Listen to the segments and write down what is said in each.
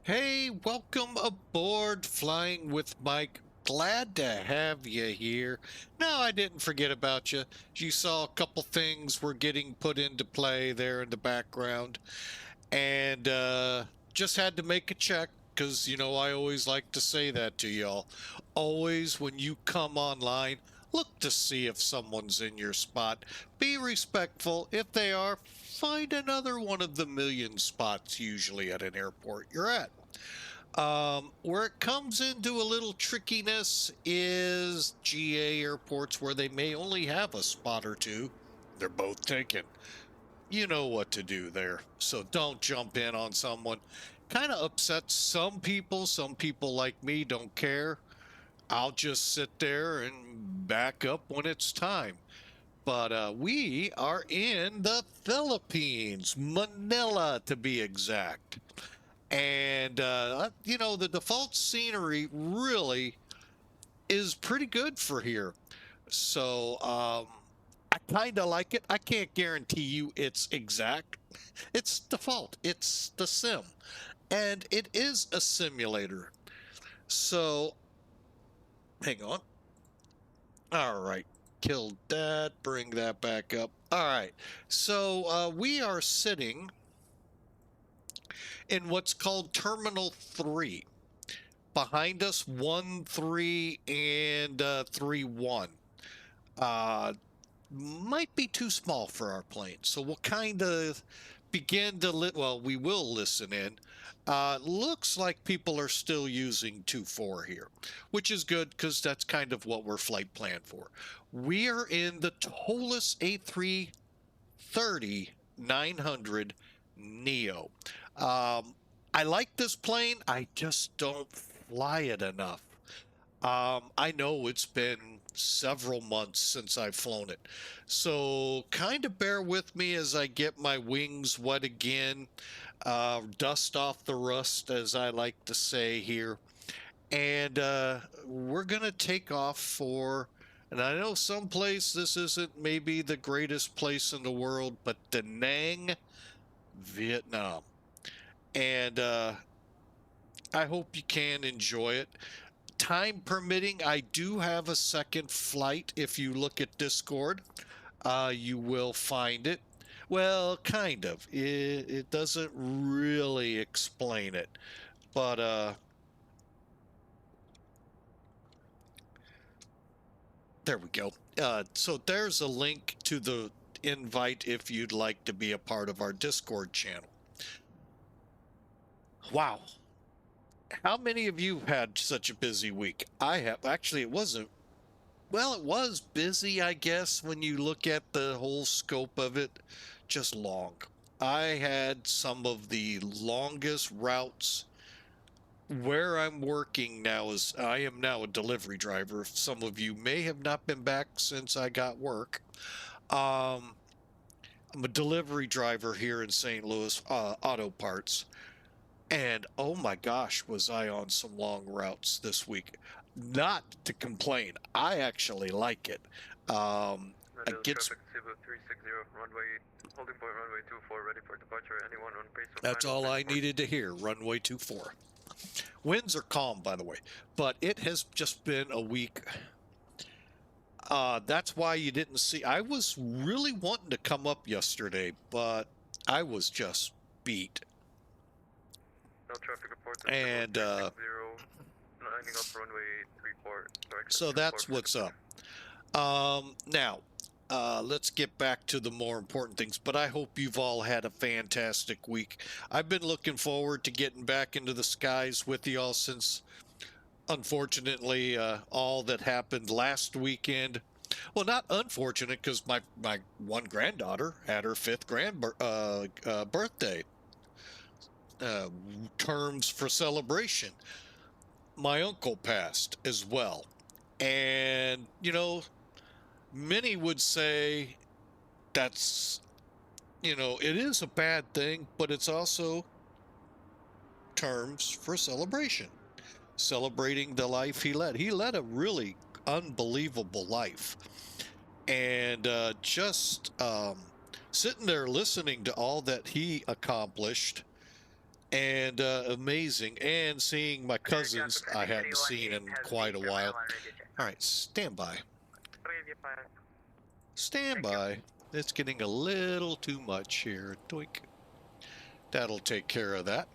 Hey, welcome aboard Flying with Mike. Glad to have you here. No, I didn't forget about you. You saw a couple things were getting put into play there in the background, and just had to make a check because, I always like to say that to y'all. Always, when you come online, look to see if someone's in your spot. Be respectful. If they are, find another one of the million spots usually at an airport you're at. Where it comes into a little trickiness is GA airports where they may only have a spot or two. They're both taken. You know what to do there. So don't jump in on someone. Kind of upsets some people. Some people like me don't care. I'll just sit there and back up when it's time. But we are in the Philippines, Manila to be exact. And, the default scenery really is pretty good for here. So I kind of like it. I can't guarantee you it's exact. It's default, it's the sim. And it is a simulator. So, hang on. All right. Killed that. Bring that back up. All right. So we are sitting in what's called Terminal 3. Behind us, 1, 3, and 3, 1. Might be too small for our plane. So we'll kind of begin to, we will listen in. Looks like people are still using 2.4 here, which is good because that's kind of what we're flight planned for. We are in the ToLiss A330-900 Neo. I like this plane. I just don't fly it enough. I know it's been several months since I've flown it. So kind of bear with me as I get my wings wet again, dust off the rust, as I like to say here. And we're going to take off for, and I know someplace this isn't maybe the greatest place in the world, but Da Nang, Vietnam. And I hope you can enjoy it. Time permitting, I do have a second flight. If you look at Discord, you will find it. Well, kind of. It doesn't really explain it, but there we go. So there's a link to the invite if you'd like to be a part of our Discord channel. Wow. How many of you had such a busy week? I have. Actually, it wasn't. Well, it was busy, I guess, when you look at the whole scope of it, just long. I had some of the longest routes. Where I'm working now is I am now a delivery driver. Some of you may have not been back since I got work. Um, I'm a delivery driver here in St. Louis, auto parts. And oh my gosh, was I on some long routes this week. Not to complain. I actually like it. Against, traffic Cebu 360, runway, holding point runway 24, ready for departure. Anyone on pace of that's all I needed to hear. Runway 24. Winds are calm, by the way, but it has just been a week. That's why you didn't see. I was really wanting to come up yesterday, but I was just beat. No traffic reports. And lining up runway 34. so that's what's up. Now, let's get back to the more important things, but I hope you've all had a fantastic week. I've been looking forward to getting back into the skies with y'all since, unfortunately, all that happened last weekend. Well, not unfortunate, because my one granddaughter had her 5th birthday. Terms for celebration. My uncle passed as well. And, many would say that's, it is a bad thing, but it's also terms for celebration. Celebrating the life he led. He led a really unbelievable life. And just sitting there listening to all that he accomplished and amazing, and seeing my cousins I hadn't seen in quite a while. All right, stand by. Stand by. It's getting a little too much here. Doink. That'll take care of that.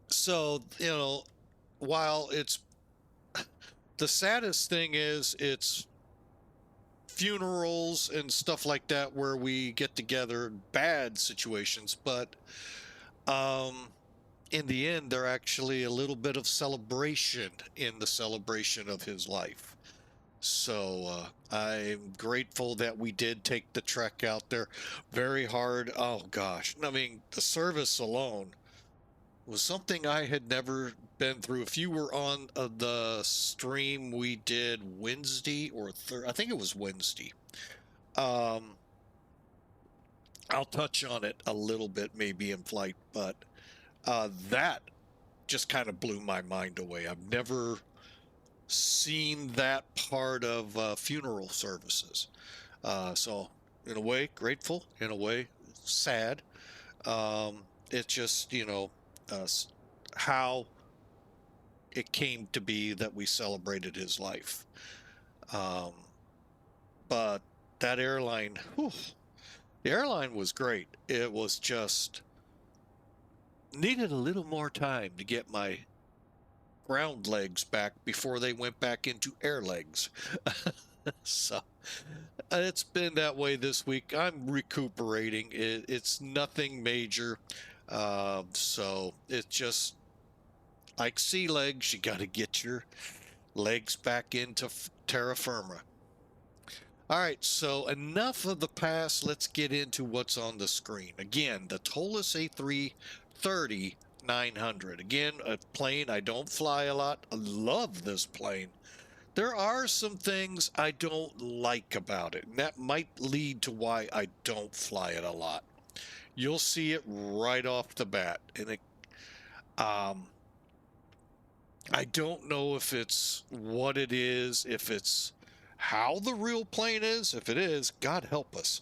So, you know, while it's the saddest thing is it's funerals and stuff like that where we get together, bad situations, but in the end, they're actually a little bit of celebration in the celebration of his life. So I'm grateful that we did take the trek out there. Very hard. Oh gosh. I mean, the service alone was something I had never been through. If you were on the stream we did Wednesday or I think it was Wednesday. I'll touch on it a little bit maybe in flight, but that just kind of blew my mind away. I've never seen that part of funeral services. So in a way, grateful, in a way, sad. It's just, you know, how it came to be that we celebrated his life. But that airline, whew, the airline was great. It was just needed a little more time to get my ground legs back before they went back into air legs. So it's been that way this week. I'm recuperating. It's nothing major. So it's just like sea legs. You got to get your legs back into terra firma. All right, so enough of the past. Let's get into what's on the screen. Again, the ToLiss A330-900. Again, a plane I don't fly a lot. I love this plane. There are some things I don't like about it, and that might lead to why I don't fly it a lot. You'll see it right off the bat. And I don't know if it's what it is, if it's how the real plane is. If it is, God help us,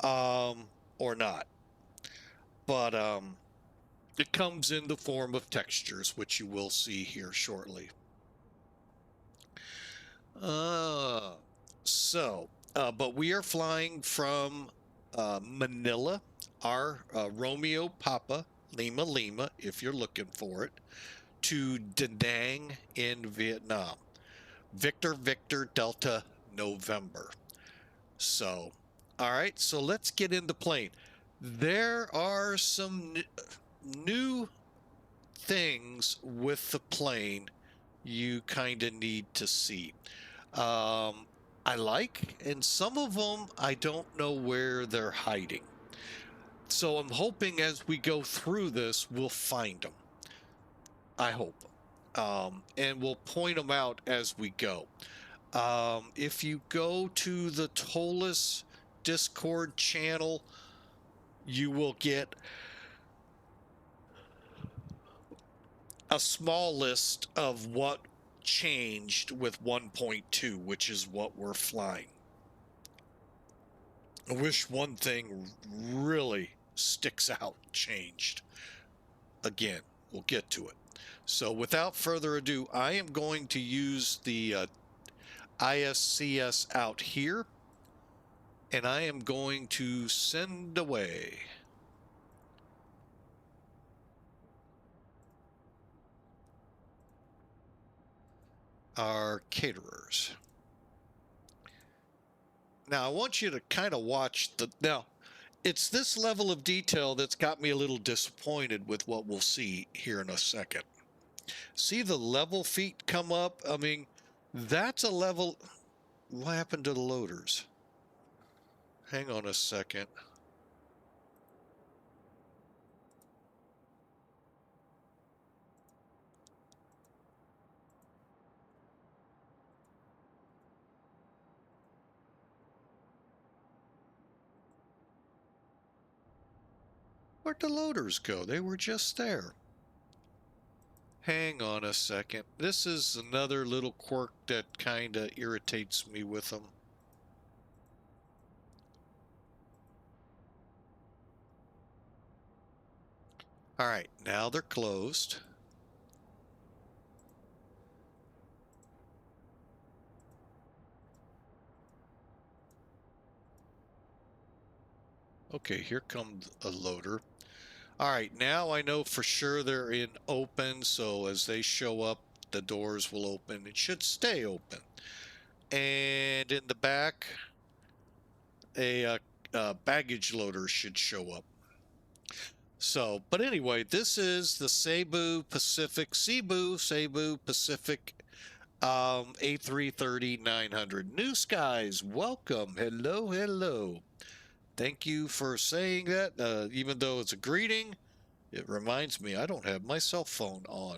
or not. But it comes in the form of textures, which you will see here shortly. But we are flying from Manila, our Romeo Papa Lima Lima, if you're looking for it, to Da Nang in Vietnam. Victor Victor Delta November. So, all right, so let's get in the plane. There are some new things with the plane you kind of need to see. I like, and some of them I don't know where they're hiding. So I'm hoping as we go through this, we'll find them. I hope. And we'll point them out as we go. If you go to the ToLiss Discord channel, you will get a small list of what changed with 1.2, which is what we're flying. I wish one thing really sticks out changed. Again, we'll get to it. So without further ado, I am going to use the ISCS out here, and I am going to send away. Our caterers. Now I want you to kind of watch now it's this level of detail that's got me a little disappointed with what we'll see here in a second. See the level feet come up? I mean, that's a level. What happened to the loaders? Hang on a second. Where'd the loaders go? They were just there. Hang on a second. This is another little quirk that kind of irritates me with them. All right, now they're closed. Okay, here comes a loader. All right, now I know for sure they're in open, so as they show up, the doors will open. It should stay open. And in the back, a baggage loader should show up. So, but anyway, this is the Cebu Pacific A330-900. New Skies, welcome. Hello, hello. Thank you for saying that. Even though it's a greeting, it reminds me I don't have my cell phone on.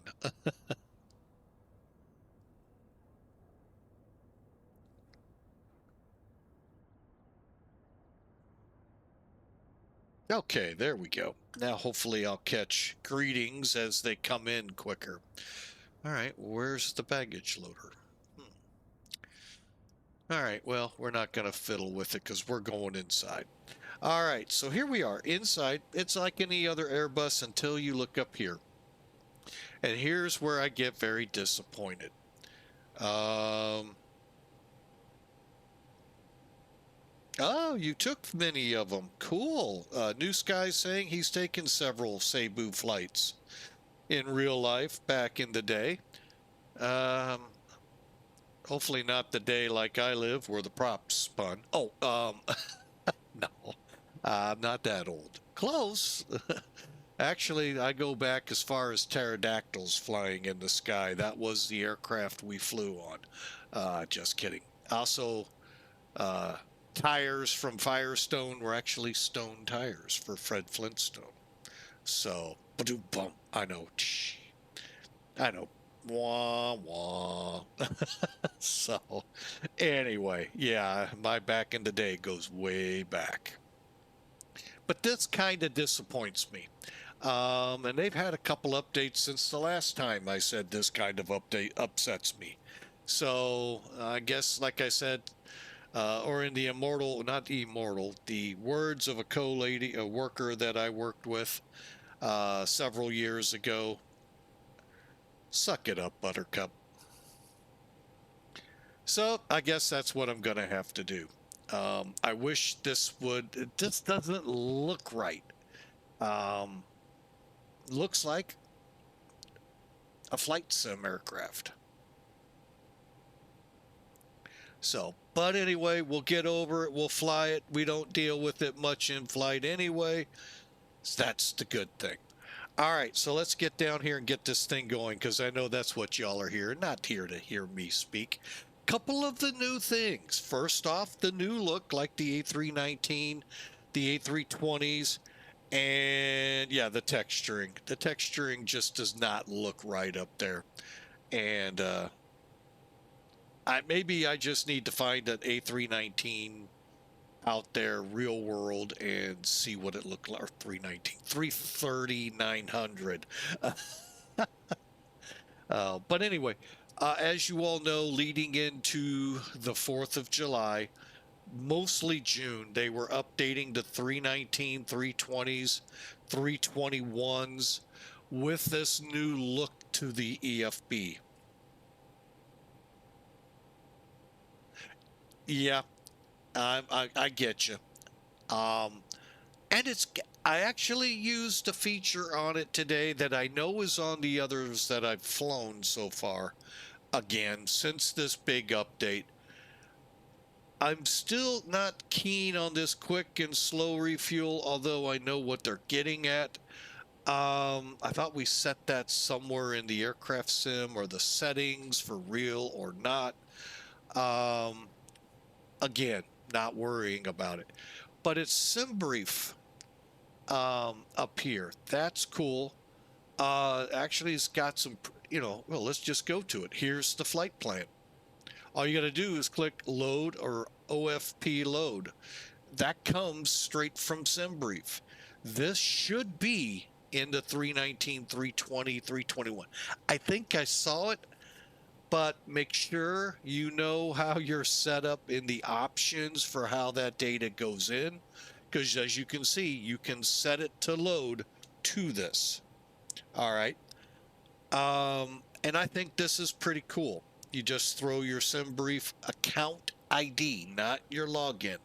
Okay, there we go. Now hopefully I'll catch greetings as they come in quicker. All right, where's the baggage loader? All right, well, we're not going to fiddle with it because we're going inside. All right, so here we are inside. It's like any other Airbus until you look up here. And here's where I get very disappointed. Oh, you took many of them. Cool. New Sky saying he's taken several Cebu flights in real life back in the day. Hopefully not the day like I live where the props spun. Oh, no, I'm not that old. Close. Actually, I go back as far as pterodactyls flying in the sky. That was the aircraft we flew on. Just kidding. Also, tires from Firestone were actually stone tires for Fred Flintstone. So, bump. I know. I know. Wah, wah. So, anyway, yeah, my back in the day goes way back. But this kind of disappoints me. And they've had a couple updates since the last time I said this kind of update upsets me. So, I guess, like I said, or in the the words of a worker that I worked with several years ago, suck it up, Buttercup. So I guess that's what I'm going to have to do. I wish this doesn't look right. Looks like a flight sim aircraft. So, but anyway, we'll get over it. We'll fly it. We don't deal with it much in flight anyway. So that's the good thing. All right, so let's get down here and get this thing going because I know that's what y'all are here, not here to hear me speak. Couple of the new things. First off, the new look like the A319, the A320s, and yeah, the texturing. The texturing just does not look right up there. And maybe I just need to find an A319 out there real world and see what it looked like. Or 319 330-900. But anyway, as you all know, leading into the 4th of July, mostly June, they were updating the 319 320s 321s with this new look to the EFB. Yeah, I get you. And I actually used a feature on it today that I know is on the others that I've flown so far. Again, since this big update, I'm still not keen on this quick and slow refuel, although I know what they're getting at. I thought we set that somewhere in the aircraft sim or the settings for real or not. Again, not worrying about it. But it's SimBrief up here. That's cool. Actually, it's got some, well, let's just go to it. Here's the flight plan. All you got to do is click load or OFP load. That comes straight from SimBrief. This should be in the 319, 320, 321. I think I saw it, but make sure you know how you're set up in the options for how that data goes in. Because as you can see, you can set it to load to this. All right. And I think this is pretty cool. You just throw your SimBrief account ID, not your login,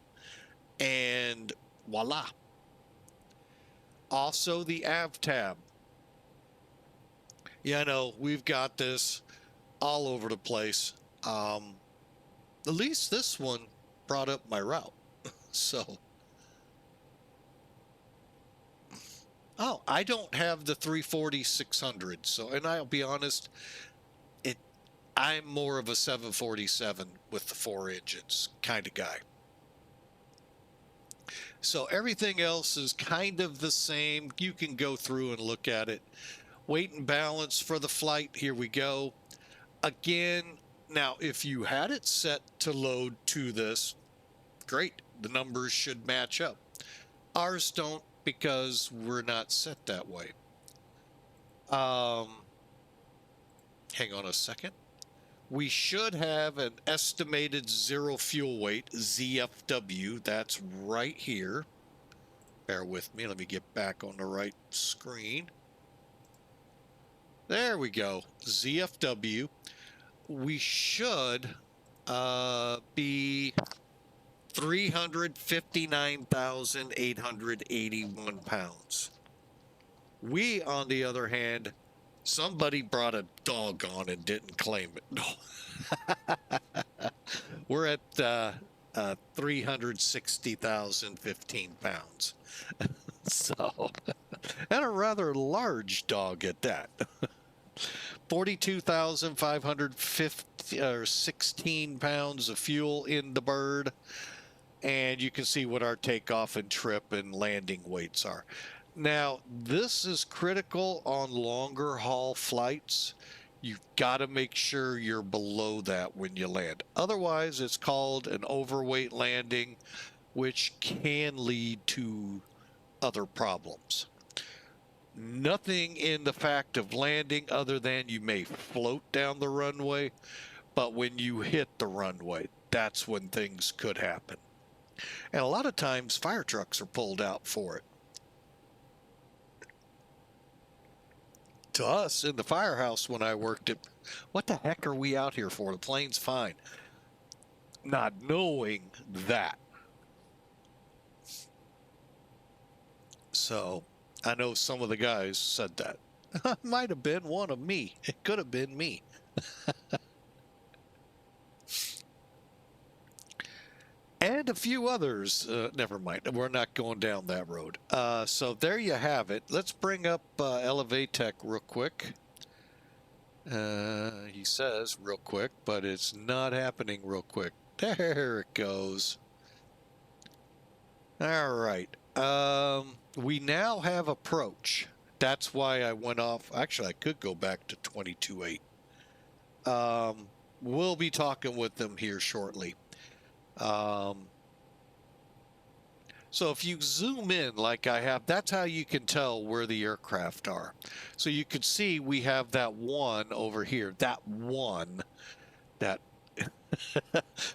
and voila. Also, the Av tab. Yeah, I know we've got this all over the place. At least this one brought up my route. So, oh, I don't have the 340-600. So, and I'll be honest, I'm more of a 747 with the 4 engines kind of guy. So everything else is kind of the same. You can go through and look at it. Weight and balance for the flight. Here we go. Again, now if you had it set to load to this, great. The numbers should match up. Ours don't because we're not set that way. Hang on a second. We should have an estimated zero fuel weight, ZFW. That's right here. Bear with me. Let me get back on the right screen. There we go. ZFW. We should be 359,881 pounds. We, on the other hand, somebody brought a dog on and didn't claim it. No. We're at 360,015 pounds. So, and a rather large dog at that. 42,516 pounds of fuel in the bird. And you can see what our takeoff and trip and landing weights are. Now, this is critical on longer haul flights. You've got to make sure you're below that when you land. Otherwise, it's called an overweight landing, which can lead to other problems. Nothing in the fact of landing other than you may float down the runway, but when you hit the runway, that's when things could happen. And a lot of times fire trucks are pulled out for it. To us in the firehouse when I worked it, what the heck are we out here for? The plane's fine. Not knowing that. So I know some of the guys said that. Might have been one of me. It could have been me. And a few others. Never mind. We're not going down that road. So there you have it. Let's bring up Elevatech real quick. He says real quick, but it's not happening real quick. There it goes. All right. We now have approach. That's why I went off. Actually, I could go back to 22.8. We'll be talking with them here shortly. So if you zoom in like I have, that's how you can tell where the aircraft are. So you can see we have that one over here, that one that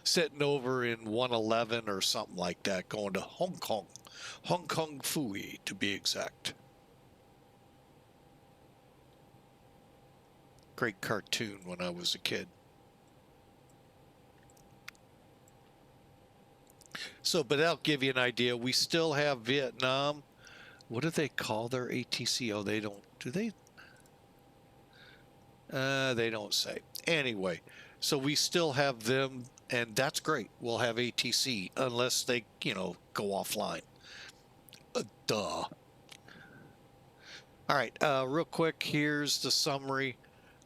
sitting over in 111 or something like that, going to Hong Kong Fui to be exact. Great cartoon when I was a kid. So, but that'll give you an idea. We still have Vietnam. What do they call their ATC? Oh, they don't. Do they? They don't say. Anyway, so we still have them, and that's great. We'll have ATC unless they, go offline. Duh. All right, real quick, here's the summary.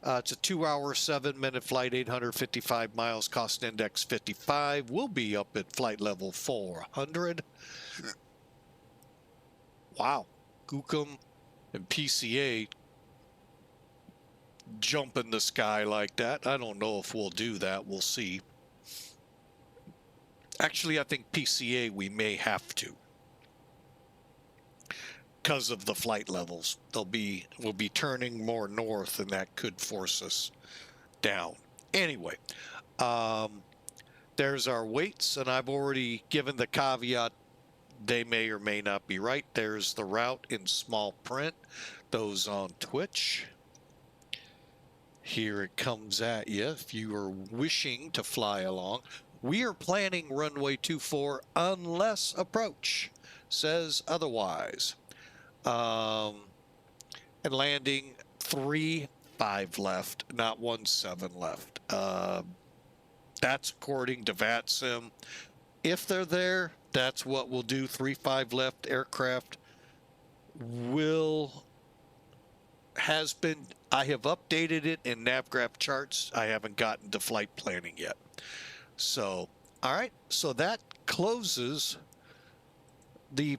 It's a 2-hour, 7-minute flight, 855 miles, cost index 55. We'll be up at flight level 400. Wow. Gookum and PCA jump in the sky like that. I don't know if we'll do that. We'll see. Actually, I think PCA we may have to. Because of the flight levels, we'll be turning more north, and that could force us down. Anyway, there's our weights, and I've already given the caveat. They may or may not be right. There's the route in small print. those on Twitch. Here it comes at you if you are wishing to fly along. We are planning runway 24 unless approach says otherwise. And landing 3-5 left, not 1-7 left. That's according to VATSIM. If they're there, that's what we'll do. 3-5 left aircraft has been, I have updated it in Navigraph charts. I haven't gotten to flight planning yet. So, all right. So that closes the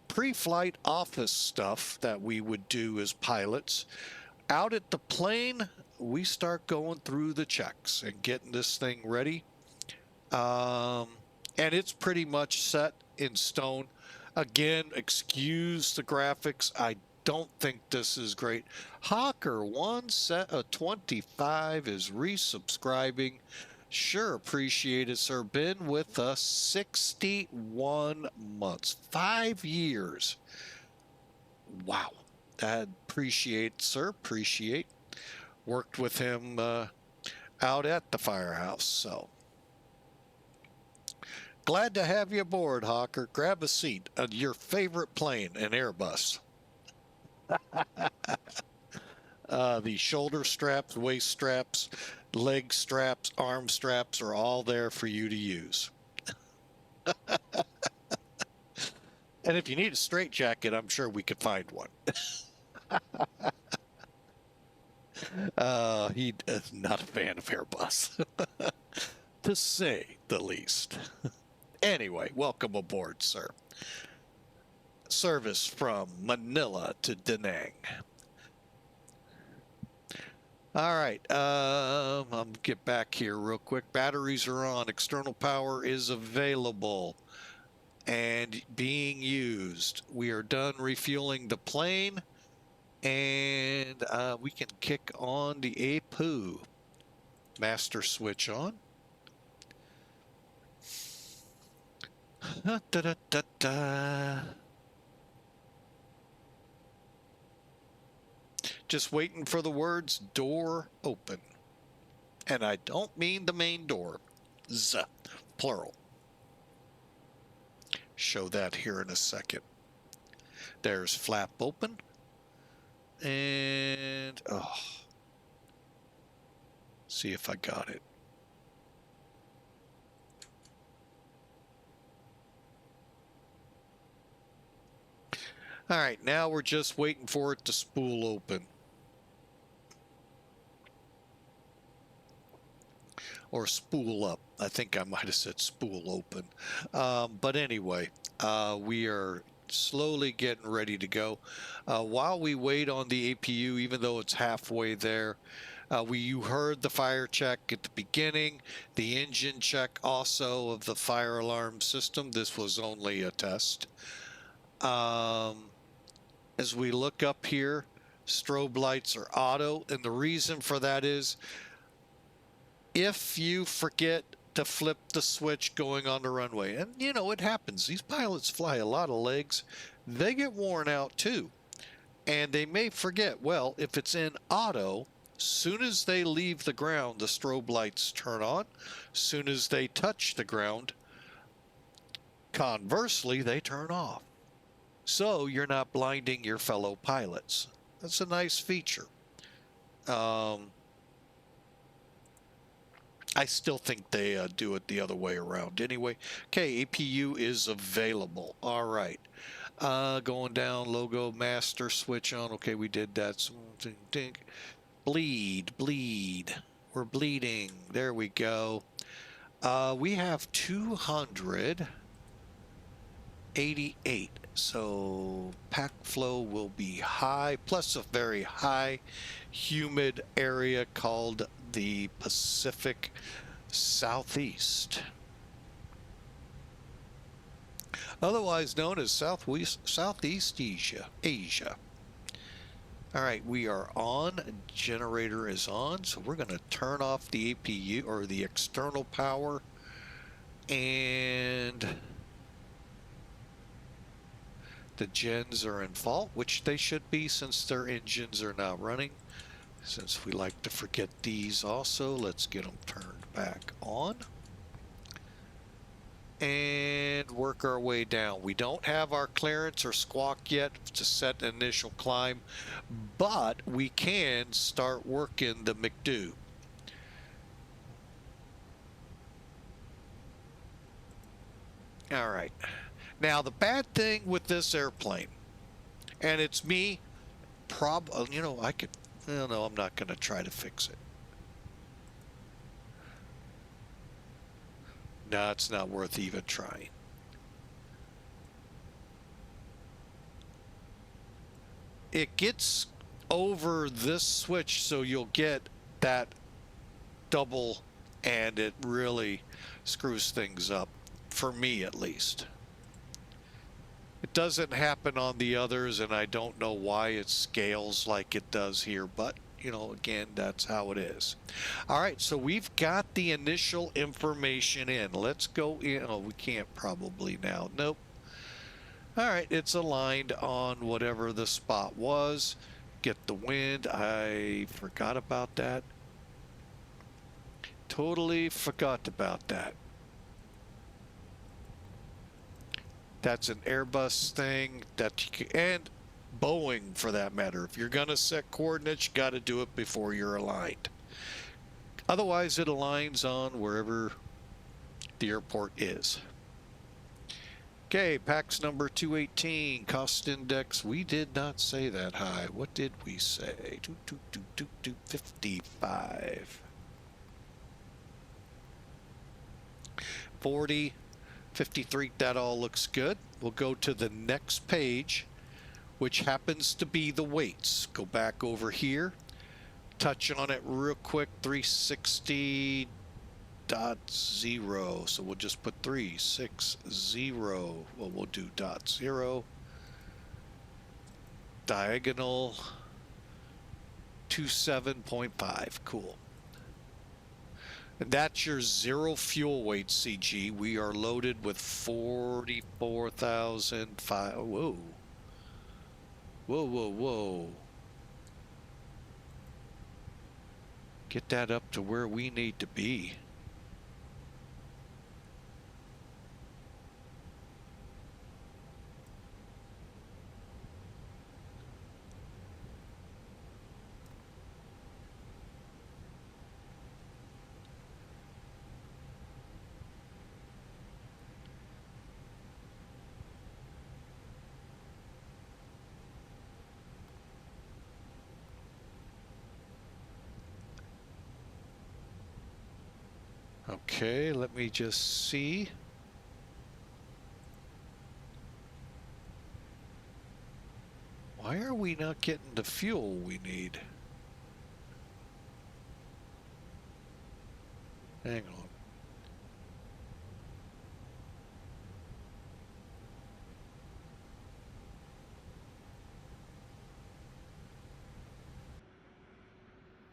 pre-flight office stuff that we would do as pilots. Out at the plane, we start going through the checks and getting this thing ready. And it's pretty much set in stone. Again, excuse the graphics. I don't think this is great. Hawker 125 is resubscribing. Sure, appreciate it, sir. Been with us 61 months, 5 years. Wow. I appreciate, sir. Appreciate. Worked with him out at the firehouse, so. Glad to have you aboard, Hawker. Grab a seat on your favorite plane, an Airbus. The shoulder straps, waist straps, leg straps, arm straps are all there for you to use. And if you need a straitjacket, I'm sure we could find one. He is not a fan of Airbus, to say the least. Anyway, welcome aboard, sir. Service from Manila to Da Nang. All right, I'll get back here real quick. Batteries are on. External power is available and being used. We are done refueling the plane, and we can kick on the APU. Master switch on. Da, da, da, da. Just waiting for the words door open. And I don't mean the main door. Z, plural. Show that here in a second. There's flap open. And, oh. See if I got it. All right, now we're just waiting for it to spool open. Or spool up. I think I might have said spool open. But anyway, we are slowly getting ready to go. While we wait on the APU, even though it's halfway there, you heard the fire check at the beginning, the engine check also of the fire alarm system. This was only a test. As we look up here, strobe lights are auto, and the reason for that is if you forget to flip the switch going on the runway, and you know, it happens. These pilots fly a lot of legs. They get worn out too. And they may forget, well, if it's in auto, soon as they leave the ground, the strobe lights turn on. Soon as they touch the ground, conversely, they turn off. So you're not blinding your fellow pilots. That's a nice feature. I still think they do it the other way around. Anyway, okay, APU is available. All right. Going down, logo, master, switch on. Okay, we did that. Bleed. We're bleeding. There we go. We have 288. So pack flow will be high, plus a very high humid area called the Pacific Southeast, otherwise known as Southeast Asia. All right, we are on. Generator is on, so we're going to turn off the APU or the external power, and The gens are in fault, which they should be since their engines are not running. Since we like to forget these also, let's get them turned back on. And work our way down. We don't have our clearance or squawk yet to set an initial climb, but we can start working the McDo. All right. Now, the bad thing with this airplane, and it's me, you know, no, I'm not going to try to fix it. No, it's not worth even trying. It gets over this switch, so you'll get that double, and it really screws things up, for me at least. It doesn't happen on the others, and I don't know why it scales like it does here, but you know, again, that's how it is. All right, so we've got the initial information in. Let's go in. Oh, we can't probably now. Nope. All right, it's aligned on whatever the spot was. Get the wind. I forgot about that. Totally forgot about that. That's an Airbus thing and Boeing for that matter. If you're gonna set coordinates, you got to do it before you're aligned. Otherwise, it aligns on wherever the airport is. Okay, PAX number 218, cost index. We did not say that high. What did we say? 55. 40, 53, that all looks good. We'll go to the next page, which happens to be the weights. Go back over here, touch on it real quick, 360.0. So we'll just put 360. Well, we'll do .0. Diagonal 27.5. Cool. And that's your zero fuel weight CG. We are loaded with 44,005. Whoa. Whoa, whoa, whoa. Get that up to where we need to be. Okay, let me just see. Why are we not getting the fuel we need? Hang on.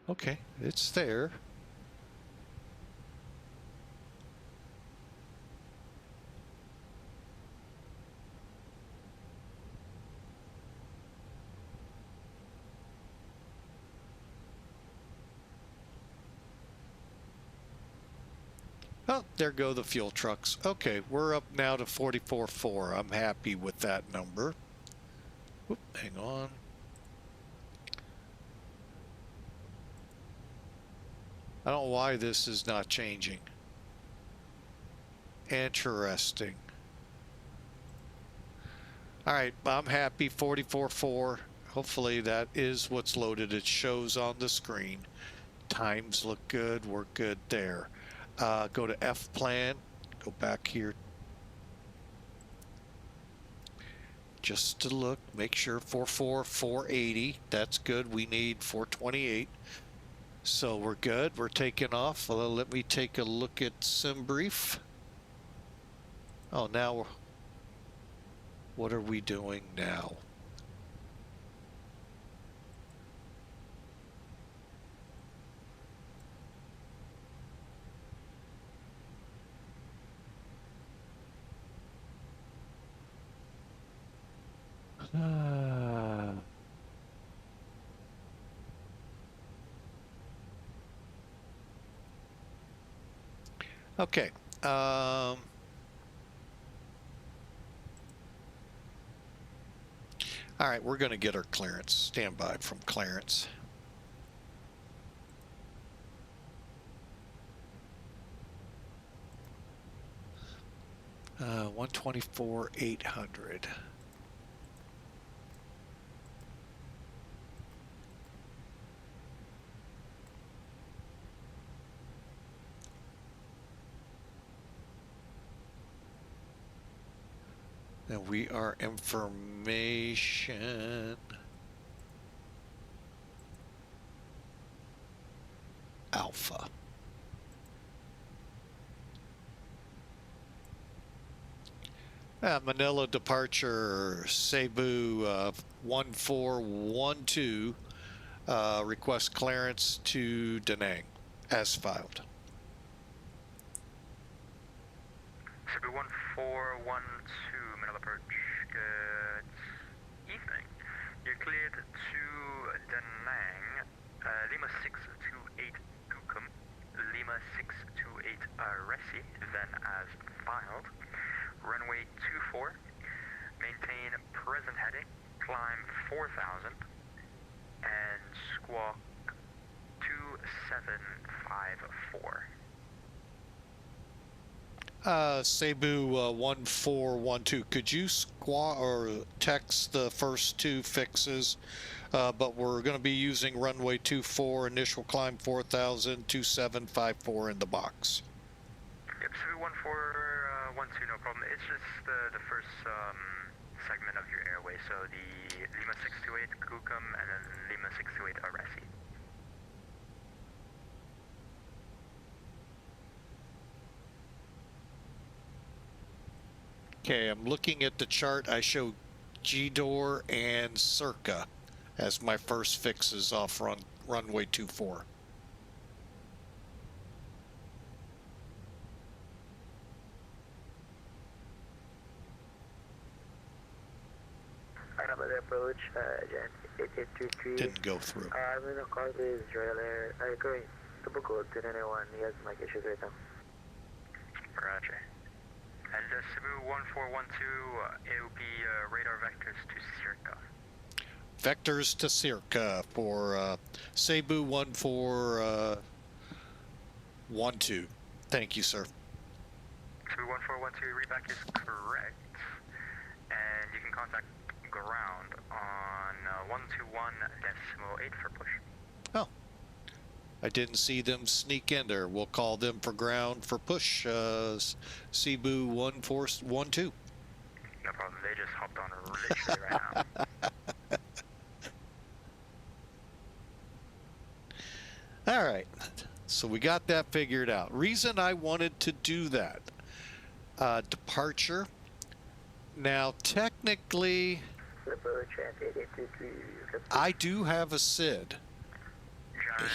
Okay, it's there. Oh, there go the fuel trucks. Okay, we're up now to 44.4. I'm happy with that number. Whoop, hang on. I don't know why this is not changing. Interesting. All right, I'm happy, 44.4. Hopefully that is what's loaded. It shows on the screen. Times look good. We're good there. Go to F plan. Go back here. Just to look, make sure 480. That's good. We need 428. So we're good. We're taking off. Well, let me take a look at SimBrief. Oh, now what are we doing now? Okay. All right, we're going to get our clearance. Stand by from clearance. Uh, 124,800. And we are information alpha. Manila departure, Cebu 1412, request clearance to Da Nang, as filed. Cebu 1412, Manila approach. Good evening. You're cleared to Da Nang, Lima 628 Gukum, Lima 628 Resi, then as filed. Runway 24, maintain present heading, climb 4000, and squawk 2754. Cebu 1412, could you squawk or text the first two fixes? But we're going to be using runway 24, initial climb 4000, 2754 in the box. Yep, Cebu 1412, no problem. It's just the first segment of your airway, so the Lima 628 Gukum and then Lima 628 Aresi. Okay, I'm looking at the chart. I show G-Door and Circa as my first fixes off runway 24. Approach, Jan 8833. Didn't go through. I'm in a call with Royal Air. Going to Bukod to 991. He has mic issues right now. Roger. And Cebu 1412, it will be radar vectors to Circa. Vectors to Circa for Cebu 1412. Thank you, sir. Cebu 1412, readback is correct. And you can contact ground on 121.8 for push. Oh, I didn't see them sneak in there. We'll call them for ground for push. Cebu 1412. No problem. They just hopped on literally right now. All right. So we got that figured out. Reason I wanted to do that. Departure. Now, technically, I do have a SID.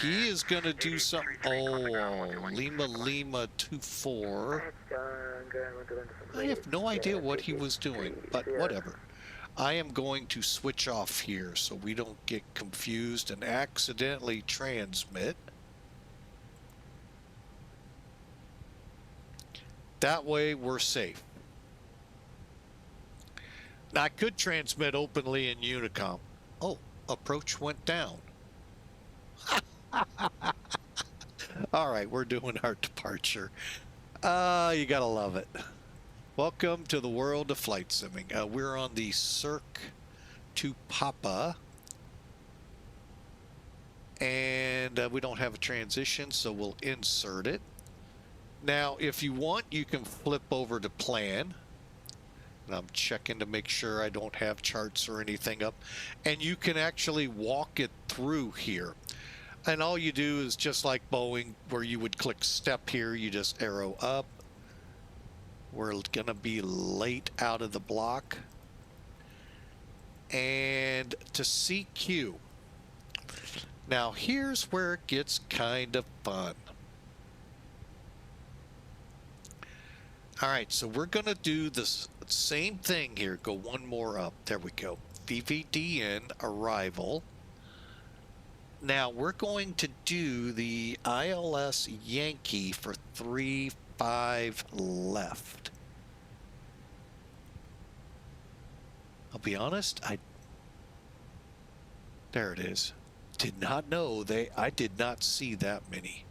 He is going to do something. Oh, Lima 24. I have no idea what he was doing, but whatever. I am going to switch off here so we don't get confused and accidentally transmit. That way we're safe. Now, I could transmit openly in Unicom. Oh, approach went down. All right, we're doing our departure. You gotta love it. Welcome to the world of flight simming. We're on the Cirque to Papa. And we don't have a transition, so we'll insert it. Now, if you want, you can flip over to plan. And I'm checking to make sure I don't have charts or anything up. And you can actually walk it through here. And all you do is just like Boeing, where you would click step here, you just arrow up. We're going to be late out of the block. And to CQ. Now, here's where it gets kind of fun. All right, so we're going to do this same thing here. Go one more up. There we go. VVDN arrival. Now we're going to do the ILS Yankee for 3-5 left. I'll be honest, there it is. Did not know I did not see that many.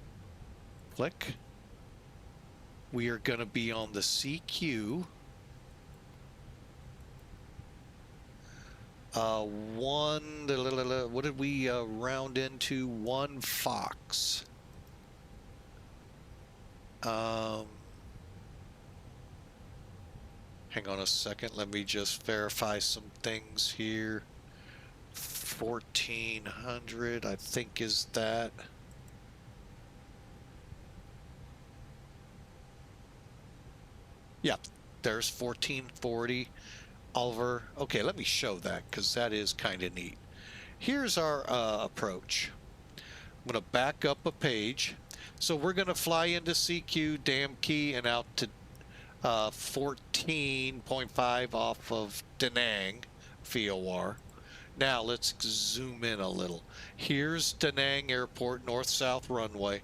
Click. We are going to be on the CQ. What did we round into? 1 Fox. Hang on a second. Let me just verify some things here. 1400, I think, is that. Yeah, there's 1440. Oliver. Okay, let me show that because that is kind of neat. Here's our approach. I'm going to back up a page. So we're going to fly into CQ, Dam Key, and out to 14.5 off of Da Nang, VOR. Now let's zoom in a little. Here's Da Nang Airport, north-south runway.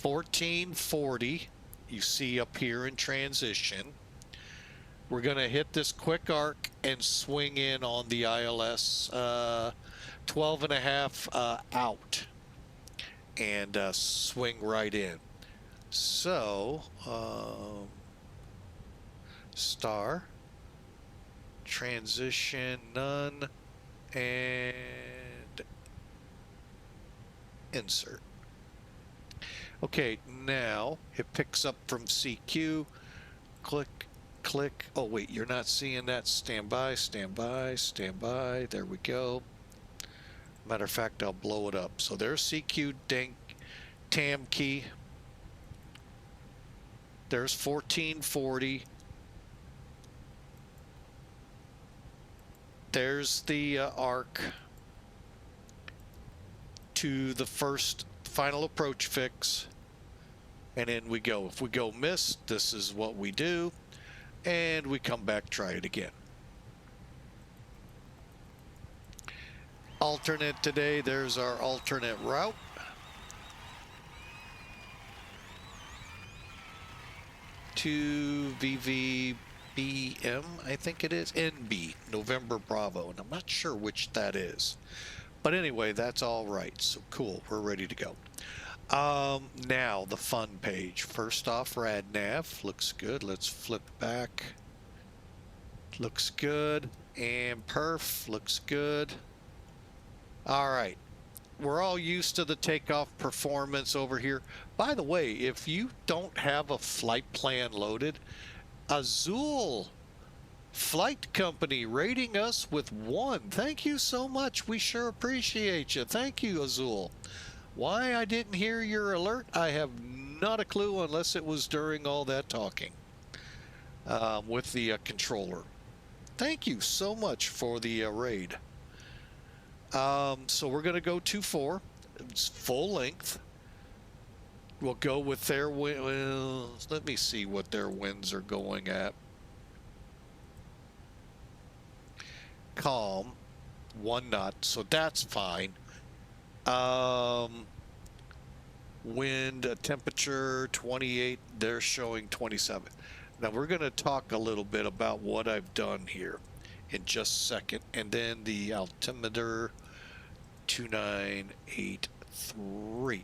1440, you see up here in transition. We're going to hit this quick arc and swing in on the ILS 12.5 out and swing right in. So, star, transition, none, and insert. Okay, now it picks up from CQ. Click. Click. Oh, wait, you're not seeing that. Stand by, stand by, stand by. There we go. Matter of fact, I'll blow it up. So there's CQ Tam Key. There's 1440. There's the arc to the final approach fix. And in we go. If we go miss, this is what we do. And we come back, try it again. Alternate today, there's our alternate route. To VVBM, I think it is, NB, November Bravo, and I'm not sure which that is. But anyway, that's all right, so cool, we're ready to go. Now the fun page. First off, RadNav looks good. Let's flip back. Looks good. And perf looks good. All right. We're all used to the takeoff performance over here. By the way, if you don't have a flight plan loaded, Azul Flight Company rating us with 1. Thank you so much. We sure appreciate you. Thank you, Azul. Why I didn't hear your alert, I have not a clue unless it was during all that talking with the controller. Thank you so much for the raid. So we're going to go 2-4. It's full length. We'll go with their wind. Well, let me see what their winds are going at. Calm, 1 knot, so that's fine. Wind temperature 28, they're showing 27. Now we're going to talk a little bit about what I've done here in just a second, and then the altimeter 2983.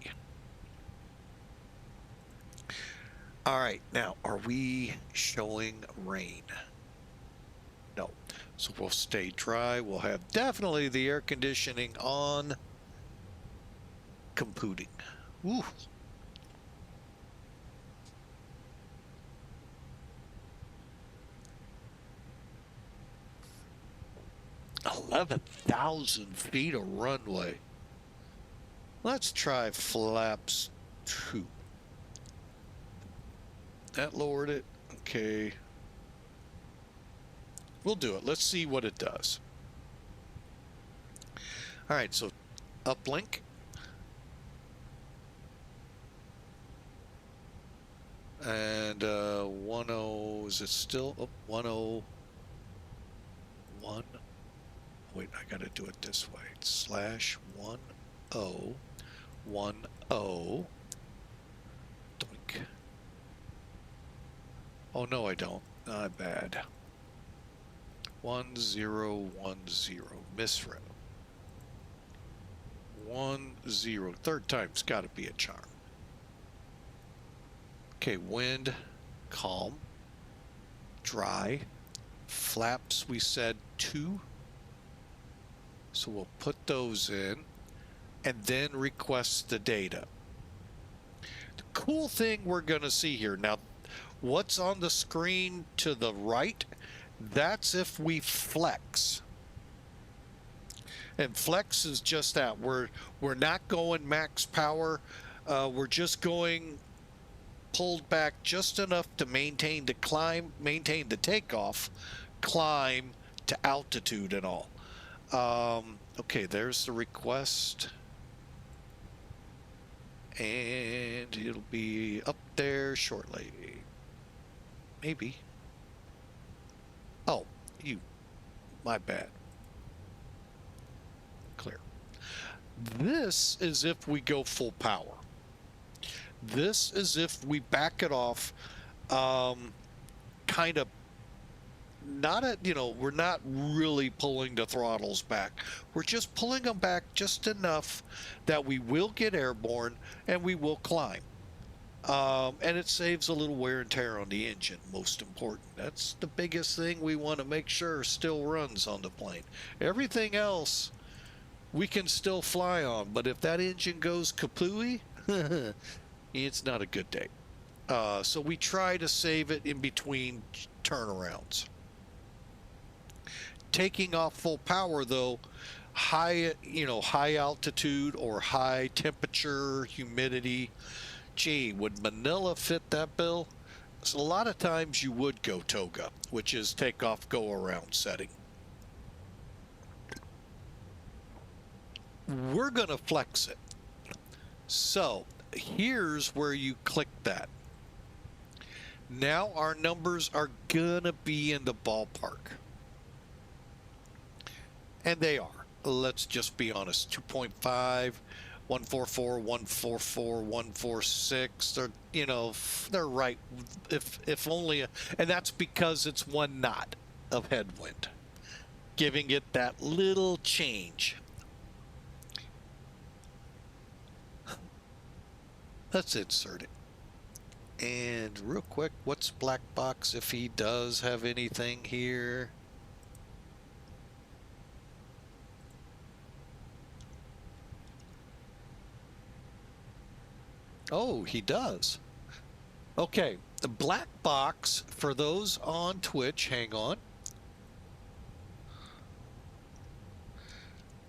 All right, now are we showing rain? No. So we'll stay dry. We'll have definitely the air conditioning on. Computing. Ooh. $11,000 feet of runway. Let's try flaps 2. That lowered it. Okay. We'll do it. Let's see what it does. All right, so uplink. And 10, is it still up? 101, wait, I gotta do it this way. /1010. Doink. Oh no, I don't. Bad. 1010. Misread. 10. Third time's got to be a charm. Okay, wind, calm, dry. Flaps, we said 2. So we'll put those in and then request the data. The cool thing we're going to see here now, what's on the screen to the right, that's if we flex. And flex is just that. We're not going max power. We're just going pulled back just enough to maintain the climb, maintain the takeoff, climb to altitude and all. Okay, there's the request. And it'll be up there shortly. Maybe. Oh, my bad. Clear. This is if we go full power. This is if we back it off, kind of not at, we're not really pulling the throttles back. We're just pulling them back just enough that we will get airborne and we will climb. And it saves a little wear and tear on the engine, most important. That's the biggest thing we want to make sure still runs on the plane. Everything else we can still fly on, but if that engine goes kapooey, it's not a good day. So we try to save it in between turnarounds. Taking off full power though, high altitude or high temperature, humidity, gee, would Manila fit that bill? So a lot of times you would go toga, which is take off, go around setting. We're gonna flex it. So here's where you click that. Now our numbers are gonna be in the ballpark. And they are. Let's just be honest. 2.5, 144, 144, 146. They're, they're right. If only, and that's because it's 1 knot of headwind, giving it that little change. Let's insert it. And real quick, what's black box if he does have anything here? Oh, he does. Okay, the black box, for those on Twitch, hang on,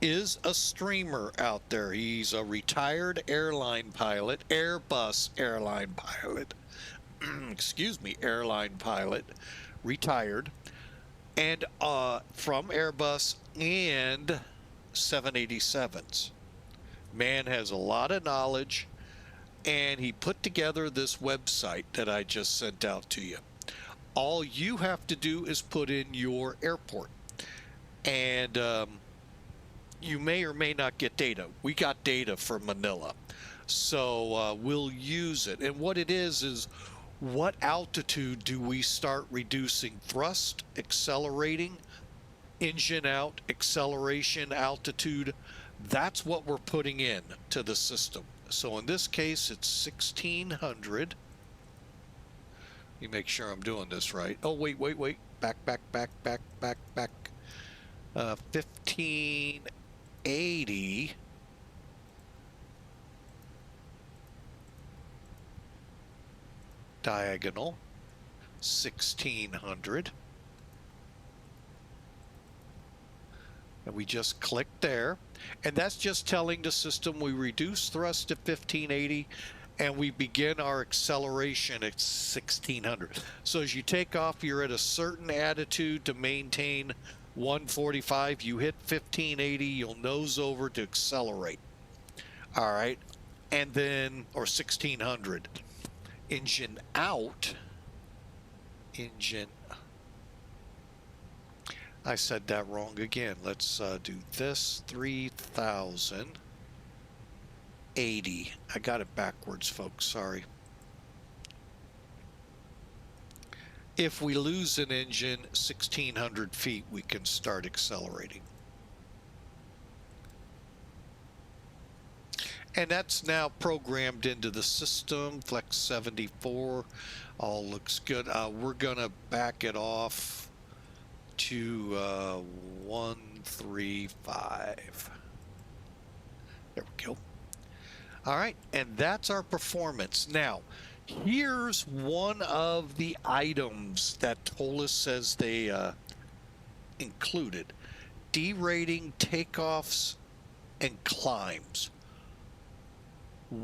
is a streamer out there. He's a retired airline pilot, Airbus airline pilot. Excuse me, airline pilot, retired, and from Airbus and 787s. Man has a lot of knowledge. And he put together this website that I just sent out to you. All you have to do is put in your airport. And you may or may not get data. We got data from Manila. So we'll use it. And what it is what altitude do we start reducing thrust, accelerating, engine out, acceleration, altitude? That's what we're putting in to the system. So in this case, it's 1600. Let me make sure I'm doing this right. Oh, wait. Back. 1580. Diagonal. 1600. And we just click there. And that's just telling the system we reduce thrust to 1580 and we begin our acceleration at 1600. So as you take off, you're at a certain attitude to maintain 145. You hit 1580, you'll nose over to accelerate. All right. And then, or 1600. Engine out. Engine. I said that wrong again. Let's do this. 3,080. I got it backwards, folks. Sorry. If we lose an engine 1,600 feet, we can start accelerating. And that's now programmed into the system. Flex 74. All looks good. We're going to back it off to 135. There we go. All right, and that's our performance. Now, here's one of the items that ToLiss says they included. Derating takeoffs and climbs.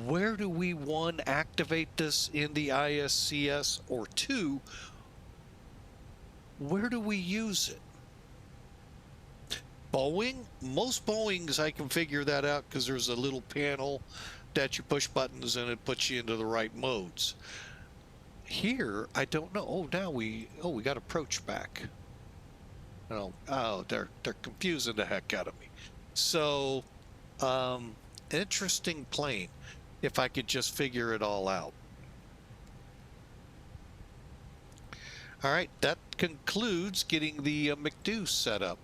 Where do we, one, activate this in the ISCS, or two, where do we use it? Boeing? Most Boeings, I can figure that out because there's a little panel that you push buttons and it puts you into the right modes. Here, I don't know. Oh, now we got approach back. Oh, they're confusing the heck out of me. So, interesting plane. If I could just figure it all out. All right, that concludes getting the McDo set up.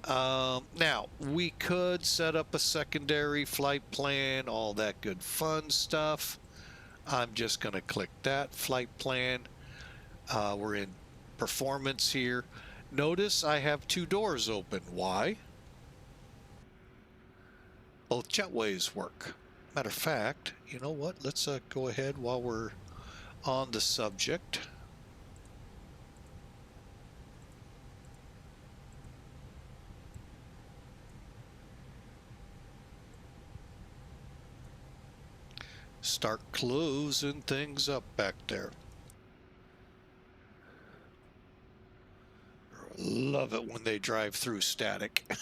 Now, we could set up a secondary flight plan, all that good fun stuff. I'm just going to click that flight plan. We're in performance here. Notice I have two doors open. Why? Both jetways work. Matter of fact, you know what? Let's go ahead while we're on the subject. Start closing things up back there. Love it when they drive through static.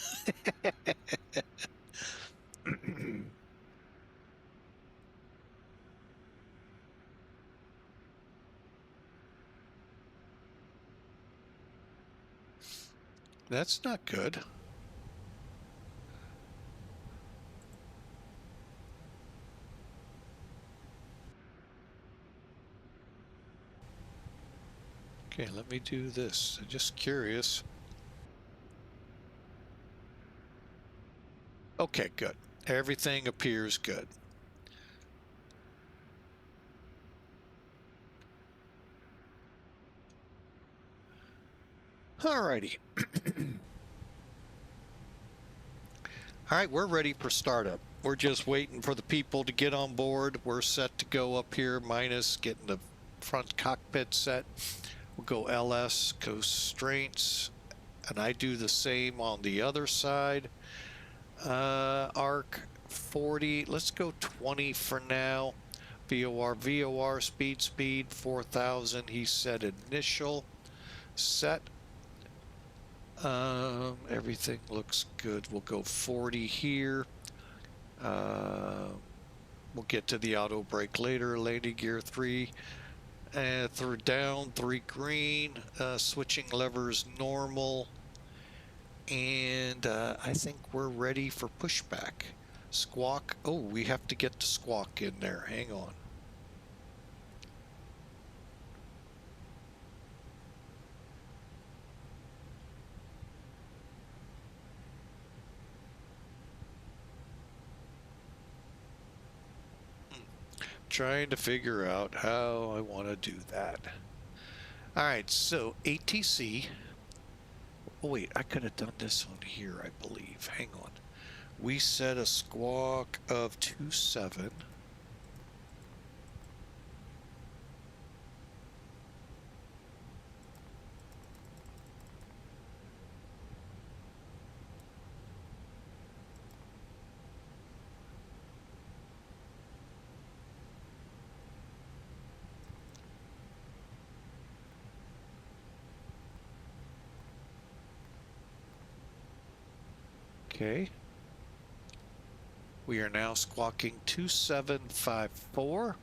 That's not good. Okay, let me do this. I'm just curious. Okay, good. Everything appears good. Alrighty. All right, we're ready for startup. We're just waiting for the people to get on board. We're set to go up here, minus getting the front cockpit set. We'll go LS constraints, and I do the same on the other side. Arc 40, let's go 20 for now. VOR speed 4,000. He said initial set. Everything looks good. We'll go 40 here. We'll get to the auto brake later. Landing gear 3. Through down, 3 green. Switching levers normal. And I think we're ready for pushback. Squawk. Oh, we have to get the squawk in there. Hang on. Trying to figure out how I want to do that. All right, so ATC. Oh, wait, I could have done this on here, I believe. Hang on. We set a squawk of 27. Okay. We are now squawking 2754.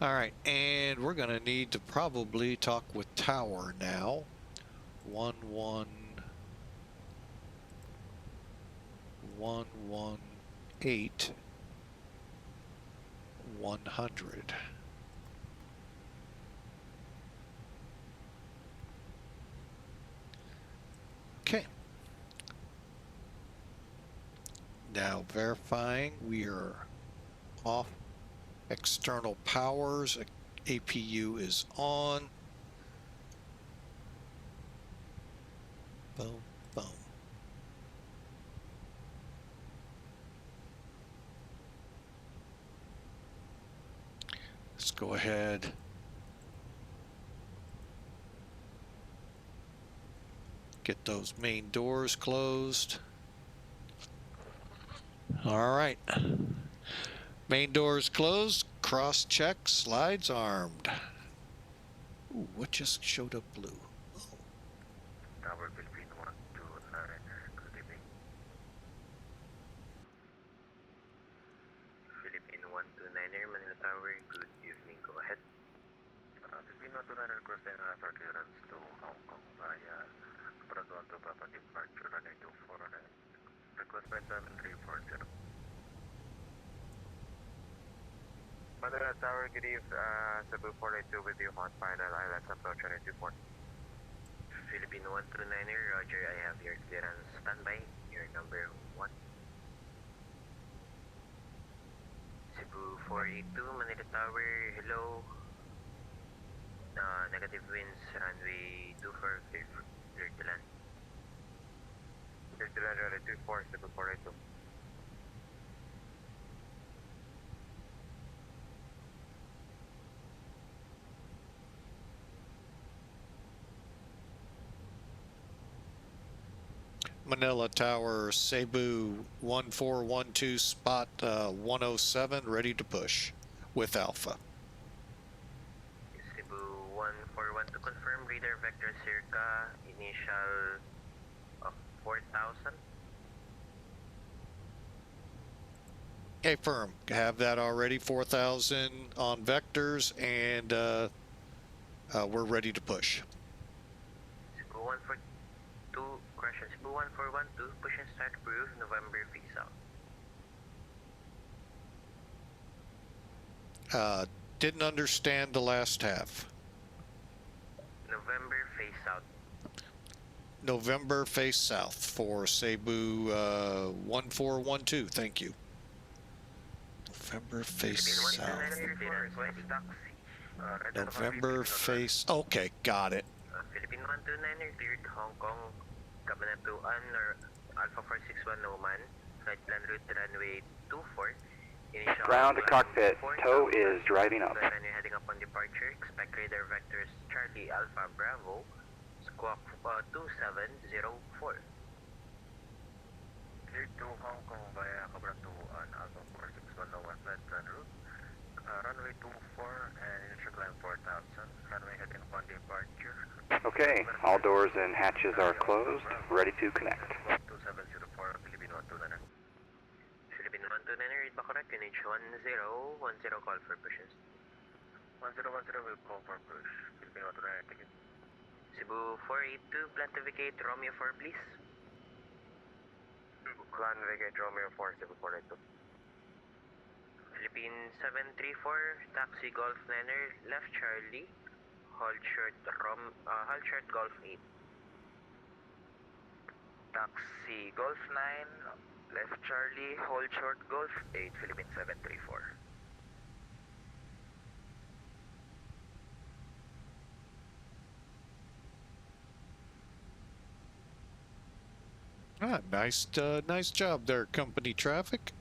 All right, and we're going to need to probably talk with tower now. 11118 100. Okay. Now verifying we are off. External powers, APU is on. Boom, boom. Let's go ahead. Get those main doors closed. All right. Main doors closed. Cross check. Slides armed. Ooh, what just showed up blue? Oh. Tower Philippine 129, good evening. Philippine 129er, Manila Tower, good evening, go ahead. Philippine 129er, request and for clearance to Hong Kong via Praguan to Papa departure runway 249. Request by 7340. Manila Tower, good eve, Cebu 482 with you on final islands approach runway 24. Philippine 129er, roger, I have your clearance standby, your number 1. Cebu 482, Manila Tower, hello. Negative winds, runway 24, clear to land. Clear to land, runway 24, Cebu 482. Manila Tower, Cebu 1412, spot 107, ready to push with Alpha. Cebu 141 to confirm, radar vector circa, initial of 4,000. Okay, firm. Have that already, 4,000 on vectors, and we're ready to push. Cebu 142, correction, Cebu 1412, push and start approved, November face out. Didn't understand the last half. November face out. November face south for Cebu 1412. Thank you. November face south. November face. Okay, got it. Philippine 129er cleared Hong Kong, Cabanatuan or Alpha 461 Oman, flight plan route runway 24. Initial Ground to cockpit, tow is driving up. Runway heading up on departure, expect radar vectors Charlie Alpha Bravo, squawk 2704. Cleared to Hong Kong via Cabanatuan, Alpha 461 Oman, flight plan route. Runway 24 and initial climb 4,000. Runway heading up on departure. Okay, all doors and hatches are closed, ready to connect. 2704, Philippine 129er. Philippine 129er, read ba correct? QNH 1010, call for pushes. 1010 will call for push. Philippine 129er, ticket. Cebu 482, plan to vacate Romeo 4, please. Plan to vacate Romeo 4, Cebu 482. Philippine 734, taxi Golf 9er, left Charlie, hold short Golf 8. Taxi Golf 9, left Charlie, hold short Golf 8, Philippine 734. Ah, nice job there, company traffic.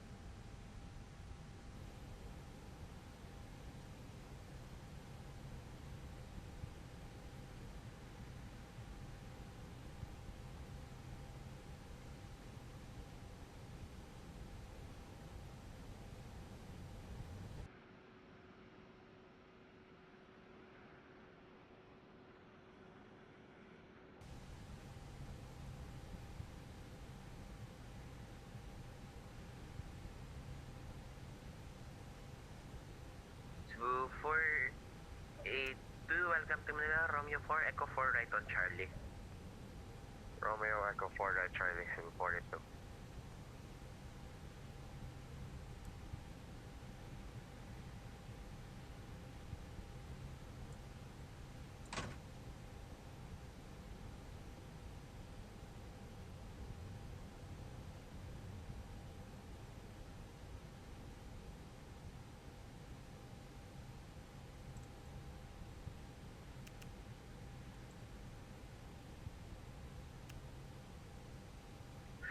welcome to Manila, Romeo 4, Echo 4, right on Charlie. Romeo, Echo 4, right Charlie, 742.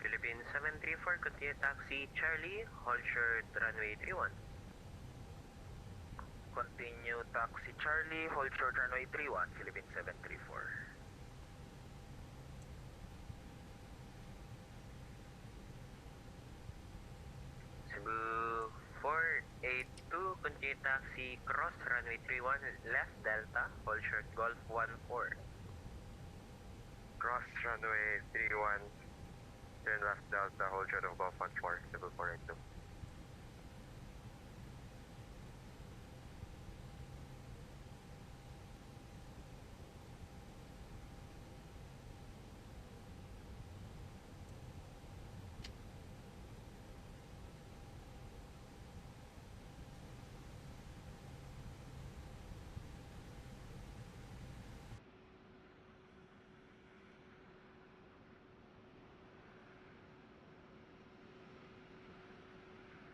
Philippine 734, continue taxi Charlie, hold short runway 31. Continue taxi Charlie, hold short runway 31, Philippine 734. Cebu 482, continue taxi cross runway 31, left Delta, hold short Golf 14. Cross runway 31. Turn left Delta, hold short of Golf 14, Cebu 482.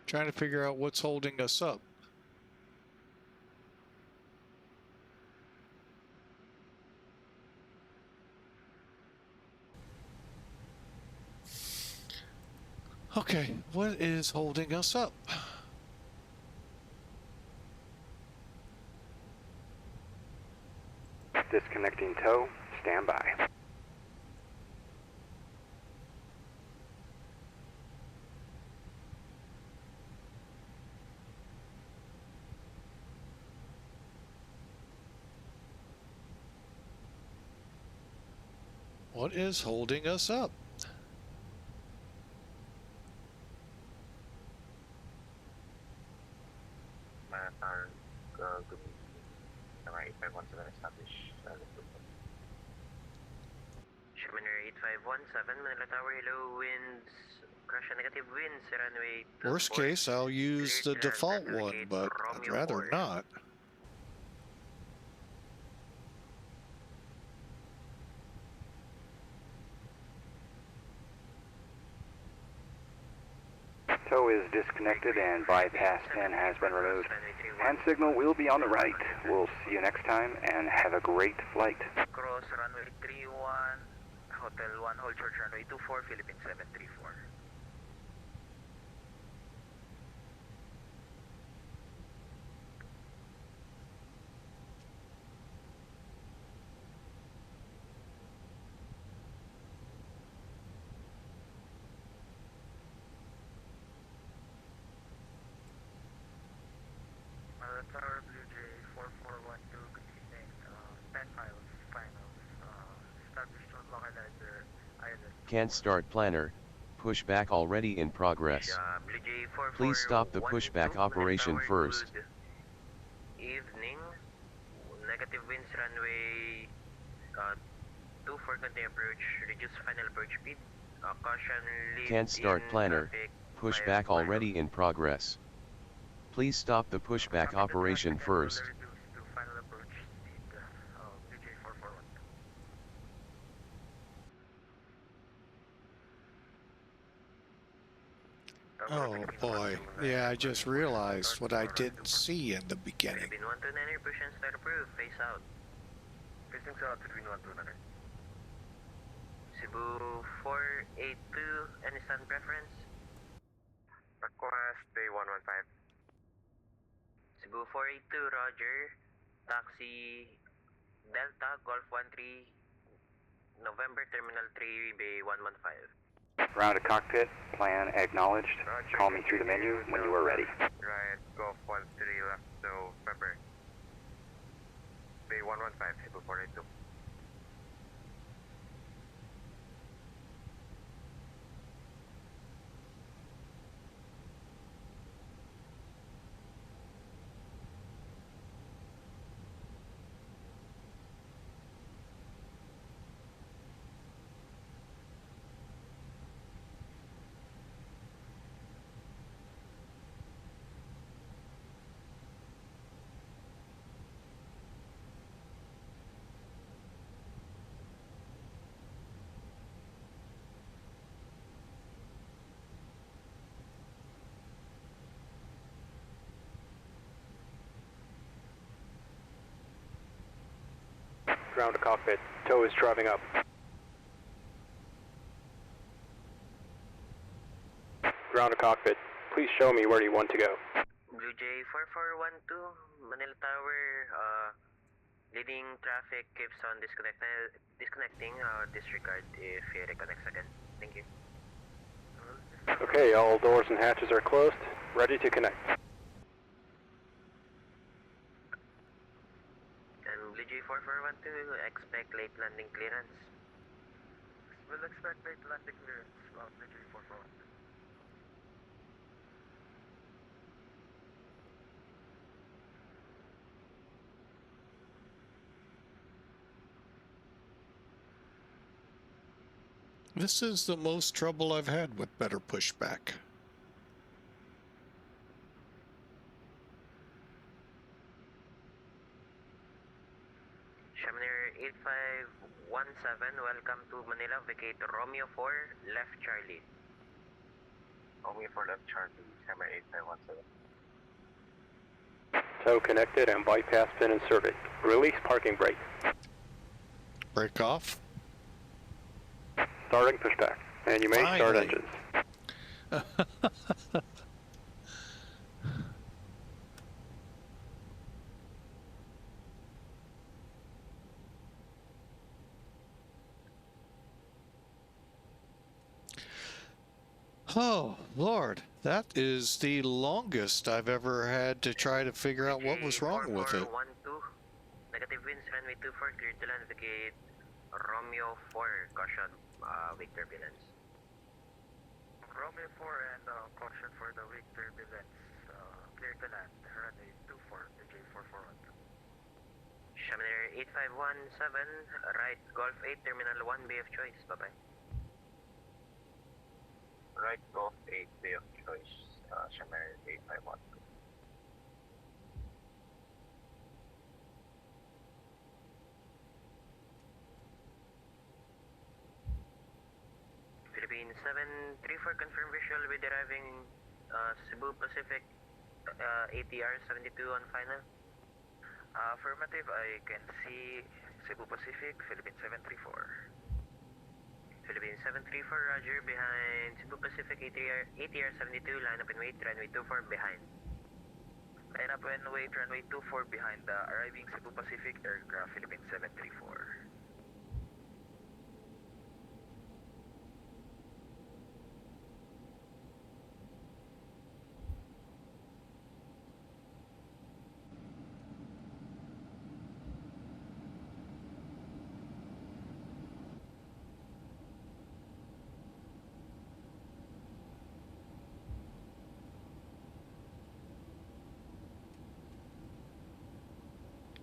Trying to figure out what's holding us up. Okay, what is holding us up? Disconnecting tow, stand by. What is holding us up? MACAIR, good evening. MACAIR 8517 established. Shimmer 8517, Manila Tower, hello, winds, crash and negative winds, runway 24. Worst case, I'll use the Clear to default navigate one, but I'd Romeo rather 4. not. Tow is disconnected and bypass pin has been removed. Hand signal will be on the right. We'll see you next time and have a great flight. Cross runway 31, Hotel 1, hold short runway 24, Philippine 734. Tower Blue Jay 4412, good evening. 10 miles, finals. Established on localizer island. Can't start planner, pushback already in progress. Blue Jay 4412, Please stop the pushback operation Tower, first. good evening. Negative winds runway 24, continue approach, reduce final approach speed. Caution lead Can't start in planner, traffic, pushback 5 miles. already in progress. Please stop the pushback operation first. Oh boy, yeah, I just realized what I didn't see in the beginning. Philippine 129er, push and start approved, face out. Facing south, between 129er. Cebu 482, any stand preference? Request Bay 115. Cebu 482, roger. Taxi Delta, Golf 13, November Terminal 3, Bay 115. Round to cockpit, plan acknowledged. Roger, Call me through the menu when you are ready. Right, Golf 13 left, November. Bay 115, Cebu 482. Ground to cockpit. Tow is driving up. Ground to cockpit. Please show me where you want to go. Blue Jay 4412, Manila Tower, leading traffic keeps on disconnecting. Disregard if he reconnects again. Thank you. Okay, all doors and hatches are closed. Ready to connect. And Blue Jay 4412, expect late landing clearance. We'll expect late landing clearance from Blue Jay 441. This is the most trouble I've had with better pushback. Shamner 8517, welcome to Manila. Vacate Romeo 4, left Charlie. Romeo 4, left Charlie, Shamner 8517. Tow connected and bypass pin inserted. Release parking brake. Break off. Starting pushback. And you may start Finally. engines. Oh, Lord, that is the longest I've ever had to try to figure out what was wrong with it. 4412, negative winds, runway 24, clear to land. Vacate Romeo 4, caution, weak turbulence. Romeo 4 and caution for the weak turbulence. Clear to land. Runway 24, Blue Jay 441. Shamner 8517, right Golf 8, Terminal 1, bay of choice. Bye-bye. Right Golf 8, bay of choice, Shamner 8512. Philippine 734, confirm visual with arriving Cebu Pacific ATR 72 on final. Affirmative, I can see Cebu Pacific, Philippine 734. Philippine 734, roger, behind Cebu Pacific ATR 72, line up and wait, runway 24 behind. Line up and wait, runway 24 behind the arriving Cebu Pacific aircraft, Philippine 734.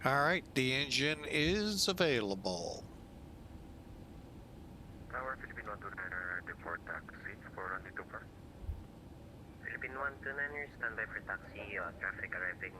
All right, the engine is available. Tower, Philippine 129, deport taxi for runway 24. Philippine 129er, standby for taxi, traffic arriving.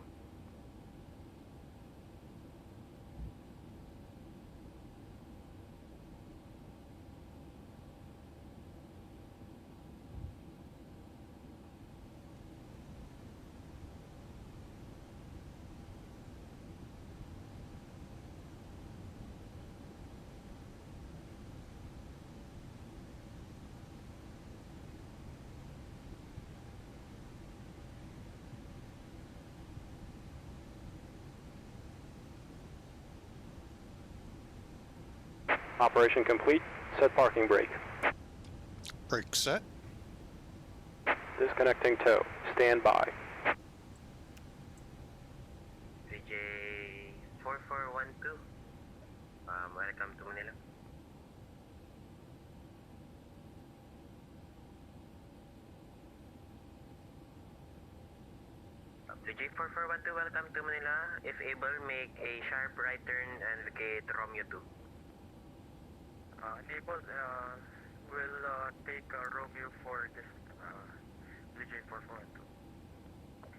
Operation complete. Set parking brake. Brake set. Disconnecting tow. Stand by. VJ 4412, welcome to Manila. VJ 4412, welcome to Manila. If able, make a sharp right turn and vacate Romeo 2. Enabled, we'll take Romeo for this Blue Jay 442.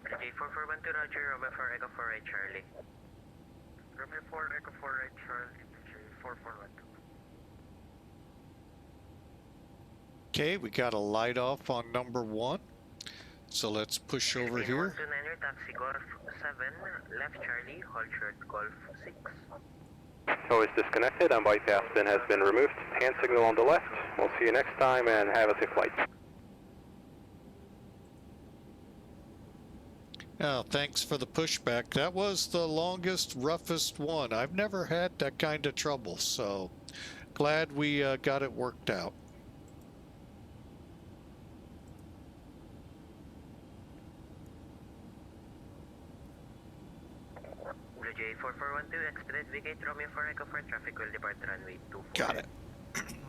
VJ 4412, roger, Romeo 4 Echo 4 right Charlie. Romeo 4 Echo 4 right Charlie, Blue Jay 4412. Okay, we got a light off on number 1. So let's push over here. 129er, taxi Golf 7, left Charlie, hold short Golf 6. ToLiss disconnected and bypass bin has been removed. Hand signal on the left. We'll see you next time and have a safe flight. Oh, thanks for the pushback. That was the longest, roughest one. I've never had that kind of trouble, so glad we got it worked out. Blue Jay 4412, expedite vacate Romeo 4 Echo 4, traffic will depart runway 24. Got it.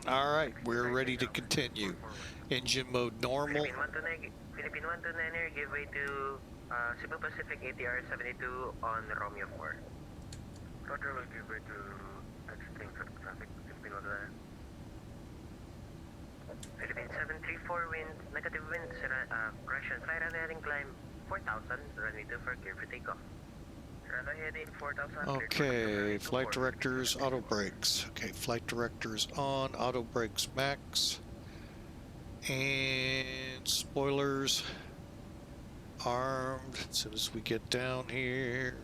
All right, we're ready to continue. Engine mode normal. Philippine 129er, give way to Cebu Pacific ATR 72 on Romeo 4. Roger, will give way to exiting traffic, Philippine 129er. Philippine 734, wind, negative winds, correction, fly runway heading climb 4000, runway 24, clear for takeoff. Runway heading 4000. Okay, flight directors, auto brakes. Okay, flight directors on, auto brakes max. And spoilers armed as soon as we get down here.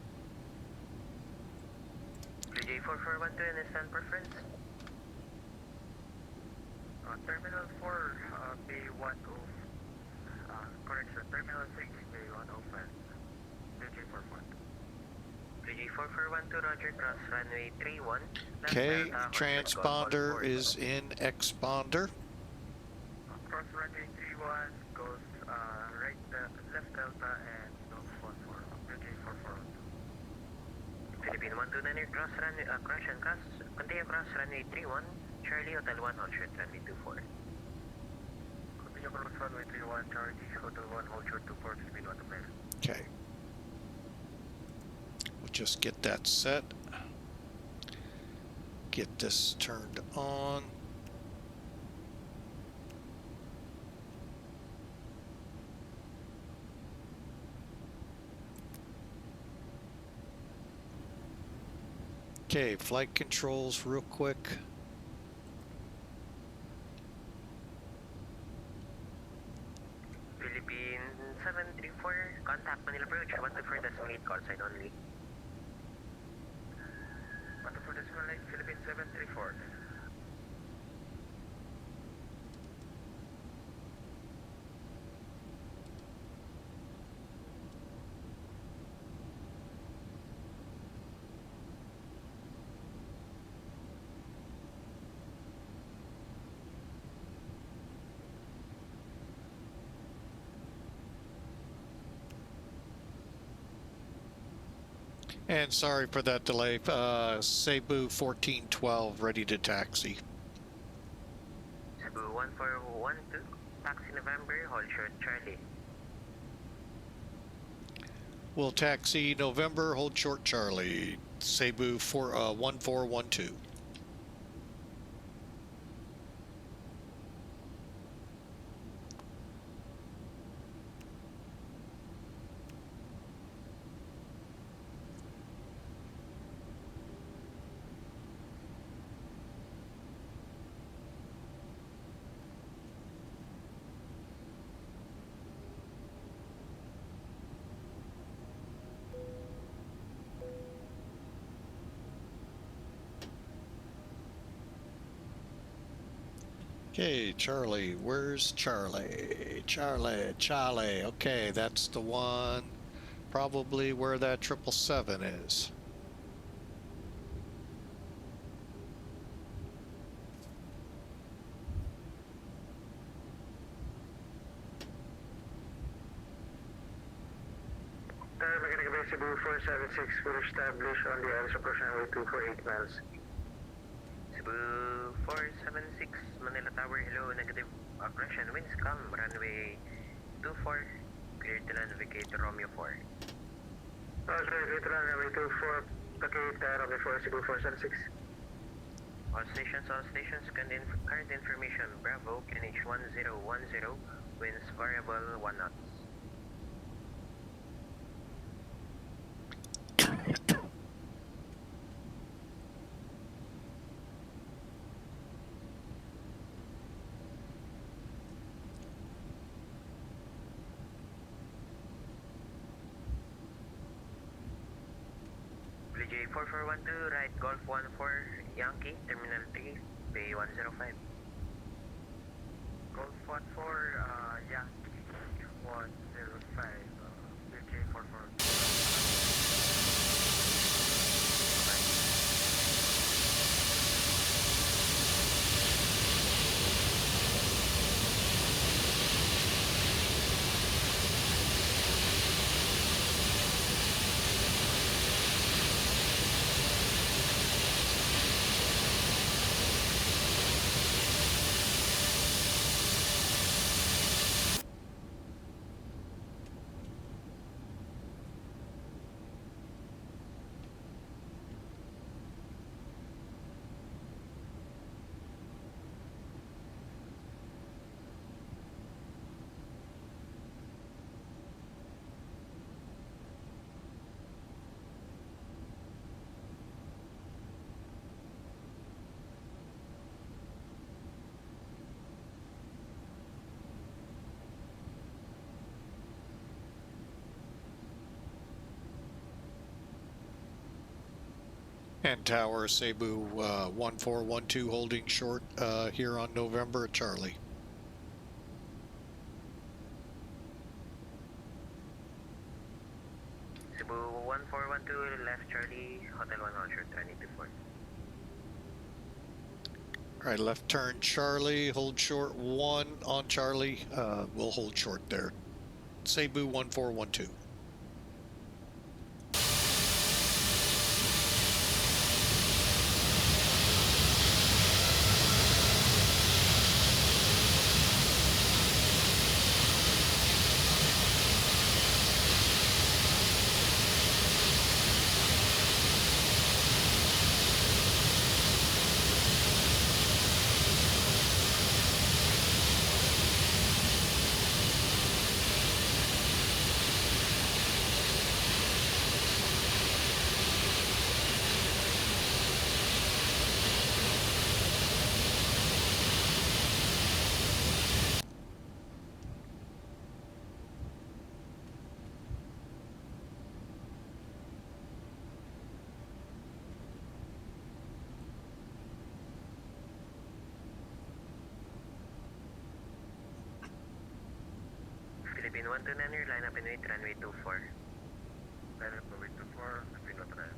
J 4412 and stand preference. Terminal 4, B10. Correction, Terminal 6, B105. J 4412, Roger, cross runway 31. Okay, transponder is in X-ponder. Cross runway 31 goes right, left delta and goes 14. J 4412. Philippine 129er, cross runway, crash and cross, continue cross runway 31. Charlie, Hotel 1, hold short, runway 24. Continue cross runway 31, Charlie, Hotel 1, hold short 24, Philippine 129er. Okay. We'll just get that set. Get this turned on. Okay, flight controls real quick. Philippine 734, contact Manila approach, 124 decimal 8, call sign only. 124 decimal 8, Philippine 734. And sorry for that delay. Cebu 1412 ready to taxi. Cebu 1412, taxi November, hold short Charlie. We'll taxi November, hold short Charlie. Cebu 1412. Okay, Charlie, where's Charlie? Charlie, okay, that's the one, probably where that 777 is. Mechanical Bay Cebu 476 will establish on the Alice approach runway 2 for 8 miles. Cebu 476, Manila Tower, hello, negative correction, winds calm, runway 24, clear to land, vacate Romeo 4. Roger, vacate runway 24, vacate Romeo 4, Cebu 476. All stations, current information, Bravo, NH 1010, winds variable 1 knots. J Runway 4412, right, Golf 14, Yankee, Terminal 3, Bay 105. Golf 14, Yankee 105, BK44. And Tower Cebu 1412 holding short here on November at Charlie. Cebu 1412, left Charlie, Hotel 1 on short, 224. All right, left turn Charlie, hold short 1 on Charlie. We'll hold short there. Cebu 1412. Philippine 129er, line up and wait, runway 24. Line up, runway 24, Philippine 129.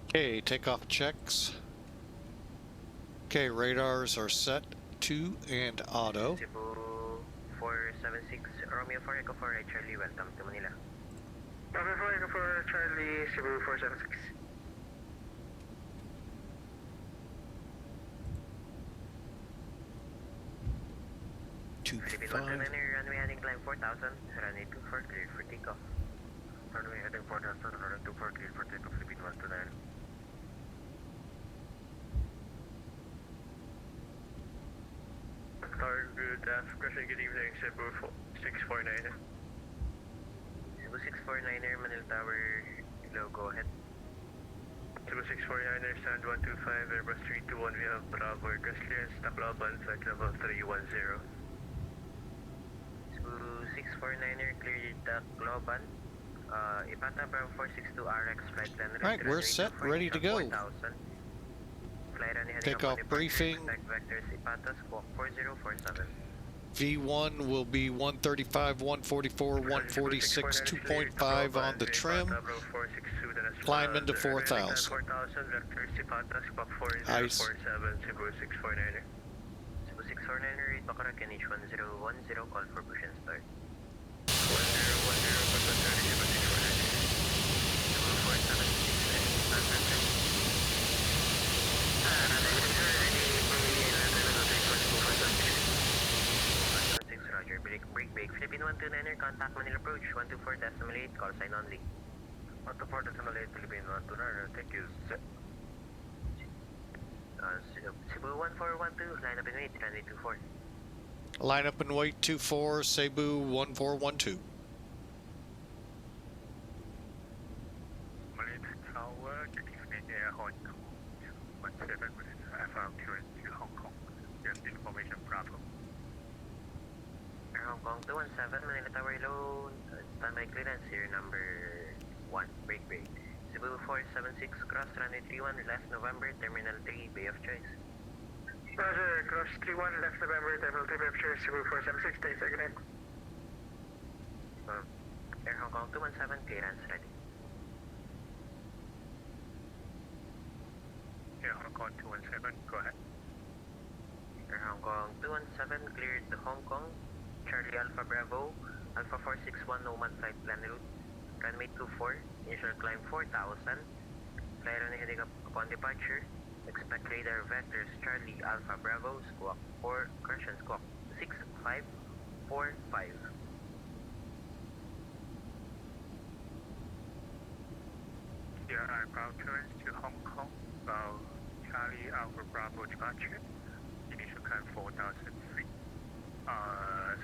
Okay, takeoff checks. Okay, radars are set to and auto. Cebu 476, Romeo 4 Echo 4 right Charlie, welcome to Manila. Romeo 4 Echo 4 Charlie, Cebu 476. Philippine 25. 129er, runway heading climb 4000, runway 24 cleared for takeoff. Runway heading 4000, runway 24 clear for takeoff, Philippine 129. Good afternoon, good evening, Cebu 649er. Cebu 649er, Manila Tower, hello, go ahead. Cebu 649er, stand 125, Airbus 321, we have Bravo, aircraft clearance, Tacloban, flight level 310. Cebu 649er, cleared Tacloban. Ipata Bravo 462 RX, flight 10. All right, we're set, ready to go. Takeoff briefing. Vectors Ipata, squawk 4047. V1 will be 135, 144, 146, 2.5 on the trim. Climb into 4,000. Ice. Cebu 649er. Cebu 649er, read Bacarac NH 1010, call for push and start. 1010, Cebu 649er. Cebu 476, Roger, brake, Philippine 129er, contact Manila approach, 124.8, call sign only. 124.8, Philippine 129er, thank you. Cebu 1412, line up and wait, runway 24. Line up and wait 24, Cebu 1412. Manila Tower, good evening, Air Hong Kong 17 with FR clearance to Hong Kong. Yes, information problem. Air Hong Kong 217, Manila Tower low, standby clearance, here number 1, break. Cebu 476, cross runway 31, last November, Terminal 3, Bay of Choice. Roger, cross 31, left November, Terminal 3, Bay of Choice, Cebu 476, stay second. Air Hong Kong 217, clearance ready. Air Hong Kong 217, go ahead. Air Hong Kong 217, cleared to Hong Kong, Charlie Alpha Bravo, Alpha 461, Oman flight plan route, runway 24, initial climb 4,000, fly runway heading up upon departure, expect radar vectors Charlie Alpha Bravo, squawk 6545. Yeah, ground clearance to Hong Kong, Charlie Alpha Bravo departure, initial climb 4,000 feet,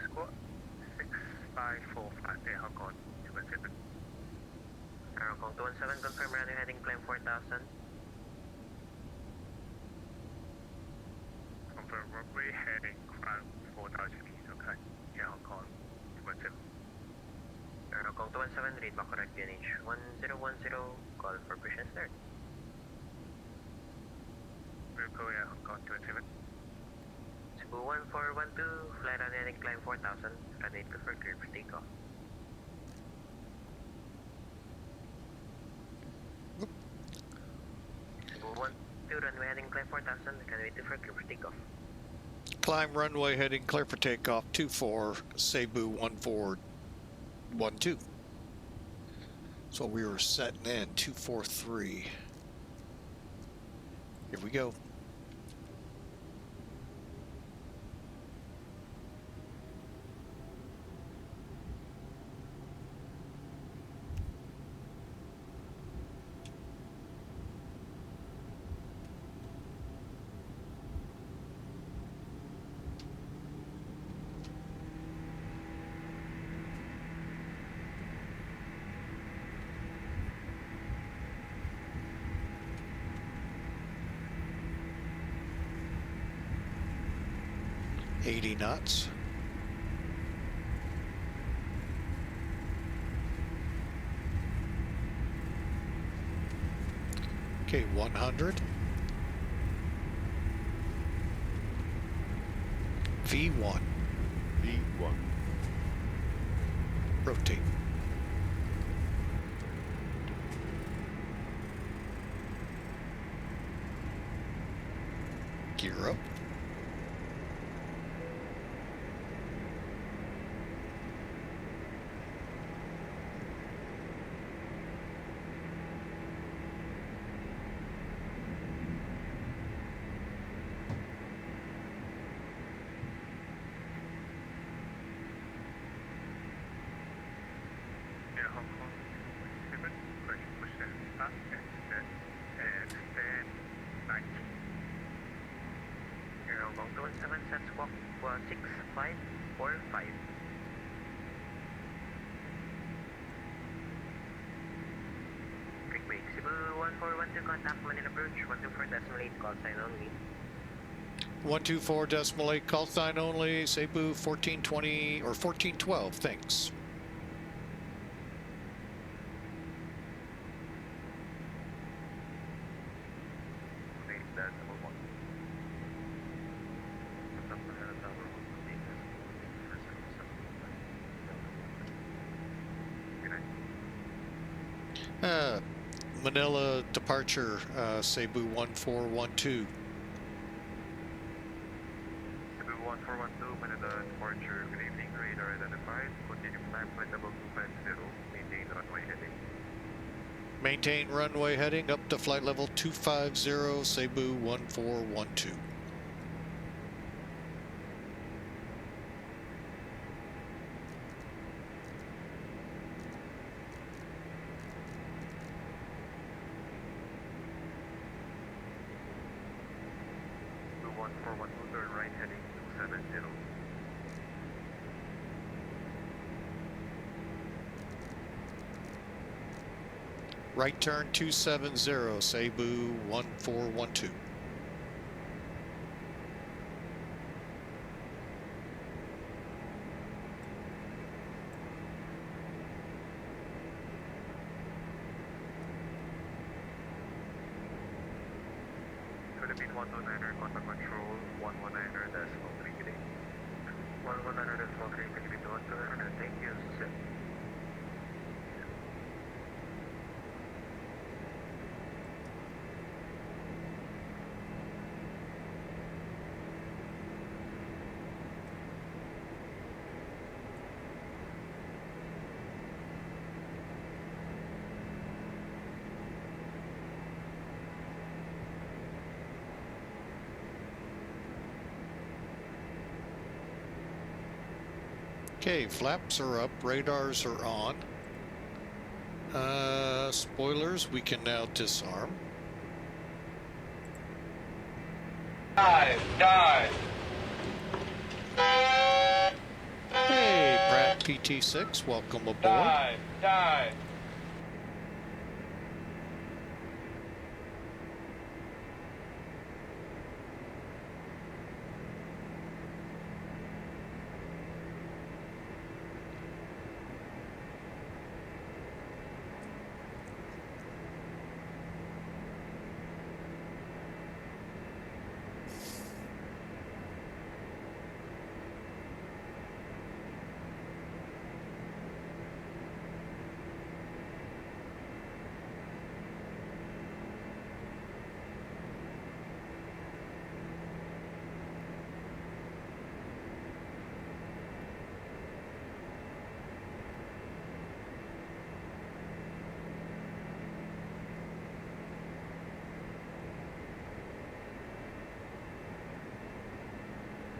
squawk 6545, Air Hong Kong 217. Air Hong Kong 217, confirm runway heading climb 4,000. Confirm runway heading climb 4,000 feet, okay. Air Hong Kong 217. Air Hong Kong 217, read back correct UNH 1010, call for push and start. Vehicle Air Hong Kong 217. Cebu 1412, fly runway heading climb 4,000, runway good for clear for takeoff. Cebu 12, runway heading climb 4,000, runway 2 for clear for takeoff. Climb runway heading clear for takeoff 24, Cebu 1412. So we were setting in 243. Here we go. $80 knots. Okay, 100. V1. V1. Rotate. Gear up. Air Hong Kong 217, push and start and stand 90. Air Hong Kong 217, set squawk 6545. Quick break, Cebu 1412, contact Manila approach, 124.8, call sign only. 124.8, call sign only, Cebu 1420 or 1412, thanks. Manila departure, Cebu 1412. Cebu 1412, Manila departure, good evening, radar identified, continue climb flight level 250, maintain runway heading. Maintain runway heading up to flight level 250, Cebu 1412. 1412, turn right heading 270. Right turn 270, Cebu 1412. Philippine 129er, contact control 119er, decimal 3 today. 119er, decimal 3, Philippine 129er, thank you, sit. Okay, flaps are up, radars are on. Spoilers we can now disarm. Dive! Hey, Pratt PT6, welcome aboard. Dive!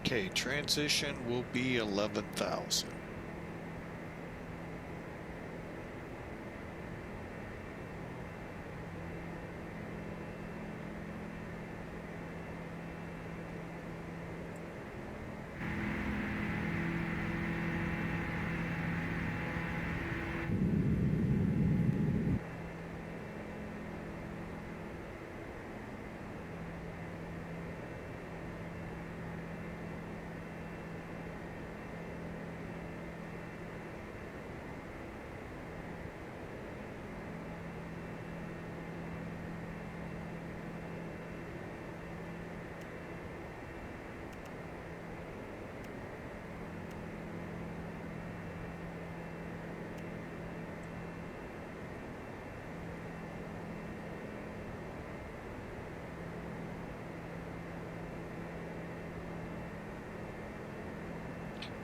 Okay, transition will be 11,000.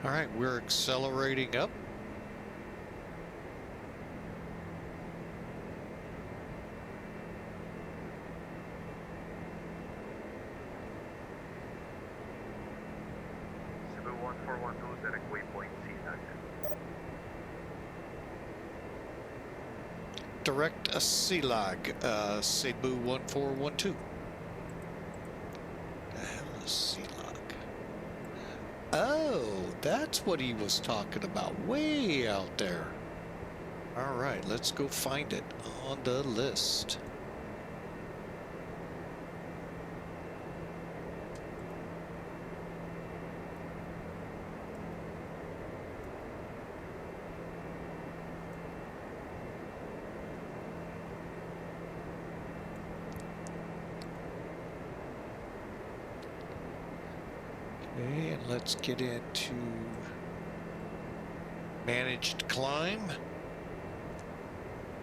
All right, we're accelerating up. Cebu 1412, direct waypoint, CNAG. Direct a CLAG, Cebu 1412. The hell is CLAG? Oh, that's what he was talking about, way out there. All right, let's go find it on the list. Okay, and let's get into managed climb.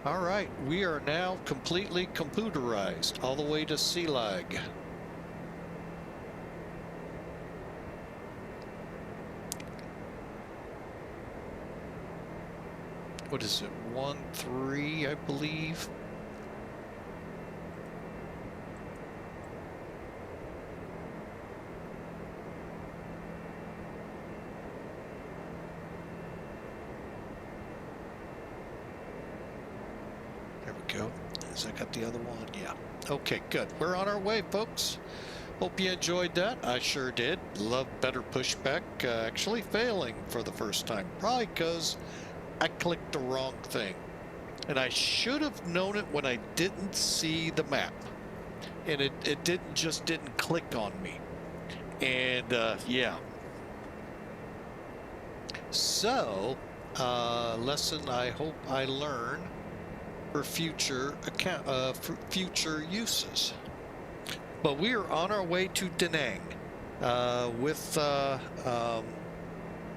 All right, we are now completely computerized all the way to CLAG. What is it, 1-3, I believe? There we go. Has I got the other one? Yeah. Okay, good. We're on our way, folks. Hope you enjoyed that. I sure did. Love better pushback. Actually failing for the first time. Probably because I clicked the wrong thing. And I should have known it when I didn't see the map. And it didn't click on me. And yeah. So, lesson I hope I learn for future future uses. But we are on our way to Da Nang with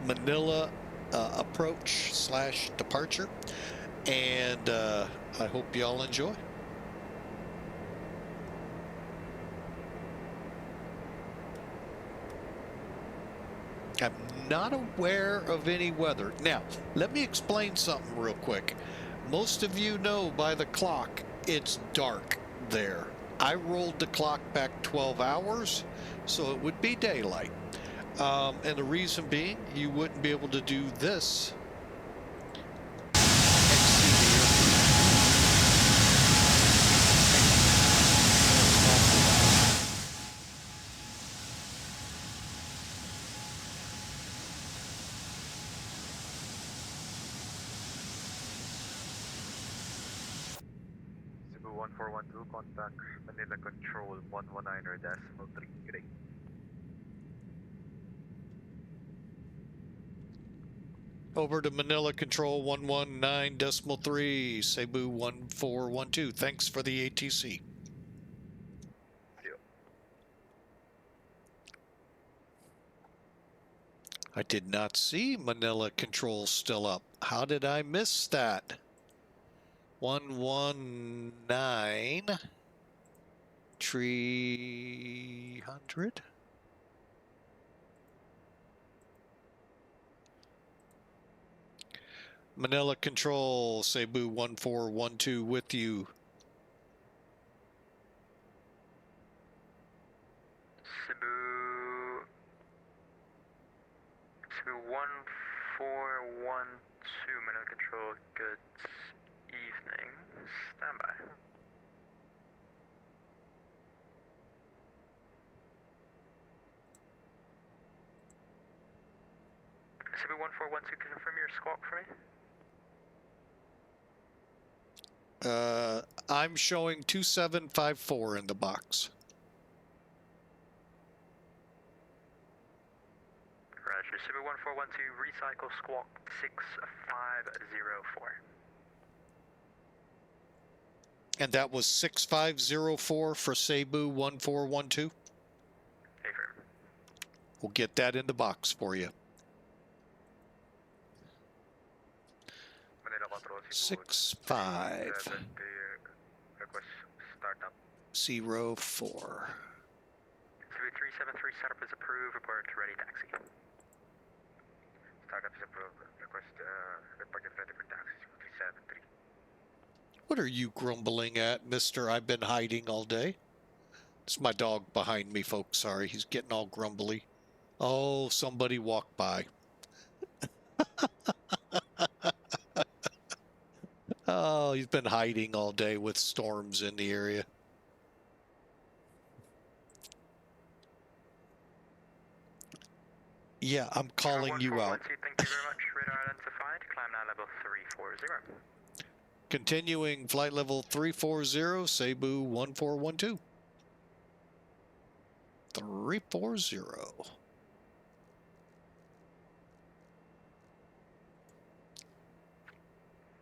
Manila approach / departure, and I hope y'all enjoy. I'm not aware of any weather. Now, let me explain something real quick. Most of you know by the clock, it's dark there. I rolled the clock back 12 hours, so it would be daylight. And the reason being, you wouldn't be able to do this. Cebu 1412, contact Manila Control 119.3. Good day. Over to Manila Control 119.3, Cebu 1412. Thanks for the ATC. I did not see Manila Control still up. How did I miss that? 119 300. Manila Control, Cebu 1412 with you. Cebu 1412, Manila Control, good evening. Standby. Cebu 1412, confirm your squawk for me. I'm showing 2754 in the box. Roger, Cebu 1412, recycle squawk 6504. And that was 6504 for Cebu 1412. Affirm. We'll get that in the box for you. 6504. Cebu 373 setup is approved. Report ready taxi. Startup is approved. Request reported ready for taxi. 373. What are you grumbling at, mister? I've been hiding all day. It's my dog behind me, folks. Sorry, he's getting all grumbly. Oh, somebody walked by. Oh, he's been hiding all day with storms in the area. Yeah, I'm calling you out. Thank you very much. Radar identified. Climb now level 340. Continuing flight level 340, Cebu 1412. 340.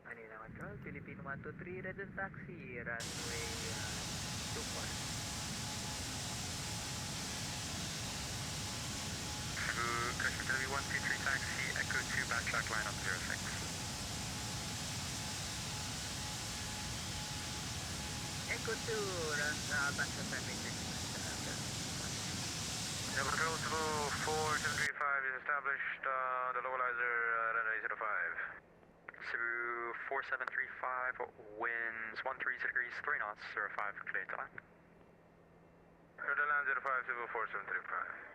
Manila Control, Philippine 123, red and taxi, runway 24. Question to be 123 taxi, Echo 2, backtrack line up 06. Echo 2, run backtrack line 6. Level control Cebu 4735 is established, the localizer runway 05. Cebu 4735, winds 130 degrees, 3 knots, 05, clear to land. Clear to land 05, Cebu 4735.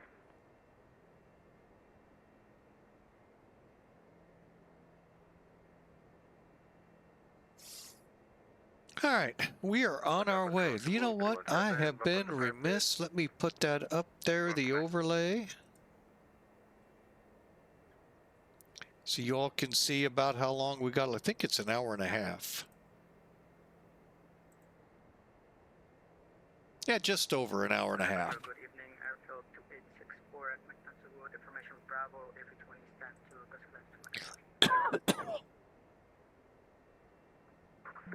All right, we are on our way. You know what? I have been remiss. Let me put that up there, the overlay. So you all can see about how long we got. I think it's an hour and a half. Yeah, just over an hour and a half. Good evening, Airfield 2864 at McNutt Information Bravo, AV20 stand to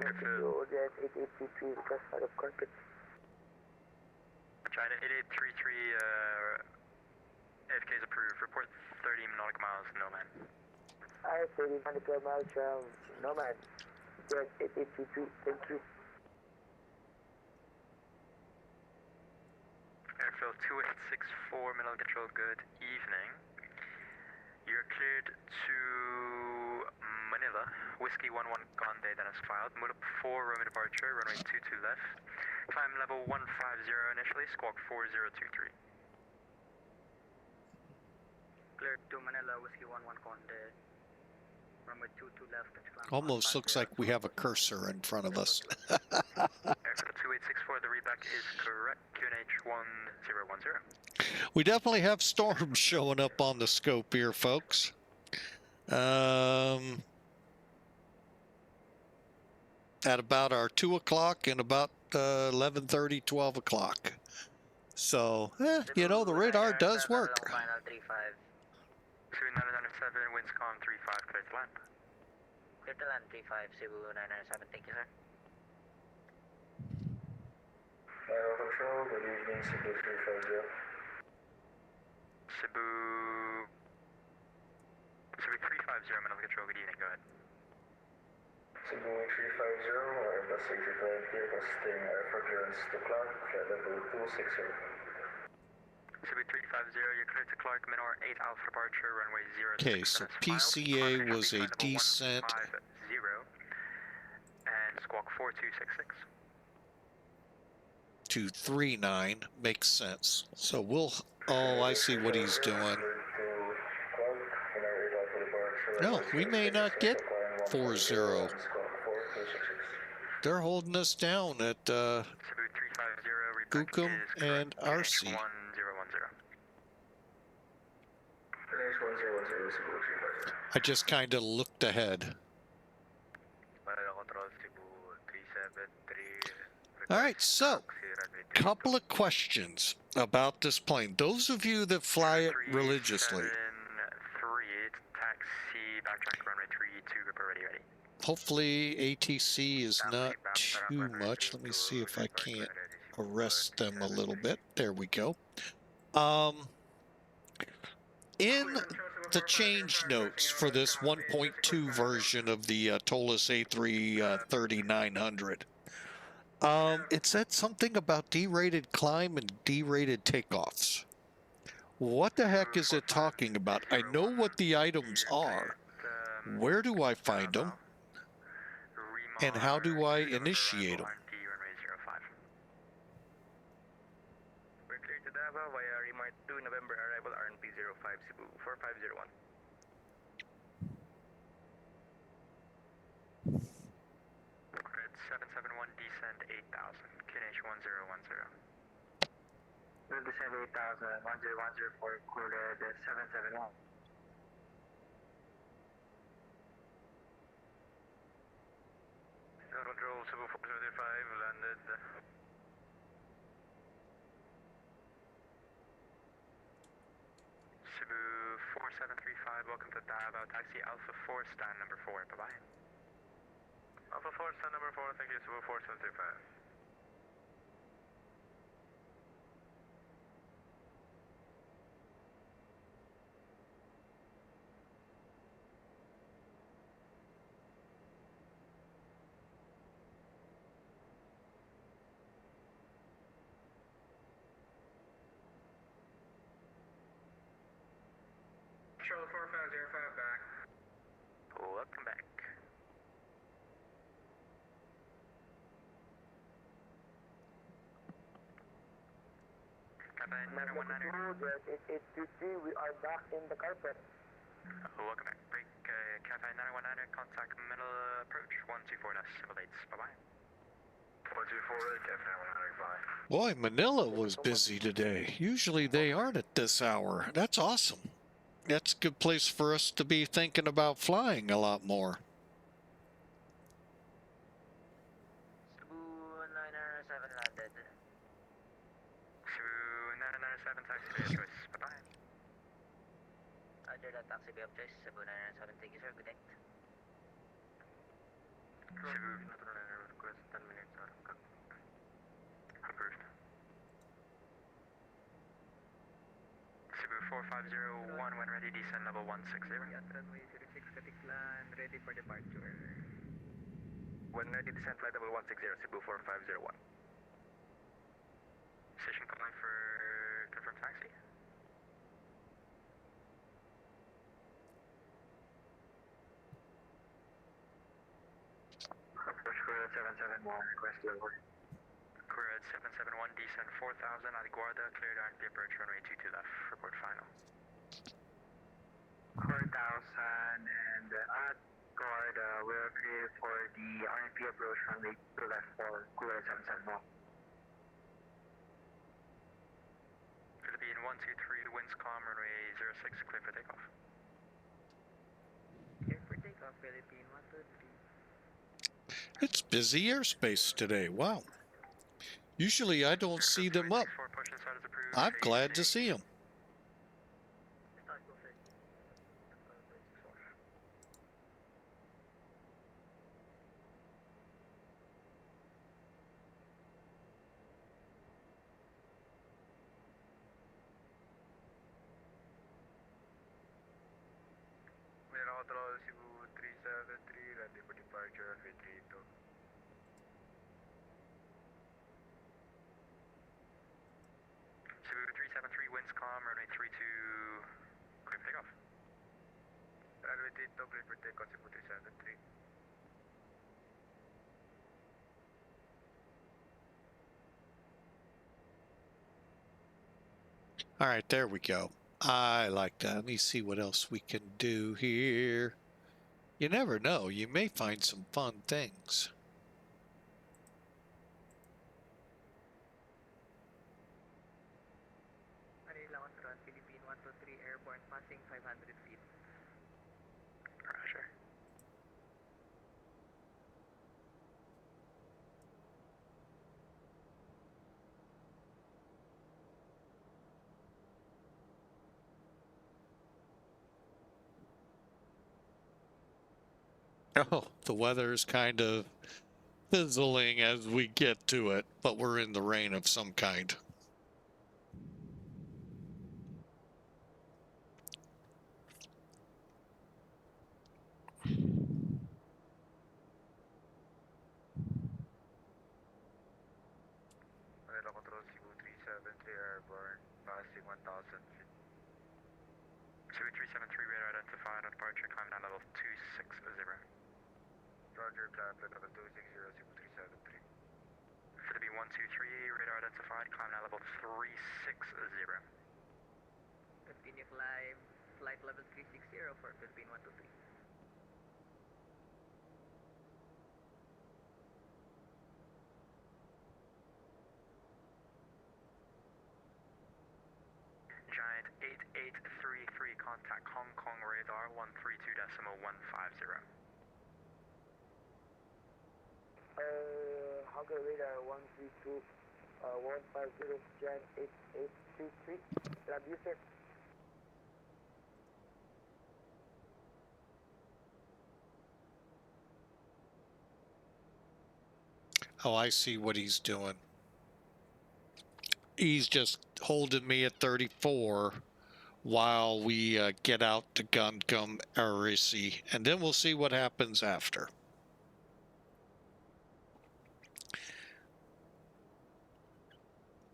ODS 8833, request out of cockpit. China 8833, AFK is approved. Report 30 nautical miles, Nomad. I 30 nautical miles from Nomad. Yes, 8833, thank you. Airfield 2864, Manila Control, good evening. You're cleared to Manila, Whiskey 11 Conde, that is filed. Mode up 4, runway departure, runway 22 left. Climb level 150 initially, squawk 4023. Cleared to Manila, Whiskey 11 Conde. Runway 22 left. Almost looks like we have a cursor in front of us. Airfield 2864, the readback is correct, QNH 1010. We definitely have storms showing up on the scope here, folks. At about our 2 o'clock and about 11:30, 12 o'clock. So, you know, the radar does work. Final 35. 2997, winds calm 35, clear to land. Clear to land 35, Cebu 997, thank you, sir. Aero Control, good evening, Cebu 350. Cebu 350, Manila Control, good evening, go ahead. Cebu 350, Airbus 85 here, costing airfare clearance to Clark, flight level 260. Cebu 350, you're cleared to Clark, Minor 8 Alpha departure, runway 0. Okay, so PCA was a descent. 150, and squawk 4266. To 39 makes sense. So we'll. Oh, I see what he's doing. No, we may not get 40. They're holding us down at Cebu 350, Gukum and RC. 1010. I just kind of looked ahead. All right, so couple of questions about this plane. Those of you that fly it religiously. 3, taxi, backtrack runway 32, report ready. Hopefully ATC is not too much. Let me see if I can't arrest them a little bit. There we go. In the change notes for this 1.2 version of the ToLiss A33900, it said something about derated climb and derated takeoffs. What the heck is it talking about? I know what the items are. Where do I find them? And how do I initiate them? We're clear to Davao via Remart 2, November arrival, RNP 05, Cebu 4501. Red 771, descend 8000, QNH 1010. Descend 8000, 1010 for clear 771. Control, Cebu 475, landed. Cebu 4735, welcome to Davao, taxi Alpha 4, stand number 4, bye-bye. Alpha 4, stand number 4, thank you, Cebu 4735. Control 4505 back. Welcome back. Kappa 919er. Yes, 8823, we are back in the carpet. Welcome back. Break, Kappa 919er, contact middle approach, 124 knots, civil dates, bye-bye. Boy, Manila was busy today. Usually they aren't at this hour. That's awesome. That's a good place for us to be thinking about flying a lot more. Cebu 907 landed. Cebu 997 taxi bay of choice. Bye-bye. Roger that, taxi bay of choice. Cebu 907, thank you sir, good night. Cebu. Request 10 minutes out of Approved. Cebu 4501, when ready, descend level 160. Runway 06, Katiklan, ready for departure. When ready, descend flight level 160, Cebu 4501. Station calling for confirmed taxi. Square 771, request over. Query 771, descend 4000, Aliguarda, cleared RP approach runway 22 left, report final. 4000 and at guard, we're clear for the RP approach runway 2 left for Cooler 771. Philippine 123, winds calm, runway 06, clear for takeoff. Clear for takeoff, Philippine 123. It's busy airspace today. Wow. Usually I don't see them up. Push inside is approved. I'm glad to see them. Start go first. Manila Control, Cebu 373, ready for departure, runway 32. Cebu 373, winds calm, runway 32, clear for takeoff. Runway 32, clear for takeoff, Cebu 373. All right, there we go. I like that. Let me see what else we can do here. You never know. You may find some fun things. Manila Control, Philippine 123, airborne passing 500 feet. Roger. Oh, the weather's kind of fizzling as we get to it, but we're in the rain of some kind. Manila Control, Cebu 373, airborne, passing 1000 feet. Cebu 373, radar identified on departure, climb down level 260. Roger, climb flight level 260, Cebu 373. Philippine 123, radar identified, climb down level 360. Continue climb, flight level 360 for Philippine 123. Giant 8833, contact Hong Kong radar 132.150. Hong Kong radar 132, 150, Giant 8833. Love you, sir. Oh, I see what he's doing. He's just holding me at 34 while we get out to Guncum Arisi, and then we'll see what happens after.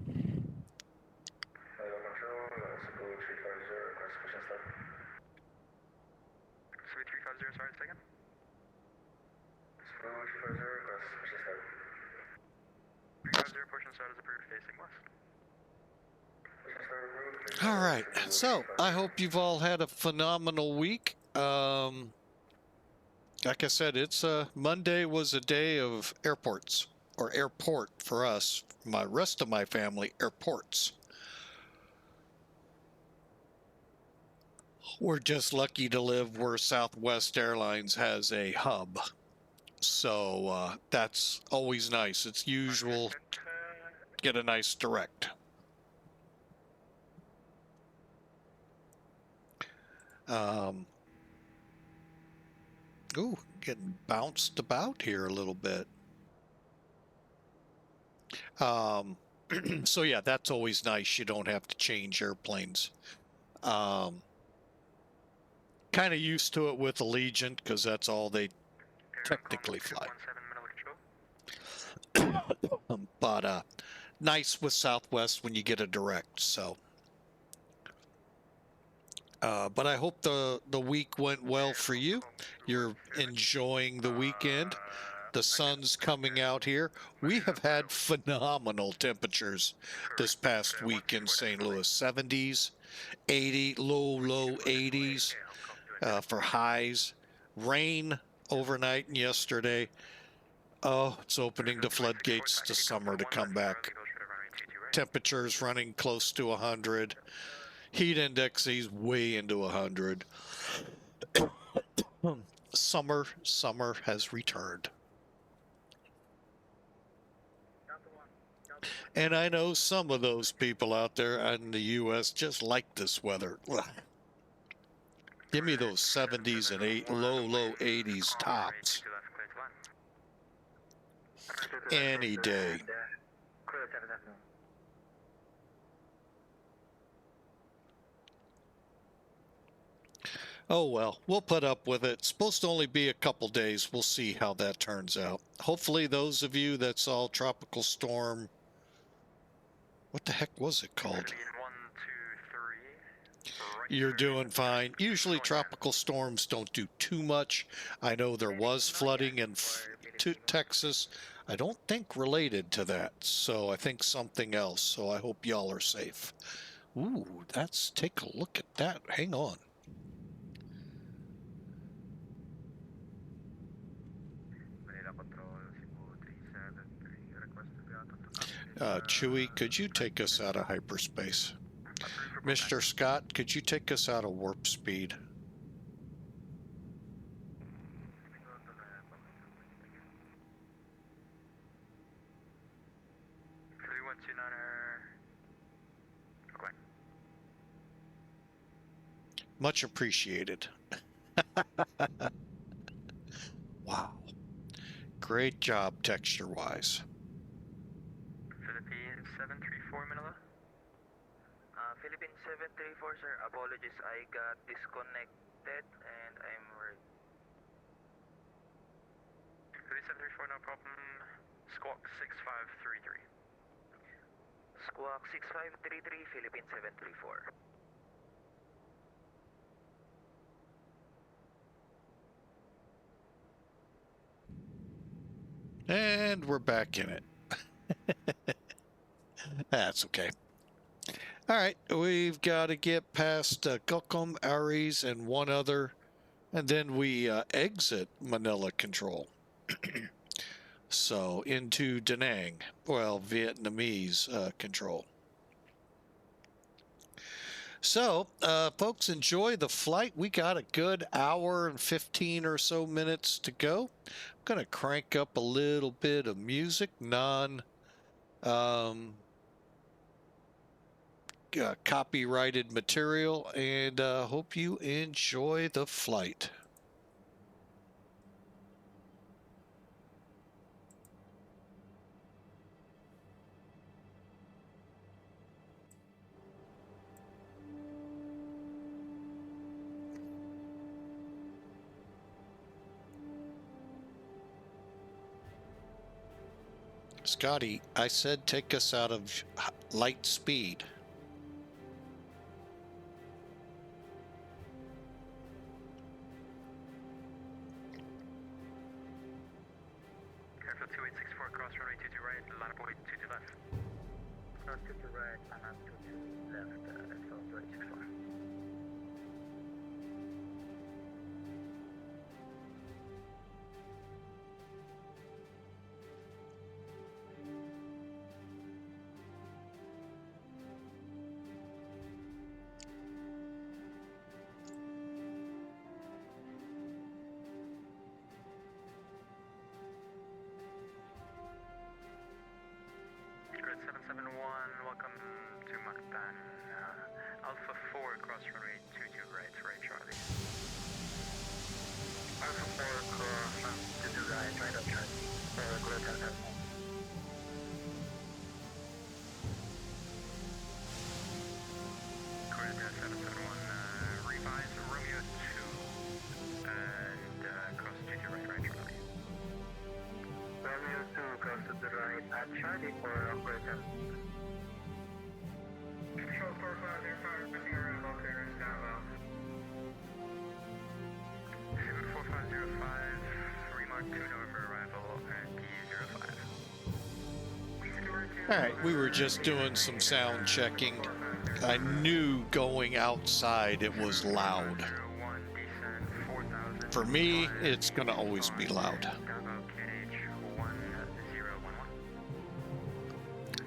Manila Control, Cebu 350, request push and start. Cebu 350, sorry, second. Cebu 350, request push and start. 350, push and start is approved, facing west. All right, so I hope you've all had a phenomenal week. Like I said, it's Monday was a day of airports. or airport for us. My rest of my family, airports. We're just lucky to live where Southwest Airlines has a hub. So that's always nice. It's usual to get a nice direct. Ooh, getting bounced about here a little bit. So yeah, that's always nice. You don't have to change airplanes. Kind of used to it with Allegiant because that's all they technically fly. But nice with Southwest when you get a direct. So, but I hope the week went well for you. You're enjoying the weekend. The sun's coming out here. We have had phenomenal temperatures this past week in St. Louis. 70s, 80, low 80s for highs. Rain overnight and yesterday. Oh, it's opening the floodgates to summer to come back. Temperatures running close to 100. Heat index is way into 100. Summer has returned. And I know some of those people out there in the U.S. just like this weather. Give me those 70s and low 80s tops. Any day. Oh well, we'll put up with it. It's supposed to only be a couple days. We'll see how that turns out. Hopefully those of you that saw Tropical Storm, what the heck was it called? You're doing fine. Usually tropical storms don't do too much. I know there was flooding in Texas. I don't think related to that. So I think something else. So I hope y'all are safe. Ooh, take a look at that. Hang on. Chewy, could you take us out of hyperspace? Mr. Scott, could you take us out of warp speed? Much appreciated. Wow. Great job texture-wise. Philippines 734 Manila. Philippines 734, sir. Apologies, I got disconnected and I'm ready. Philippines 734, no problem. Squawk 6533. Squawk 6533, Philippines 734. And we're back in it. That's okay. All right, we've got to get past Gulcom, Aries, and one other, and then we exit Manila control. So into Da Nang, well, Vietnamese control. So, folks, enjoy the flight. We got a good hour and 15 or so minutes to go. I'm going to crank up a little bit of music, copyrighted material, and hope you enjoy the flight. Scotty, I said take us out of light speed. Airfield 2864, cross runway 22 right, line up 22 left. Cross 22 right, line up 22 left, Airfield 2864. welcome to Mactan. Alpha 4, cross runway 22 right, Charlie. Alpha 4, cross to the right on Charlie. Clear Delta. Clear Delta 771, revise Romeo 2, and cross to the right, Charlie. Romeo 2, cross to the right at Charlie for Clear Delta. Control 4505, with your arrival clearance down well. 4505, remark 2 November arrival at P05. All right, we were just doing some sound checking. I knew going outside it was loud. For me, it's gonna always be loud.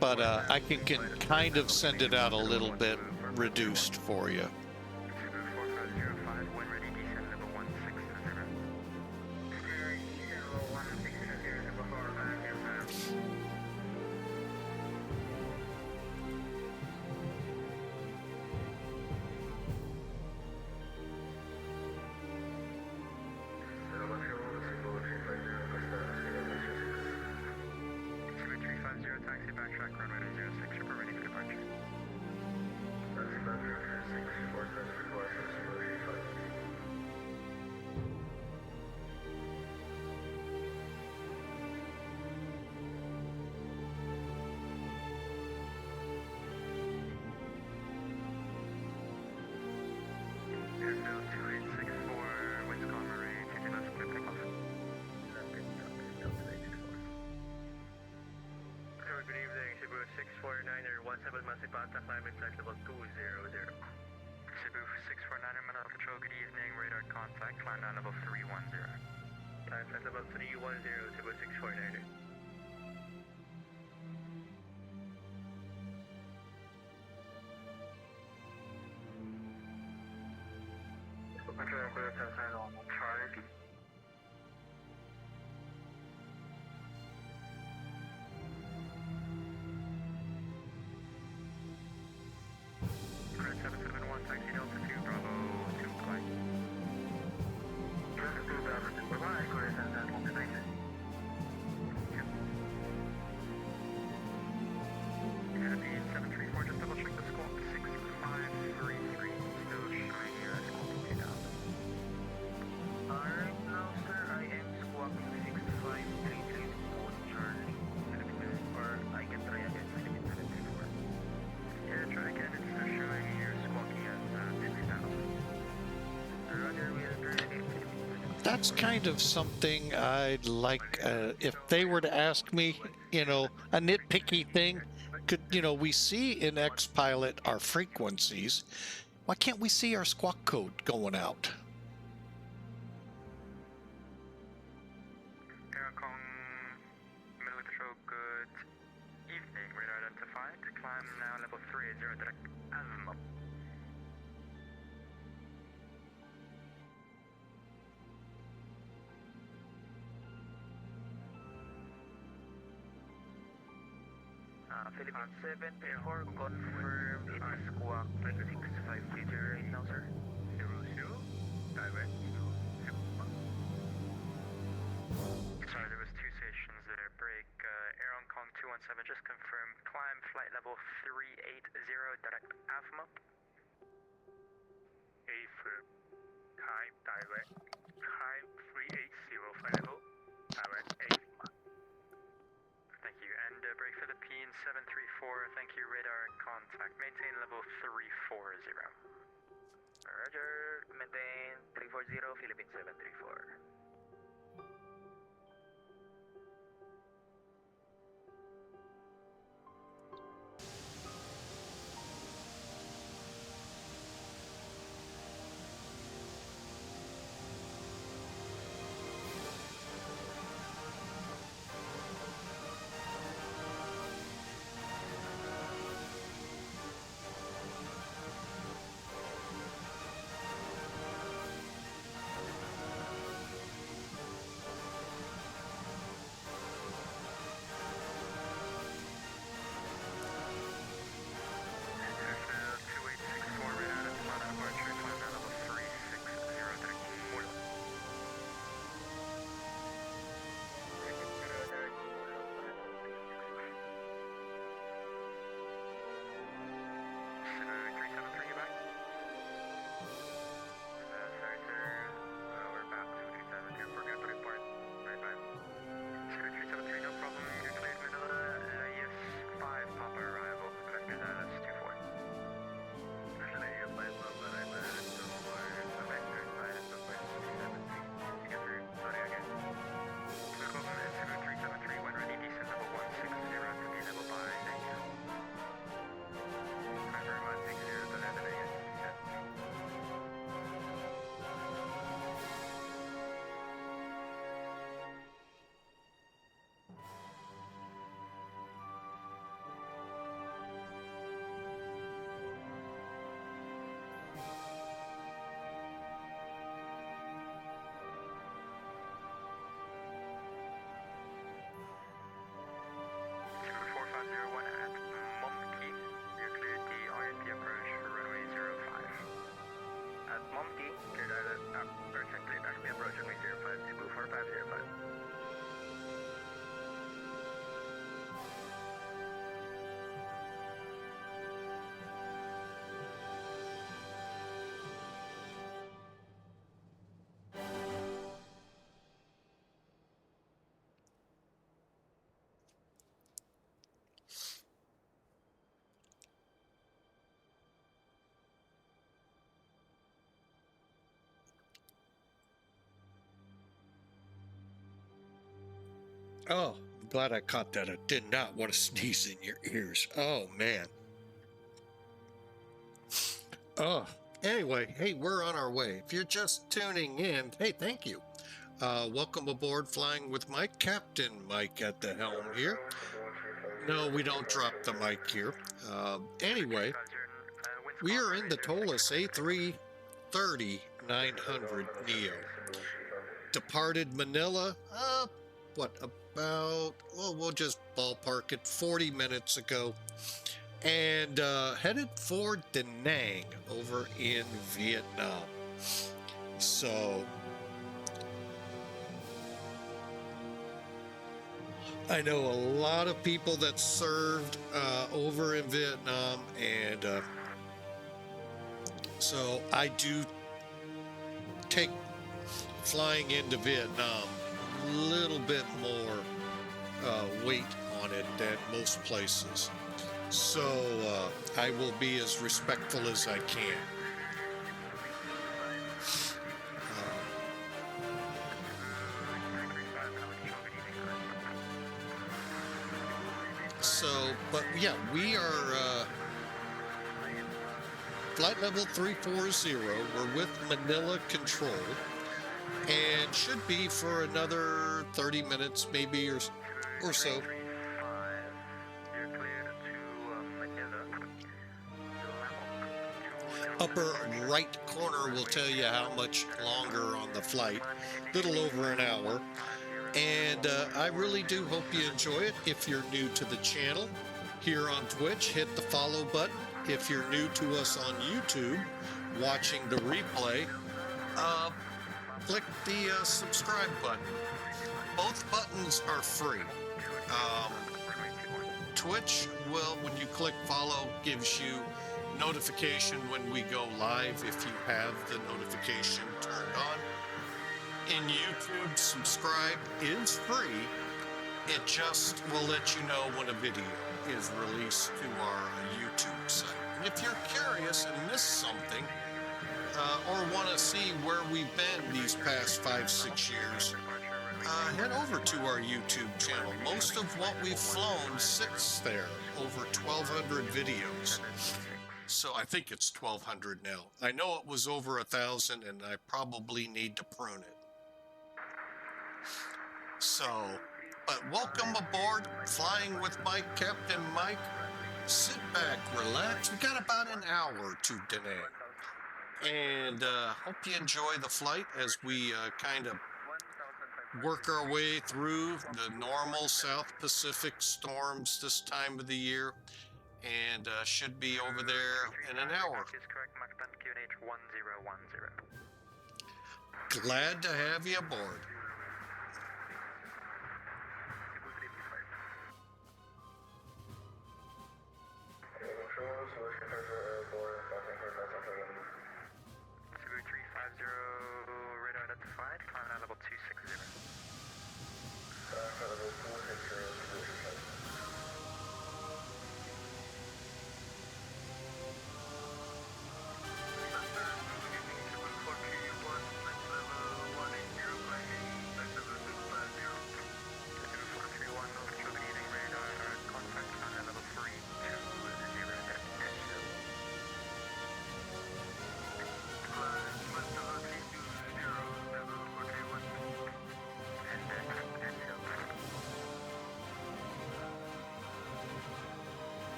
But I can kind of send it out a little bit reduced for you. Taxi backtrack runway 06, report ready for departure. Airfield 2864, winds calm array, 2 left, clear takeoff. Good evening, Cebu 649er 17 Masipata, climbing flight level 200. Cebu 649er, Manila Control, good evening, radar contact, climb down level 310. Climb flight level 310, Cebu 649er. Control, clear to sign on Charlie. Fred 771, taxi Delta 2, Bravo 2, climb. Delta 2, Bravo 2, bye-bye, clear to sign on United. Canopy 734, just double check the squawk, 6533, still showing you as squawk 2000. Alright, now sir, I am squawking 6533 on Charlie. Or I can try again, 734. Yeah, try again, it's still showing you're squawking at 50,000. Roger, we'll turn it. That's kind of something I'd like, if they were to ask me, you know, a nitpicky thing. Could, you know, we see in XPilot our frequencies. Why can't we see our squawk code going out? Air Kong, Manila Control, good evening, radar identified, climb now level 380, direct azimuth. Philippine 74, confirm it is squawk 6533 right now, sir. 00, direct to Cebu. Sorry, there was 2 stations that are break. Air Hong Kong 217, just confirm, climb flight level 380, direct azimuth. Affirm. Time direct. Time 380, flight level. Direct azimuth. Thank you, and break Philippine 734, thank you, radar contact, maintain level 340. Roger, maintain 340, Philippine 734. Oh, glad I caught that. I did not want to sneeze in your ears. Oh, man. Oh, anyway, hey, we're on our way. If you're just tuning in, hey, thank you. Welcome aboard Flying with Mike. Captain Mike at the helm here. No, we don't drop the mic here. Anyway, we are in the ToLiss A330-900 Neo. Departed Manila, about, well, we'll just ballpark it 40 minutes ago. And headed for Da Nang over in Vietnam. So I know a lot of people that served over in Vietnam, and so I do take flying into Vietnam a little bit more weight on it than most places. So I will be as respectful as I can. But yeah, we are flight level 340. We're with Manila Control and should be for another 30 minutes maybe or so. Upper right corner will tell you how much longer on the flight, little over an hour. And I really do hope you enjoy it. If you're new to the channel here on Twitch, hit the follow button. If you're new to us on YouTube, watching the replay, click the subscribe button. Both buttons are free. Twitch will, when you click follow, gives you notification when we go live if you have the notification turned on. In YouTube, subscribe is free. It just will let you know when a video is released to our YouTube site. And if you're curious and missed something, or want to see where we've been these past 5-6 years, head over to our YouTube channel. Most of what we've flown sits there, over 1,200 videos. So I think it's 1,200 now. I know it was over 1,000, and I probably need to prune it. So, but welcome aboard Flying with Mike, Captain Mike. Sit back, relax. We got about an hour to Da Nang. And hope you enjoy the flight as we kind of work our way through the normal South Pacific storms this time of the year. And should be over there in an hour. Glad to have you aboard.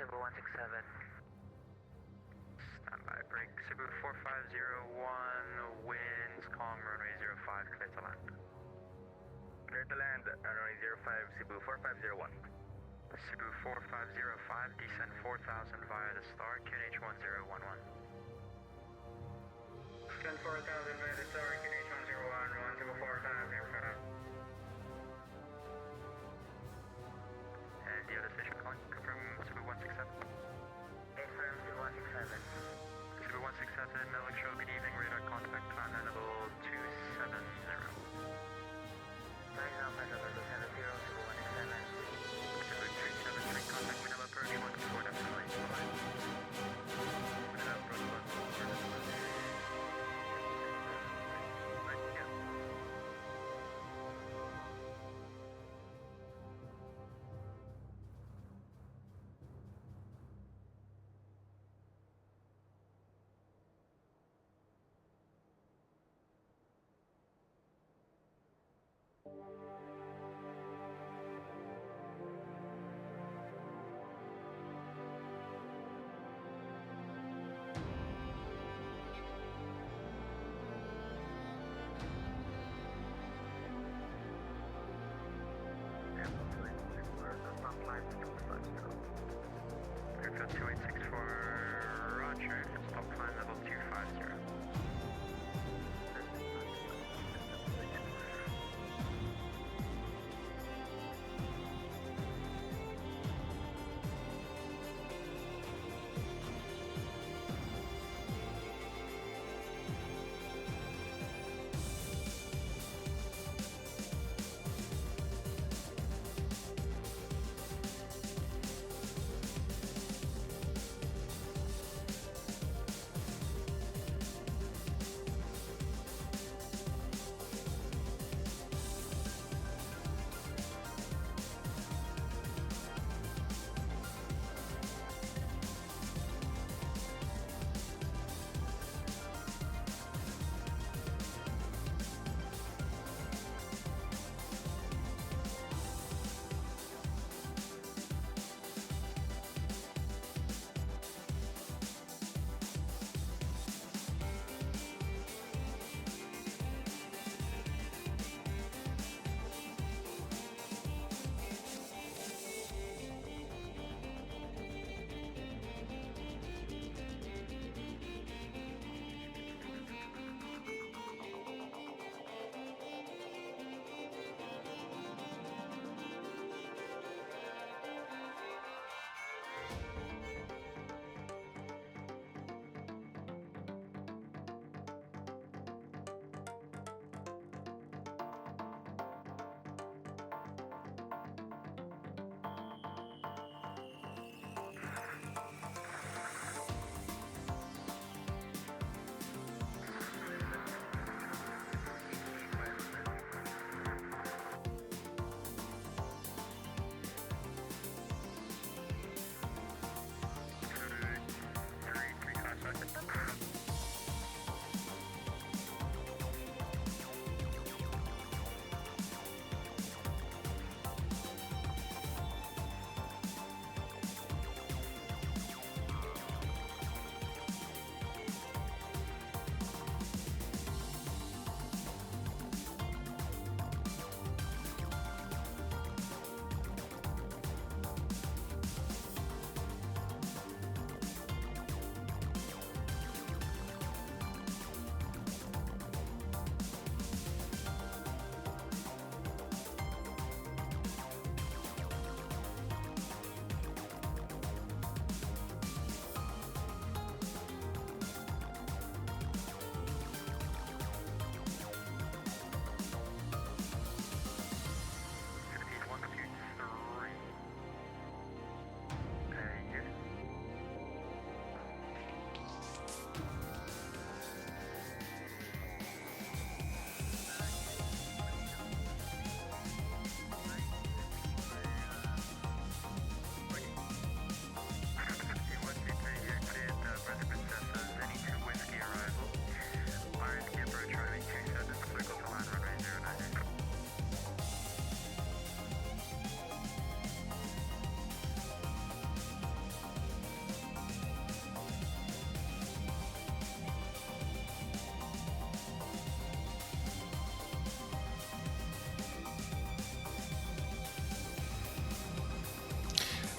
Cebu 167. Standby break. Cebu 4501, winds calm, runway 05, clear to land. Clear to land, runway 05, Cebu 4501. Cebu 4505, descend 4000 via the star, QNH 1011. Scan 4000 via the star, QNH 101, Cebu 45, aircraft. And the other station calling, confirm Cebu 167. Confirm Cebu 167. Cebu 167, Melvick Show, good evening, radar contact, climb level 270. Right now, flight level 270, Cebu 167. Cebu 373, contact Manila, approach 124, definitely. Manila, approach 124.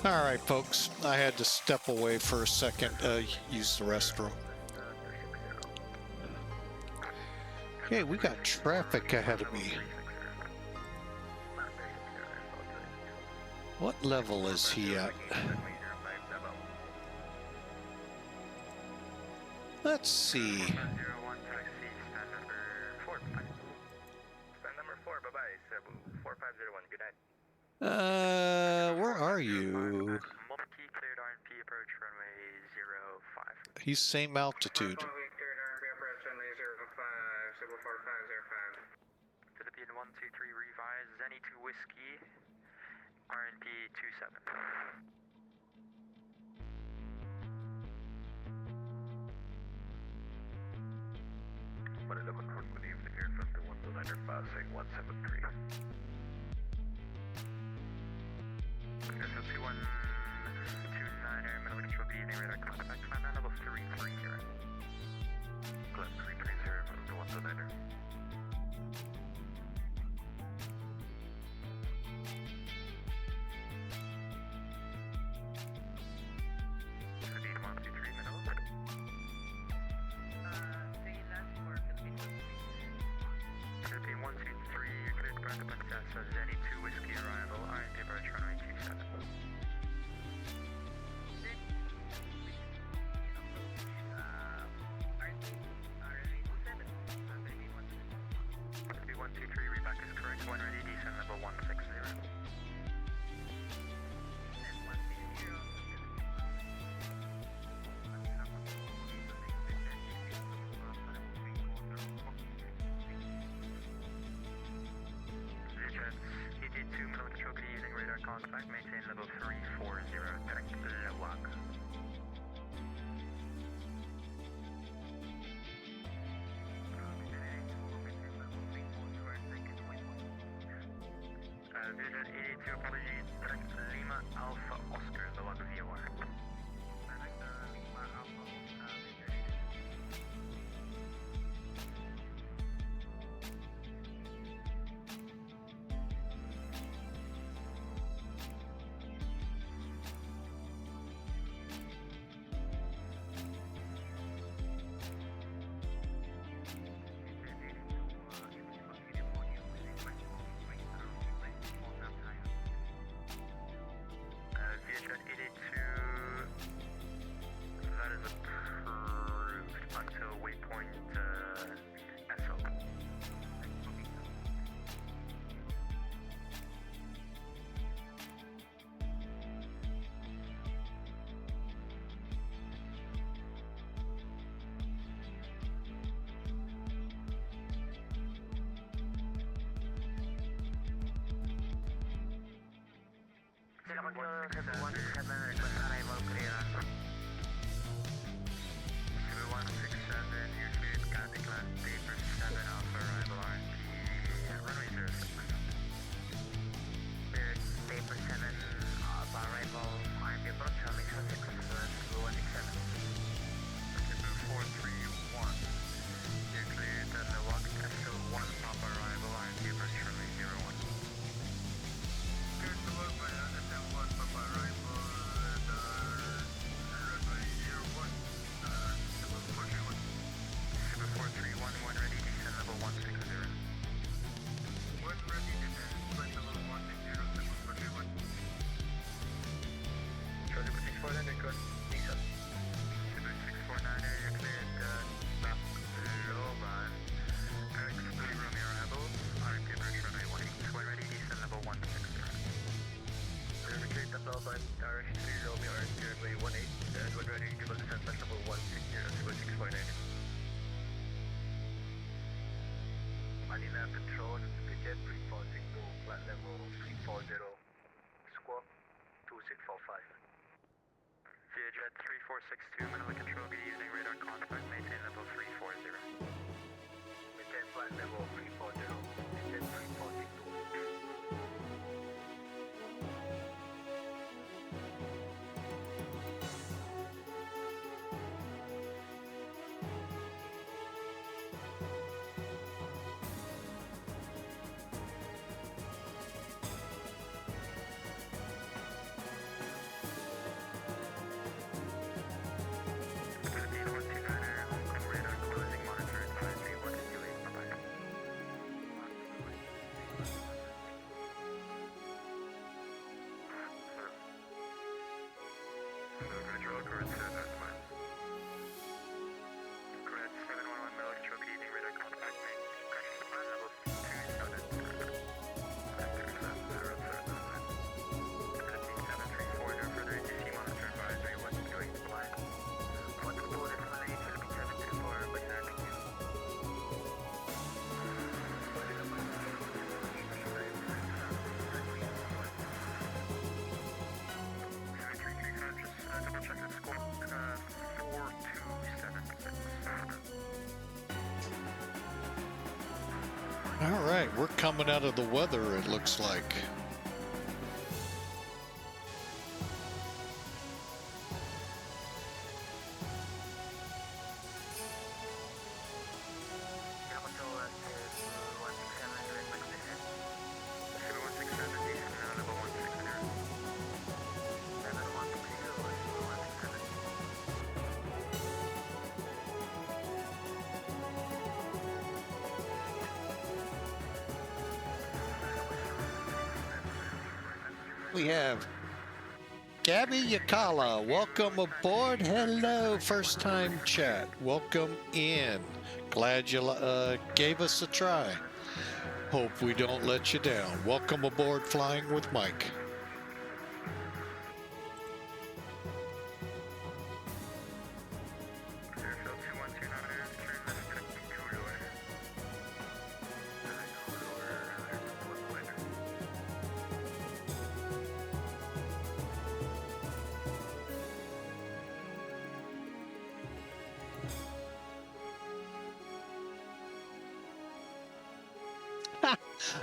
All right, folks. I had to step away for a second, use the restroom. Okay, we got traffic ahead of me. What level is he at? Let's see. 01 taxi, stand number 4. Stand number 4, bye-bye, Cebu 4501, good night. Where are you? Multi cleared RNP approach runway 05. He's same altitude. Cleared RNP approach runway 05, Cebu 4505. Philippine 123 revise, Zenny 2 Whiskey, RNP 27. Manila Control, good evening, aircraft 129er passing 173. Airfield 2129er, Manila Control, good evening, radar contact, climb down level 330. Climb 330 from the 129er. Philippine 123 Manila. Philippine 123, you're cleared to back up on Sasa, Zenny 2 Whiskey arrival, RNP approach runway 27. Philippine 123, reback is correct, one ready, descent level 160. ED2 Manila Control, good evening, radar contact, maintain level 340, direct Lawak. Vision ED2, apologies, direct Lima Alpha Oscar, Lawak VOR. Direct Lima Alpha Vision ED2, that is approved until waypoint SO. Sila Control, Cebu 167, request arrival clearance. Cebu 167, you're cleared, Cathy Class, paper 7 off arrival RNP, runway 06. Cleared, paper 7 off arrival RNP approach, runway 06, Cebu 167. Cebu 431, you're cleared, Lawak, SO1 off arrival RNP approach, runway 01. Cleared to work by SM1 Papa arrival at runway 01, Cebu 431. Cebu 431, one ready, descent level 160. One ready, descent flight level 160, Cebu 431. Charlie 649, record, descent. Cebu 649er, you're cleared, stop Loban. Eric Blue Romeo arrival, RP approach runway 18, one ready, descent level 160. Cleared to Loban, RX3 Romeo RP runway 18, and one ready, given descent flight level 160, Cebu 649. Manila Control, Jet reporting to flight level 340, squawk 2645. Jet 3462, Manila Control, good evening, radar contact, maintain level 340. Maintain flight level 340, Jet 3462. All right, we're coming out of the weather, it looks like. We have Gabby Yakala. Welcome aboard. Hello, first time chat. Welcome in. Glad you gave us a try. Hope we don't let you down. Welcome aboard Flying with Mike.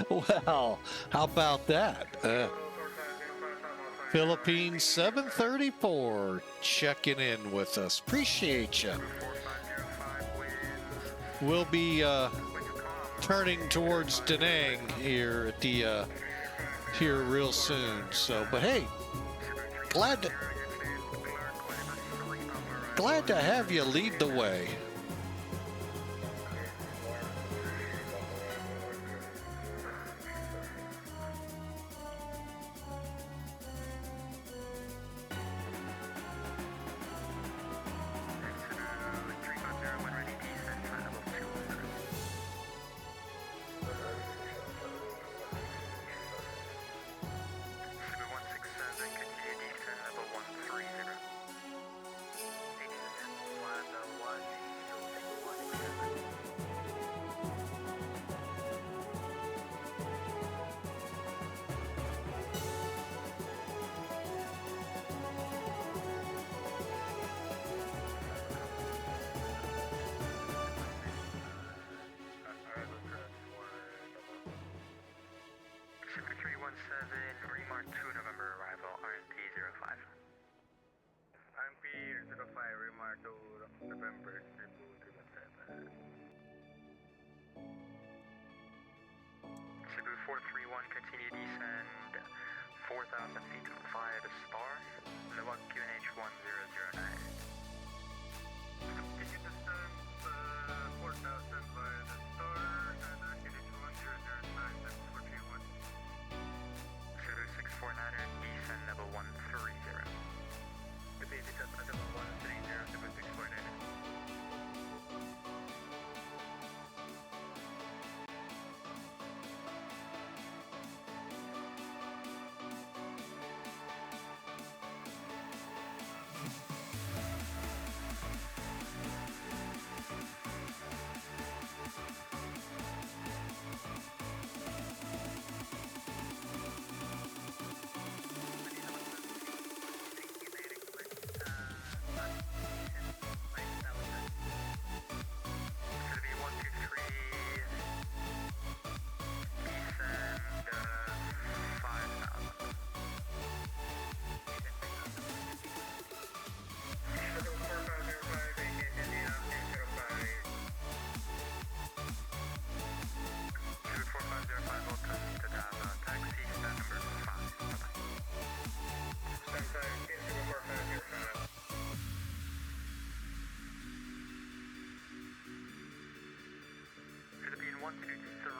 Well, how about that? Philippines 734 checking in with us. Appreciate you. We'll be turning towards Da Nang here at the here real soon. So, but hey, glad to have you lead the way.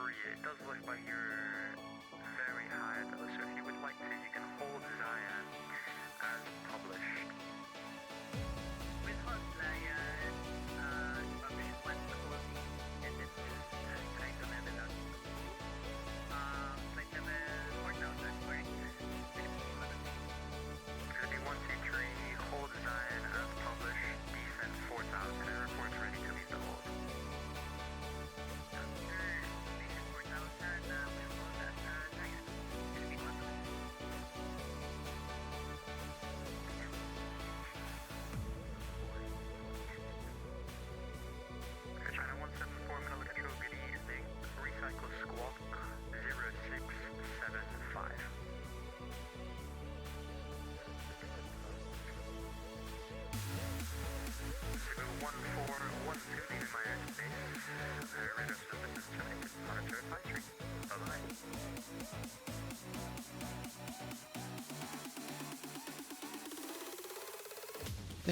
It does look like you're very high though, so if you would like to, you can hold Zion as published. With hold Zion, publish one code, and then try to level out. Flight level 4,000 for Philippine 123, hold Zion as published, descent 4,000, and reports ready to leave the hold.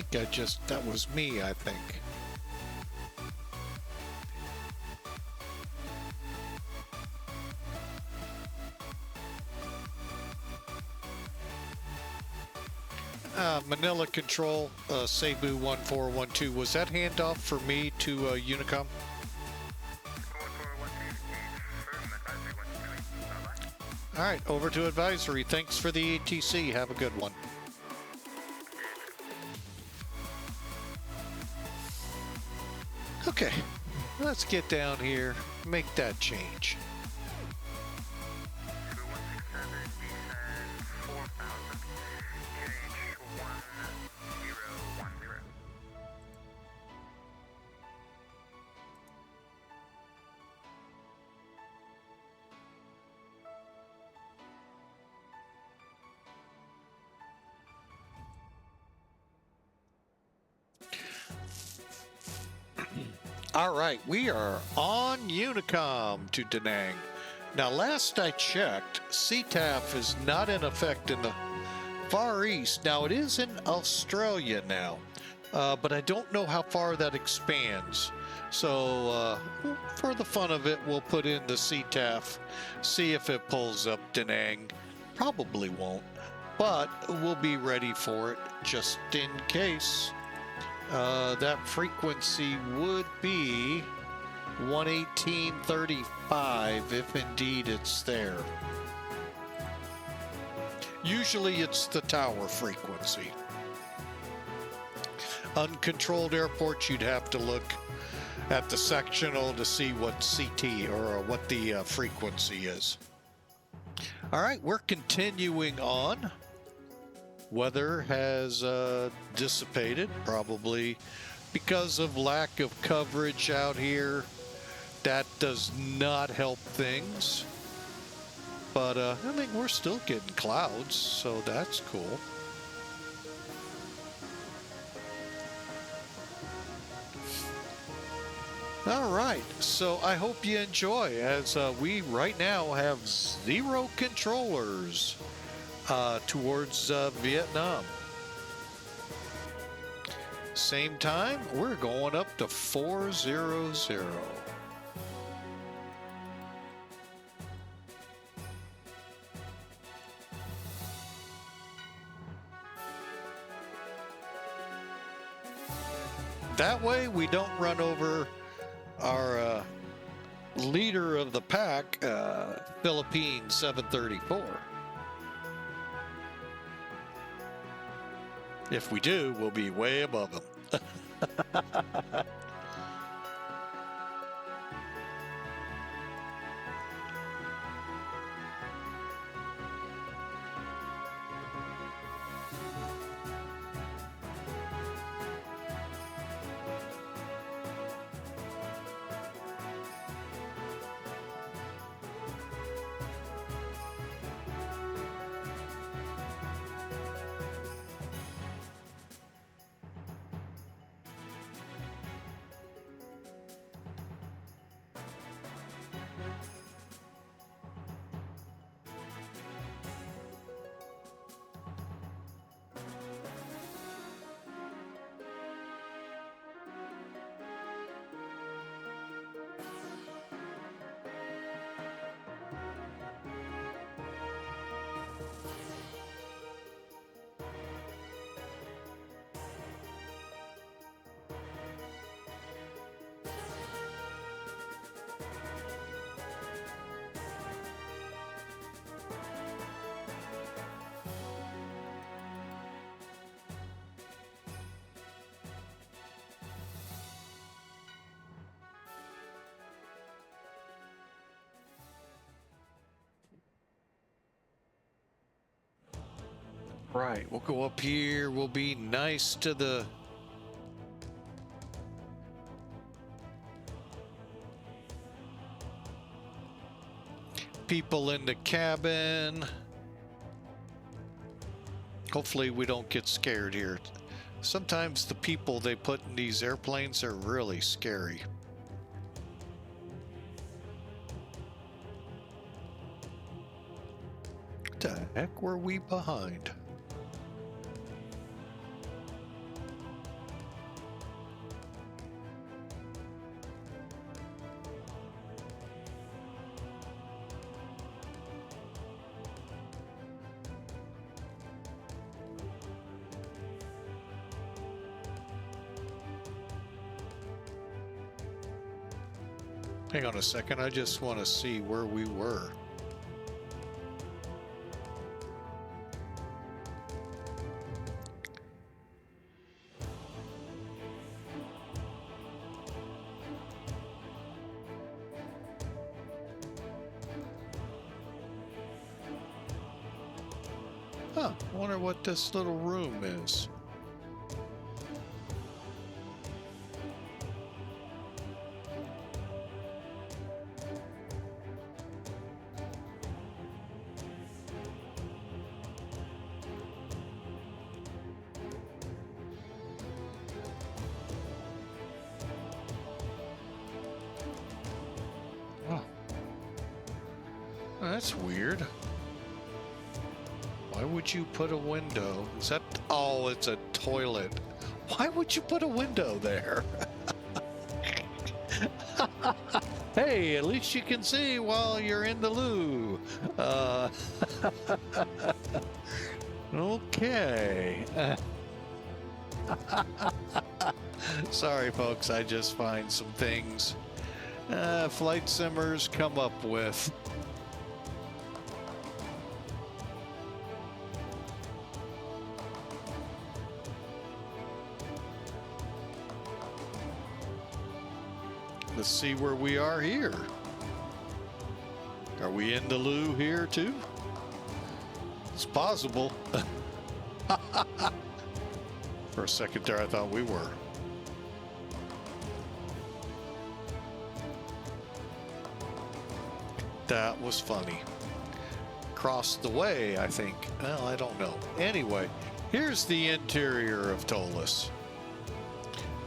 think that was me, I think. Manila Control, Cebu 1412, was that handoff for me to Unicom? 1412, bye-bye. Alright, over to advisory. Thanks for the ATC. Have a good one. Okay, let's get down here, make that change. 2167, descend 4000, QH 1010. All right, we are on Unicom to Da Nang. Now, last I checked, CTAF is not in effect in the Far East. Now, it is in Australia now, but I don't know how far that expands. So, for the fun of it, we'll put in the CTAF, see if it pulls up Da Nang. Probably won't, but we'll be ready for it just in case. That frequency would be 118.35 if indeed it's there. Usually it's the tower frequency. Uncontrolled airports, you'd have to look at the sectional to see what CT or what the frequency is. All right, we're continuing on. Weather has dissipated, probably because of lack of coverage out here. That does not help things. But I think we're still getting clouds, so that's cool. All right, so I hope you enjoy, as we right now have 0 controllers towards Vietnam. Same time, we're going up to 400. That way we don't run over our leader of the pack, Philippine 734. If we do, we'll be way above them. Right, we'll go up here. We'll be nice to the people in the cabin. Hopefully we don't get scared here. Sometimes the people they put in these airplanes are really scary. What the heck were we behind? Hang on a second, I just want to see where we were. Huh, I wonder what this little room is. Oh. That's weird. Why would you put a window? Is that... Oh, it's a toilet. Why would you put a window there? Hey, at least you can see while you're in the loo. Okay. Sorry, folks. I just find some things flight simmers come up with. Let's see where we are here. Are we in the loo here too? It's possible. For a second there, I thought we were. That was funny. Across the way, I think. Well, I don't know. Anyway, here's the interior of ToLiss.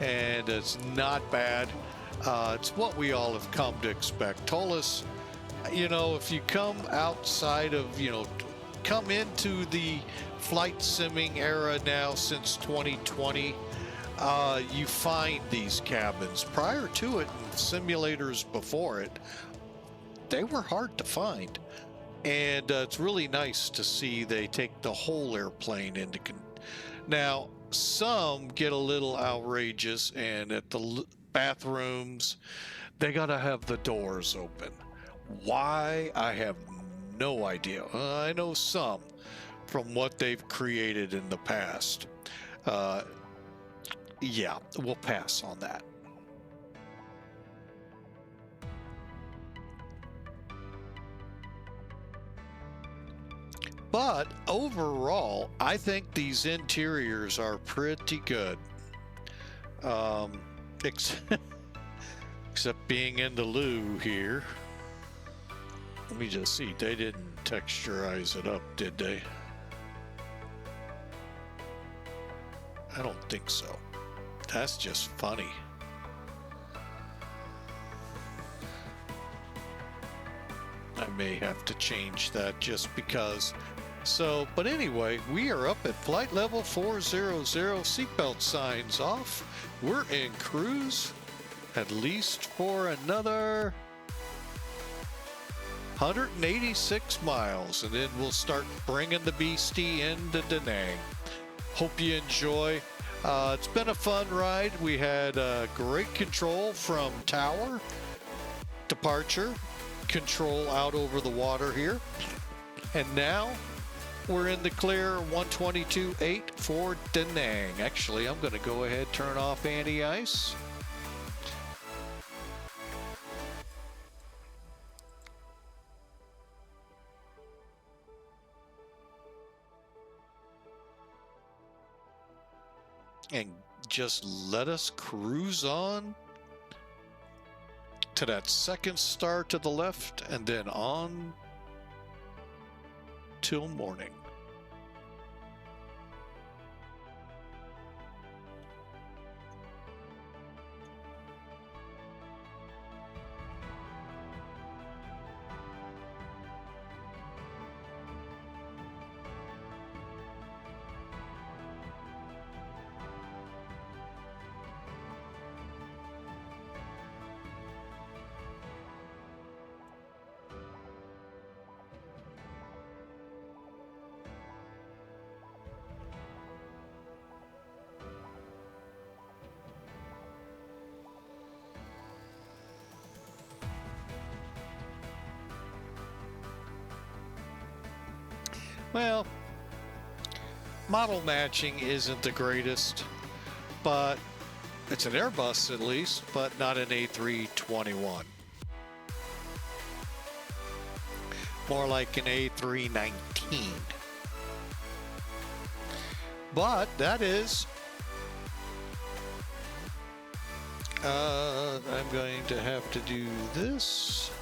And it's not bad. It's what we all have come to expect. ToLiss, you know, if you come outside of, you know, come into the flight simming era now since 2020, you find these cabins. Prior to it, and simulators before it, they were hard to find. And it's really nice to see they take the whole airplane into... Now, some get a little outrageous, and at the bathrooms, they gotta have the doors open. Why? I have no idea. I know some from what they've created in the past. Yeah, we'll pass on that. But overall, I think these interiors are pretty good. Except being in the loo here. Let me just see. They didn't texturize it up, did they? I don't think so. That's just funny. I may have to change that just because. So, but anyway, we are up at flight level 400, seatbelt signs off. We're in cruise at least for another 186 miles, and then we'll start bringing the beastie into Da Nang. Hope you enjoy. It's been a fun ride. We had great control from tower, departure, control out over the water here, and now we're in the clear 122.8 for Da Nang. Actually, I'm going to go ahead and turn off anti-ice. And just let us cruise on to that second star to the left, and then on till morning. Well, model matching isn't the greatest, but it's an Airbus at least, but not an A321. More like an A319. But that is... I'm going to have to do this.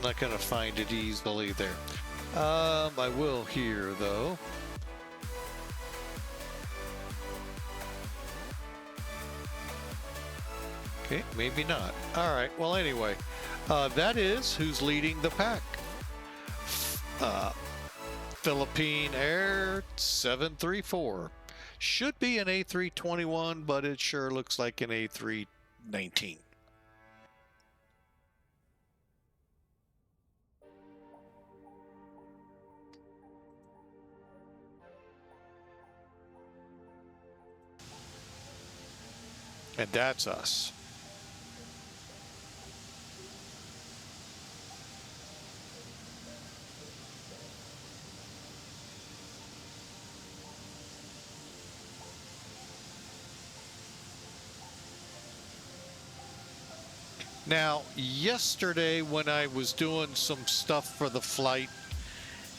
Not gonna find it easily there. I will here though. Okay, maybe not. All right. Well, anyway, that is who's leading the pack. Philippine Air 734. Should be an A321, but it sure looks like an A319. And that's us. Now, yesterday when I was doing some stuff for the flight,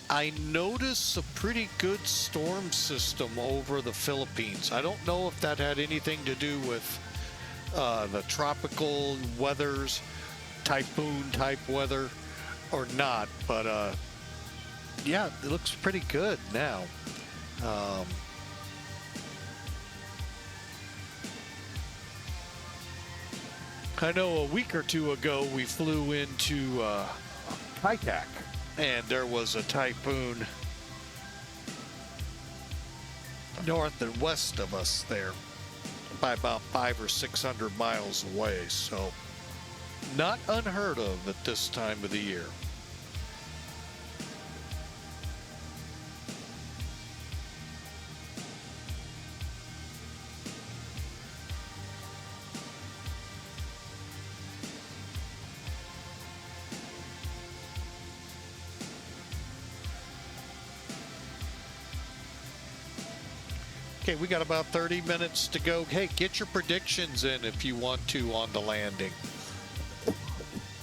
I noticed a pretty good storm system over the Philippines. I don't know if that had anything to do with the tropical weathers, typhoon type weather or not, but yeah, it looks pretty good now. I know a week or two ago we flew into Saitek, and there was a typhoon north and west of us there by about 500 or 600 miles away, so not unheard of at this time of the year. Okay, we got about 30 minutes to go. Hey, get your predictions in if you want to on the landing.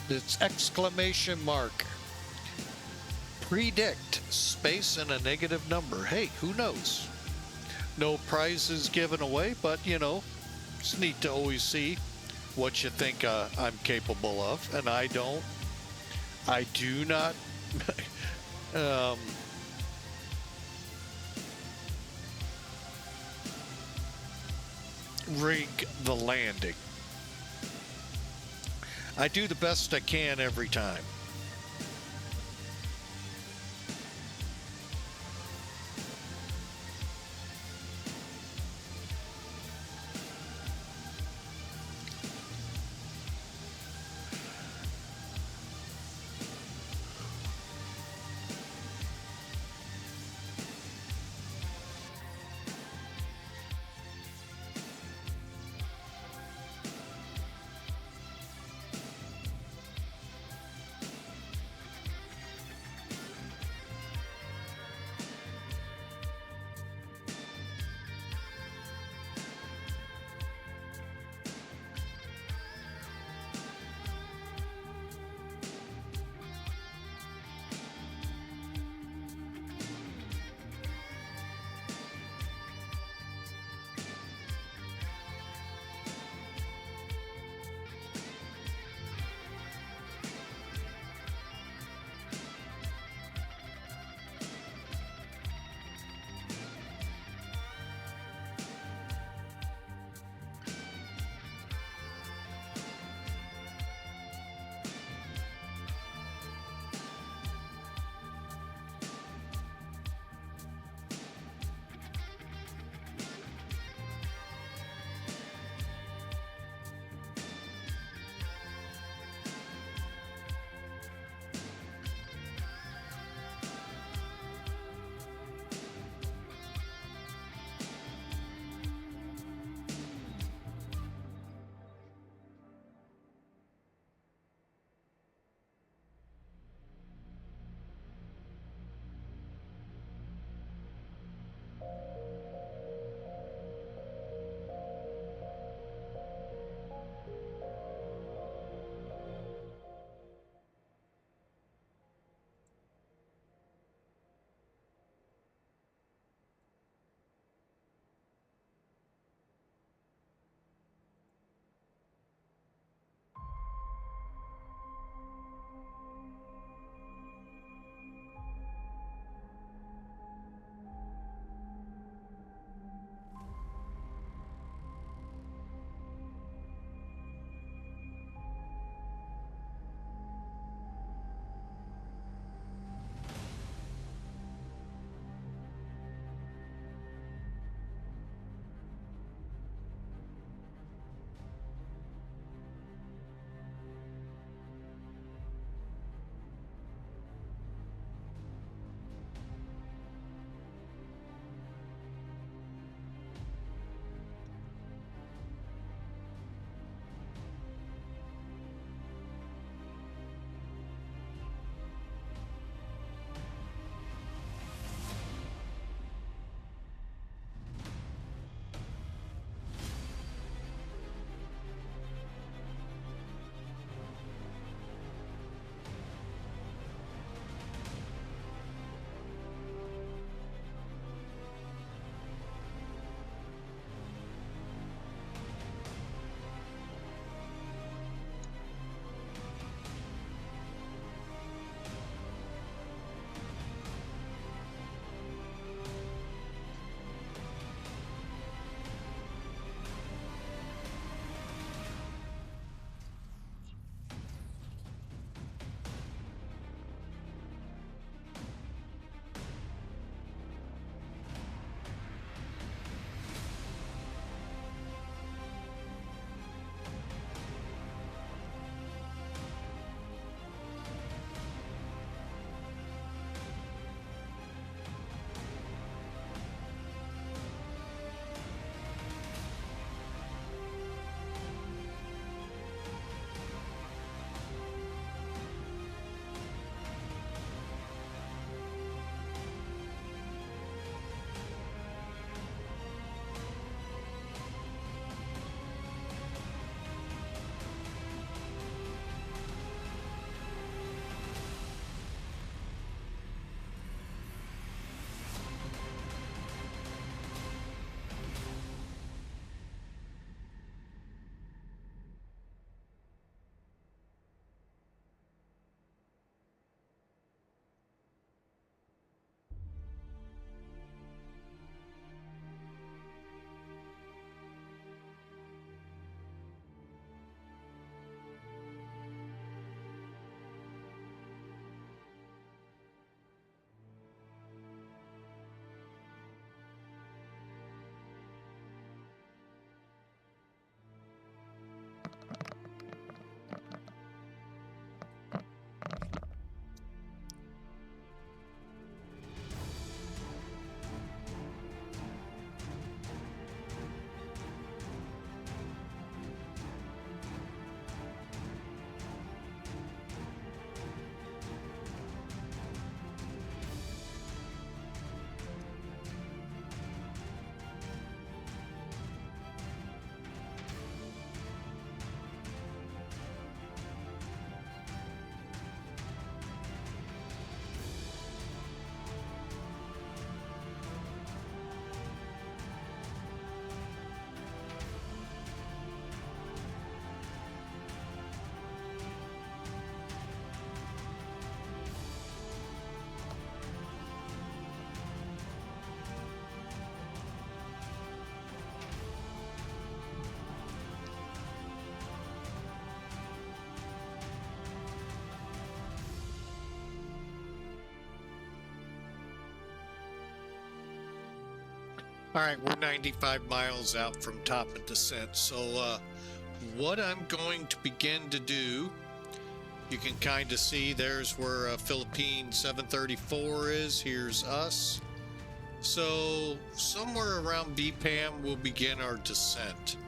It's exclamation mark. Predict, space and a negative number. Hey, who knows? No prizes given away, but you know, it's neat to always see what you think I'm capable of, and I don't. I do not. Rig the landing. I do the best I can every time. All right, we're 95 miles out from top of descent. So what I'm going to begin to do, you can kind of see there's where Philippine 734 is. Here's us. So somewhere around BPAM we'll begin our descent.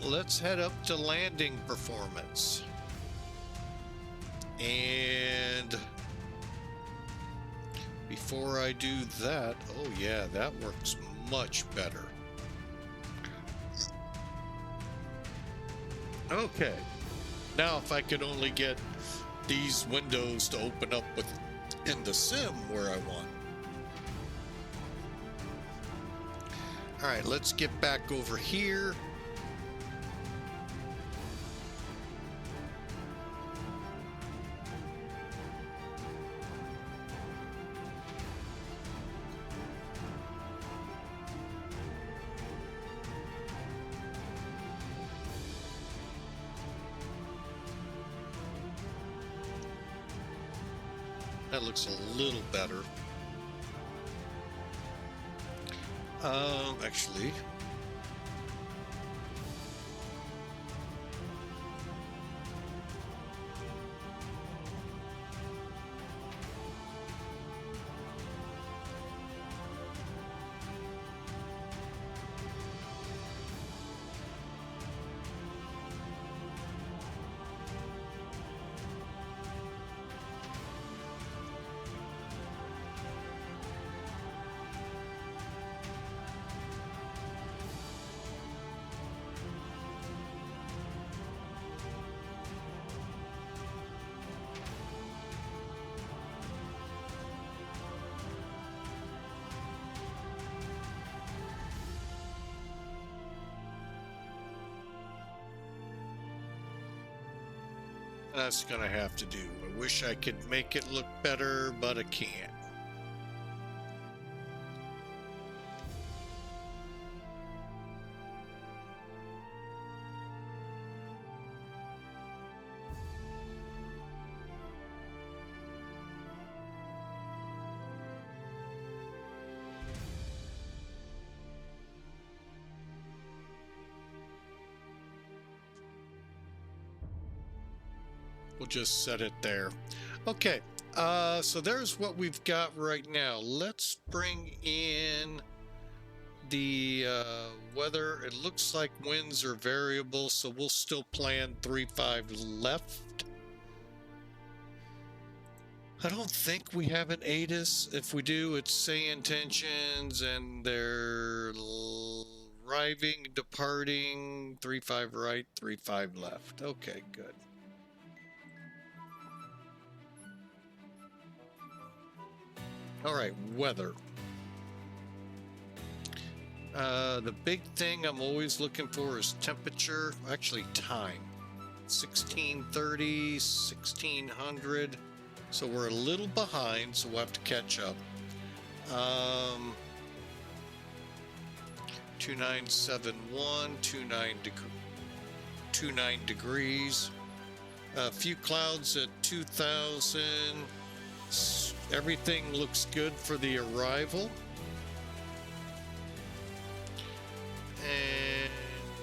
Let's head up to landing performance. And before I do that, oh yeah, that works much better. Okay, now if I could only get these windows to open up in the sim where I want. All right, let's get back over here. That looks a little better. Actually, that's gonna have to do. I wish I could make it look better, but I can't. We'll just set it there. Okay, so there's what we've got right now. Let's bring in the weather. It looks like winds are variable, so we'll still plan 3-5 left. I don't think we have an ATIS. If we do, it's say intentions and they're arriving, departing, 3-5 right, 3-5 left. Okay, good. All right, weather. The big thing I'm always looking for is temperature, actually time. 1630, 1600. So we're a little behind, so we'll have to catch up. 2971, 29 degrees. A few clouds at 2000. Everything looks good for the arrival. And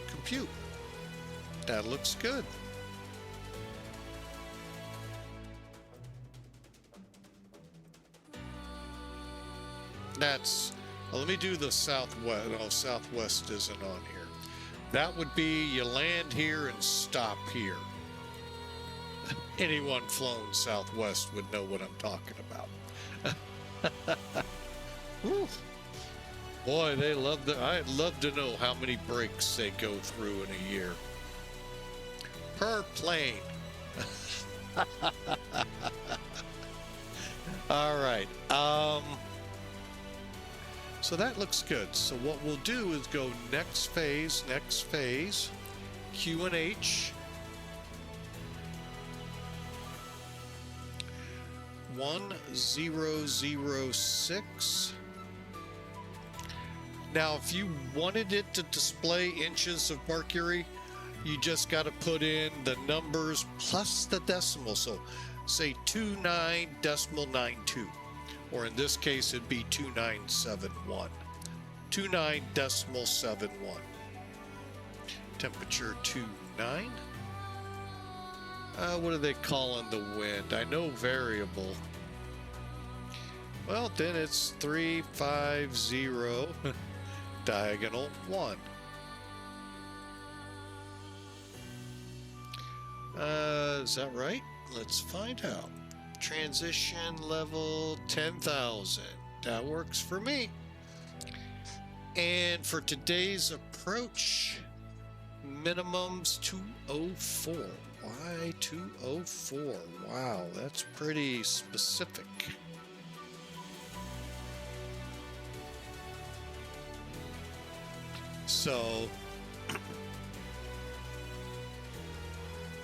compute. That looks good. That's, well, let me do the southwest. No, southwest isn't on here. That would be you land here and stop here. Anyone flown southwest would know what I'm talking about. Boy, they love the. I'd love to know how many breaks they go through in a year per plane. All right. So that looks good. So what we'll do is go next phase, QNH. 1006. Now, if you wanted it to display inches of mercury, you just got to put in the numbers plus the decimal. So say 29.92, or in this case, it'd be 2971. 29.71. Temperature 29. What are they calling the wind? I know variable. Well, then it's 350 diagonal 1. Is that right? Let's find out. Transition level 10,000. That works for me. And for today's approach, minimum's 204. Why 204? Wow, that's pretty specific. So,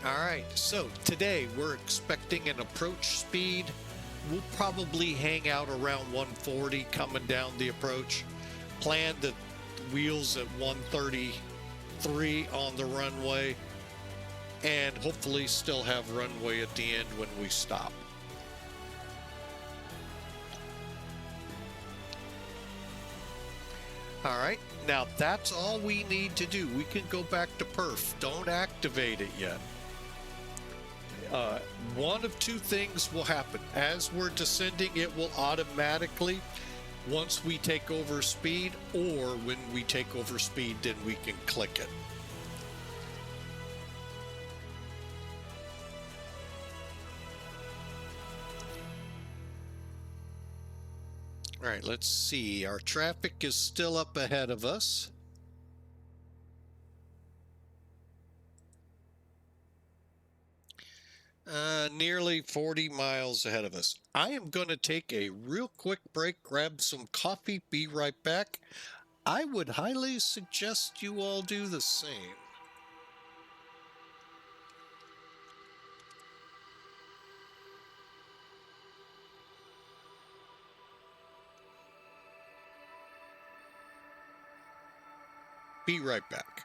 all right, so today we're expecting an approach speed. We'll probably hang out around 140 coming down the approach. Plan the wheels at 133 on the runway, and hopefully still have runway at the end when we stop. All right, now that's all we need to do. We can go back to perf. Don't activate it yet. One of two things will happen. As we're descending, it will automatically, once we take over speed, or when we take over speed, then we can click it. All right, let's see. Our traffic is still up ahead of us. Nearly 40 miles ahead of us. I am going to take a real quick break, grab some coffee, be right back. I would highly suggest you all do the same. Be right back.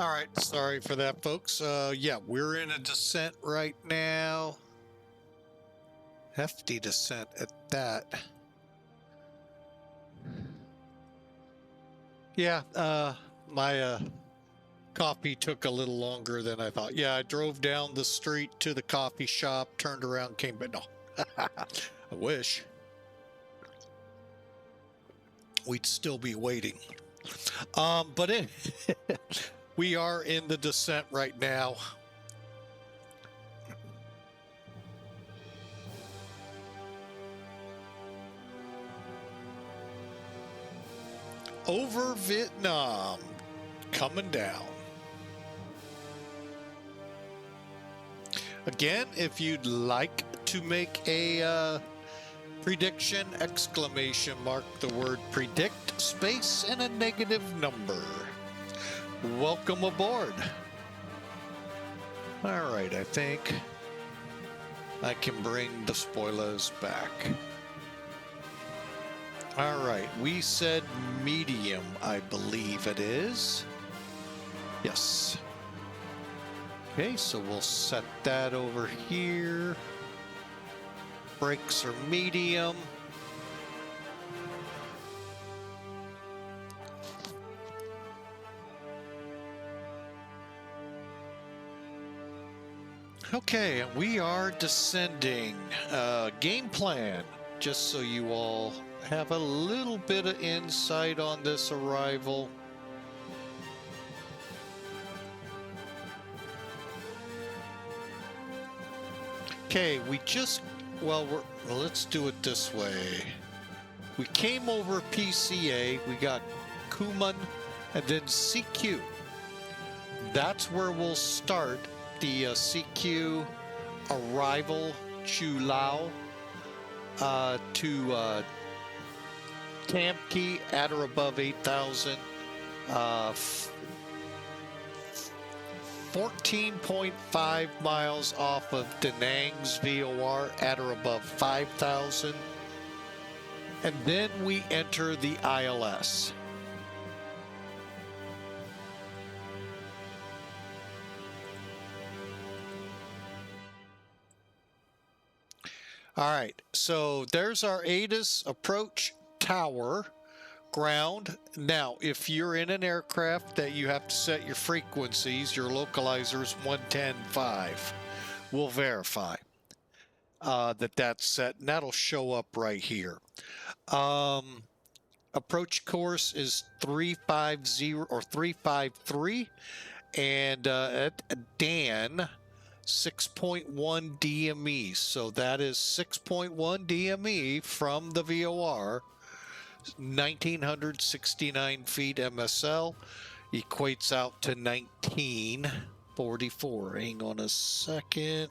All right, sorry for that, folks. Yeah, we're in a descent right now. Hefty descent at that. Yeah, my coffee took a little longer than I thought. Yeah, I drove down the street to the coffee shop, turned around, came back. No, I wish. We'd still be waiting. But we are in the descent right now. Over Vietnam, coming down. Again, if you'd like to make a prediction, exclamation mark the word predict, space, and a negative number. Welcome aboard. All right, I think I can bring the spoilers back. All right, we said medium, I believe it is. Yes. Okay, so we'll set that over here. Brakes are medium. Okay, we are descending. Game plan, just so you all have a little bit of insight on this arrival. Okay, well, let's do it this way. We came over PCA, we got Kuman, and then CQ. That's where we'll start the CQ arrival Chu Lao to Tam Key at or above 8,000. 14.5 miles off of Da Nang's VOR at or above 5,000. And then we enter the ILS. All right, so there's our ATIS approach tower. Ground. Now, if you're in an aircraft that you have to set your frequencies, your localizers 110.5, we'll verify that that's set, and that'll show up right here. Approach course is 350 or 353, and at Dan 6.1 DME. So that is 6.1 DME from the VOR. 1,969 feet MSL equates out to 1944. Hang on a second.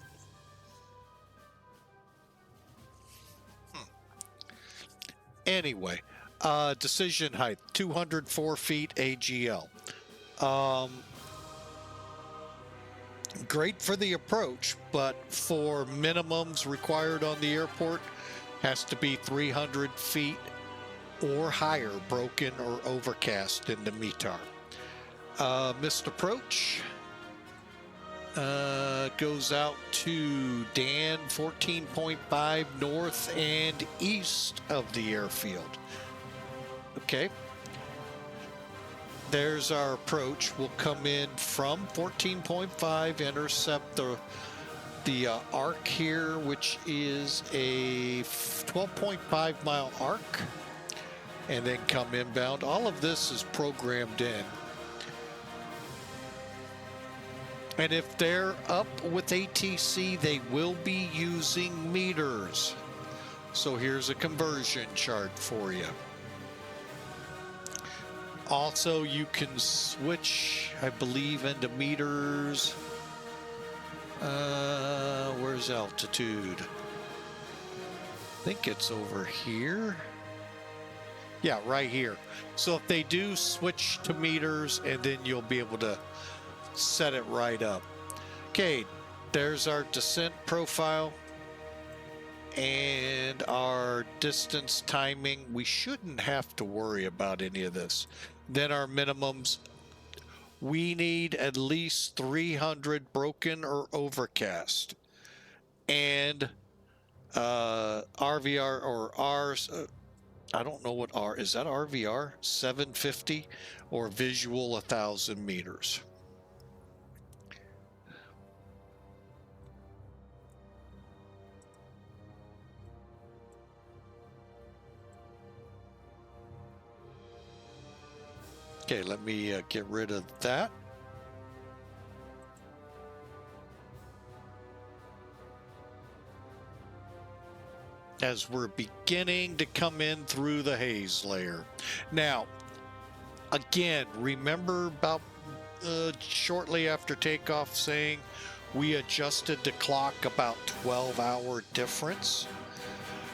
Anyway, decision height 204 feet AGL. Great for the approach, but for minimums required on the airport, has to be 300 feet or higher, broken or overcast in the METAR. Missed approach goes out to Dan 14.5 north and east of the airfield. Okay. There's our approach. We'll come in from 14.5, intercept the arc here, which is a 12.5 mile arc, and then come inbound. All of this is programmed in. And if they're up with ATC, they will be using meters. So here's a conversion chart for you. Also, you can switch, I believe, into meters. Where's altitude? I think it's over here. Yeah, right here. So if they do switch to meters, and then you'll be able to set it right up. Okay, there's our descent profile and our distance timing. We shouldn't have to worry about any of this. Then our minimums we need at least 300 broken or overcast. And RVR or R's, I don't know what R, is that RVR 750 or visual 1,000 meters? Okay, let me get rid of that. As we're beginning to come in through the haze layer. Now, again, remember about shortly after takeoff saying we adjusted the clock about 12-hour difference?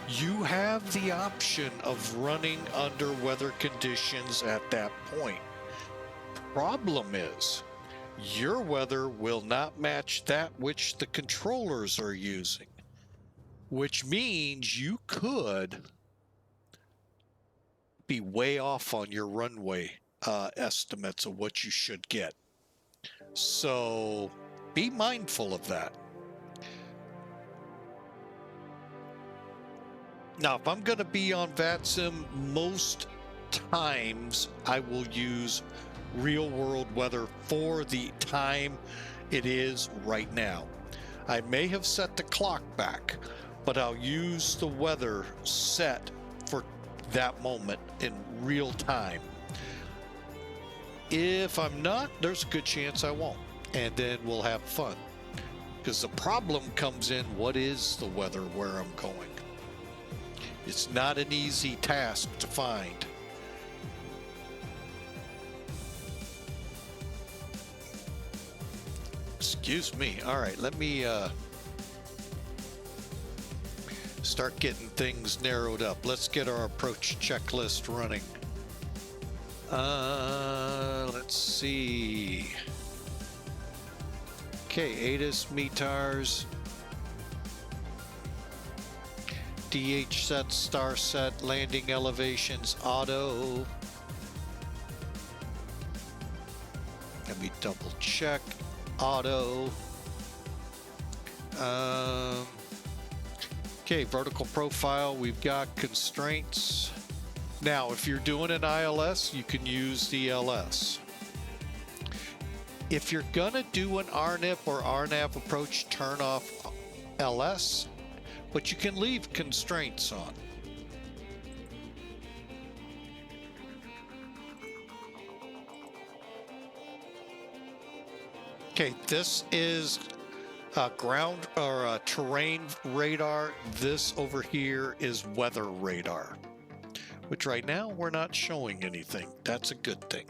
You have the option of running under weather conditions at that point. Problem is, your weather will not match that which the controllers are using, which means you could be way off on your runway estimates of what you should get. So be mindful of that. Now, if I'm going to be on VATSIM, most times I will use real world weather for the time it is right now. I may have set the clock back, but I'll use the weather set for that moment in real time. If I'm not, there's a good chance I won't, and then we'll have fun. Because the problem comes in, what is the weather where I'm going? It's not an easy task to find. Excuse me. All right, let me start getting things narrowed up. Let's get our approach checklist running. Let's see. Okay, ATIS, METARs, DH set, star set, landing elevations, auto. Let me double check. Auto. Okay, vertical profile, we've got constraints. Now, if you're doing an ILS, you can use the LS. If you're gonna do an RNIP or RNAV approach, turn off LS, but you can leave constraints on. Okay, this is ground or terrain radar. This over here is weather radar, which right now we're not showing anything. That's a good thing.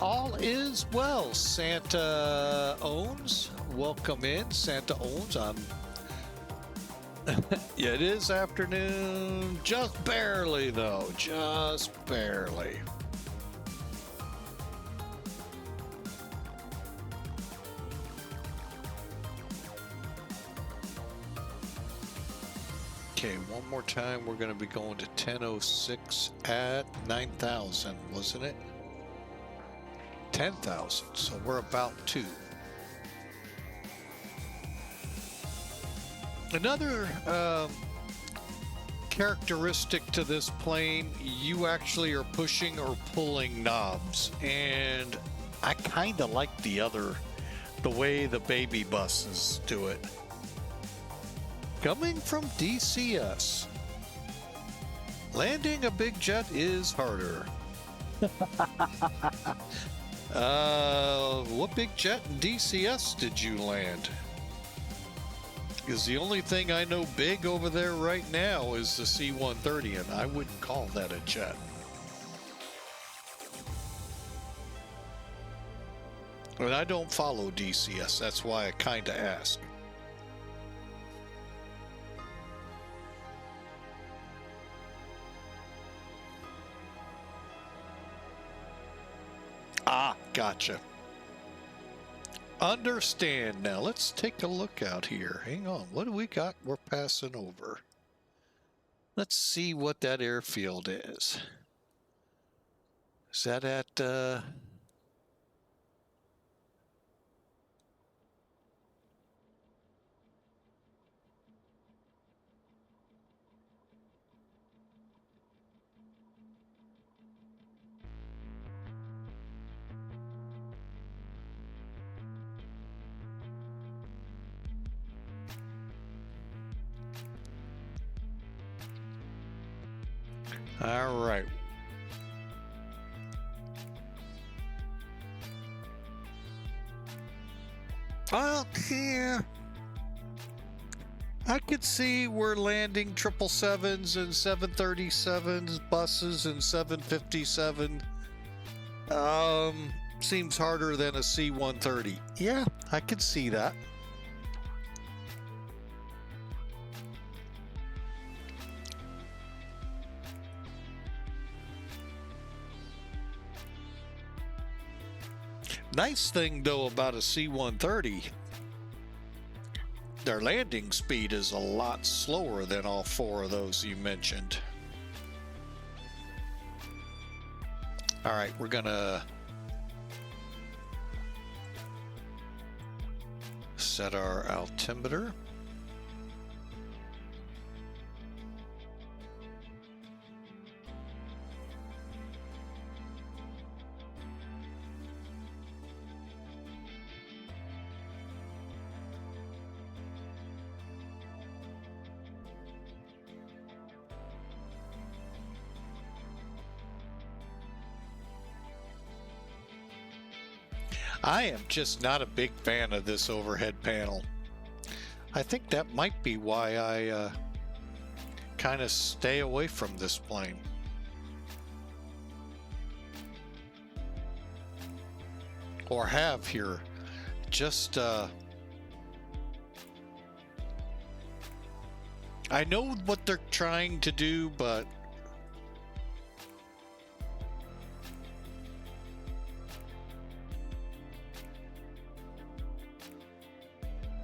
All is well. Santa owns. Welcome in, Santa owns. Yeah, it is afternoon. Just barely, though. Just barely. Okay, one more time. We're going to be going to 10:06 at 9,000, wasn't it? 10,000, so we're about to. Another characteristic to this plane, you actually are pushing or pulling knobs, and I kind of like the way the baby buses do it. Coming from DCS. Landing a big jet is harder. What big jet in DCS did you land? Because the only thing I know big over there right now is the C-130, and I wouldn't call that a jet. But I don't follow DCS, that's why I kind of ask. Ah, gotcha. Understand. Now let's take a look out here. Hang on. What do we got we're passing over? Let's see what that airfield is. Is that at all right. Well, yeah. I could see we're landing 777s and 737s, buses and 757. Seems harder than a C-130. Yeah, I could see that. Nice thing though about a C-130, their landing speed is a lot slower than all four of those you mentioned. All right, we're gonna set our altimeter. I am just not a big fan of this overhead panel. I think that might be why I kind of stay away from this plane. Or have here. Just, I know what they're trying to do, but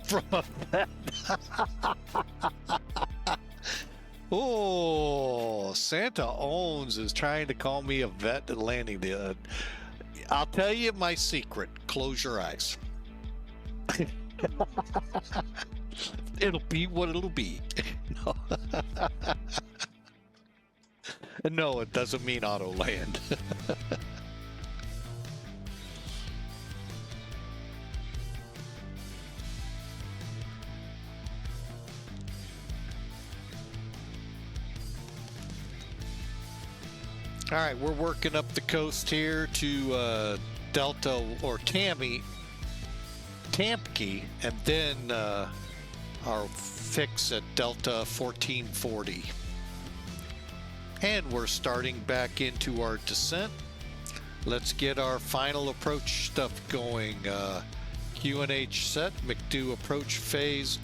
from a vet. Oh, Santa Owns is trying to call me a vet and landing the. I'll tell you my secret. Close your eyes. It'll be what it'll be. No. No, it doesn't mean auto land. All right, we're working up the coast here to Delta or Tamkey, and then our fix at Delta 1440. And we're starting back into our descent. Let's get our final approach stuff going. QNH set, McDo approach phase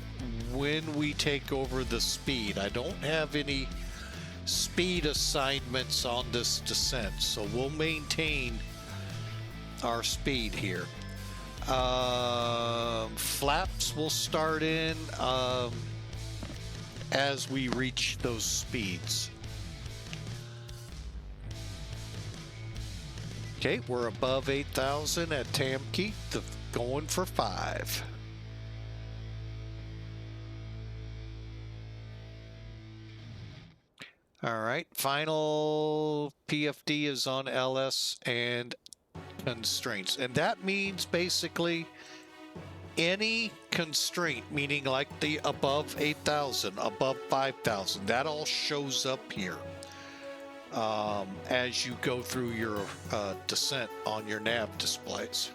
when we take over the speed. I don't have any speed assignments on this descent, so we'll maintain our speed here. Flaps will start in as we reach those speeds. Okay, we're above 8,000 at Tamkey, going for 5. All right, final PFD is on LS and constraints. And that means basically any constraint, meaning like the above 8,000, above 5,000, that all shows up here as you go through your descent on your nav displays.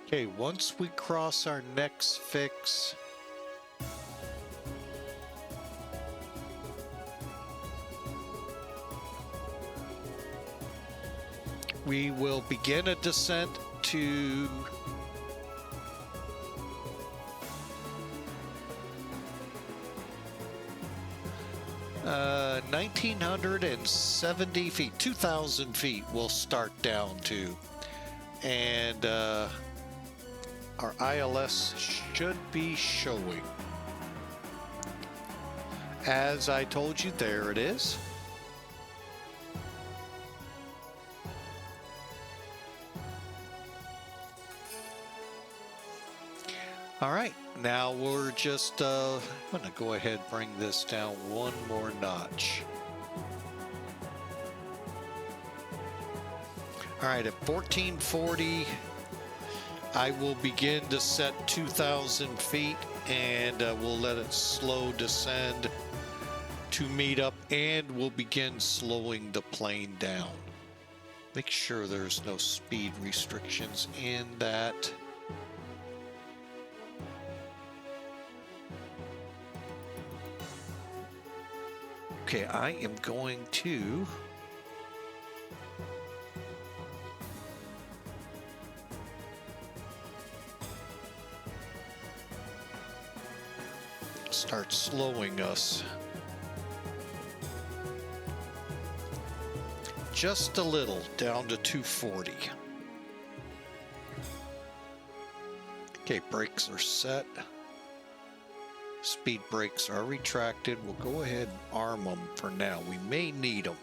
Okay, once we cross our next fix, we will begin a descent to 1,970 feet, 2,000 feet we'll start down to. And our ILS should be showing. As I told you, there it is. All right, now we're just, I'm gonna go ahead and bring this down one more notch. All right, at 1440, I will begin to set 2,000 feet and we'll let it slow descend to meet up, and we'll begin slowing the plane down. Make sure there's no speed restrictions in that. Okay, I am going to start slowing us just a little down to 240. Okay, brakes are set. Speed brakes are retracted. We'll go ahead and arm them for now. We may need them.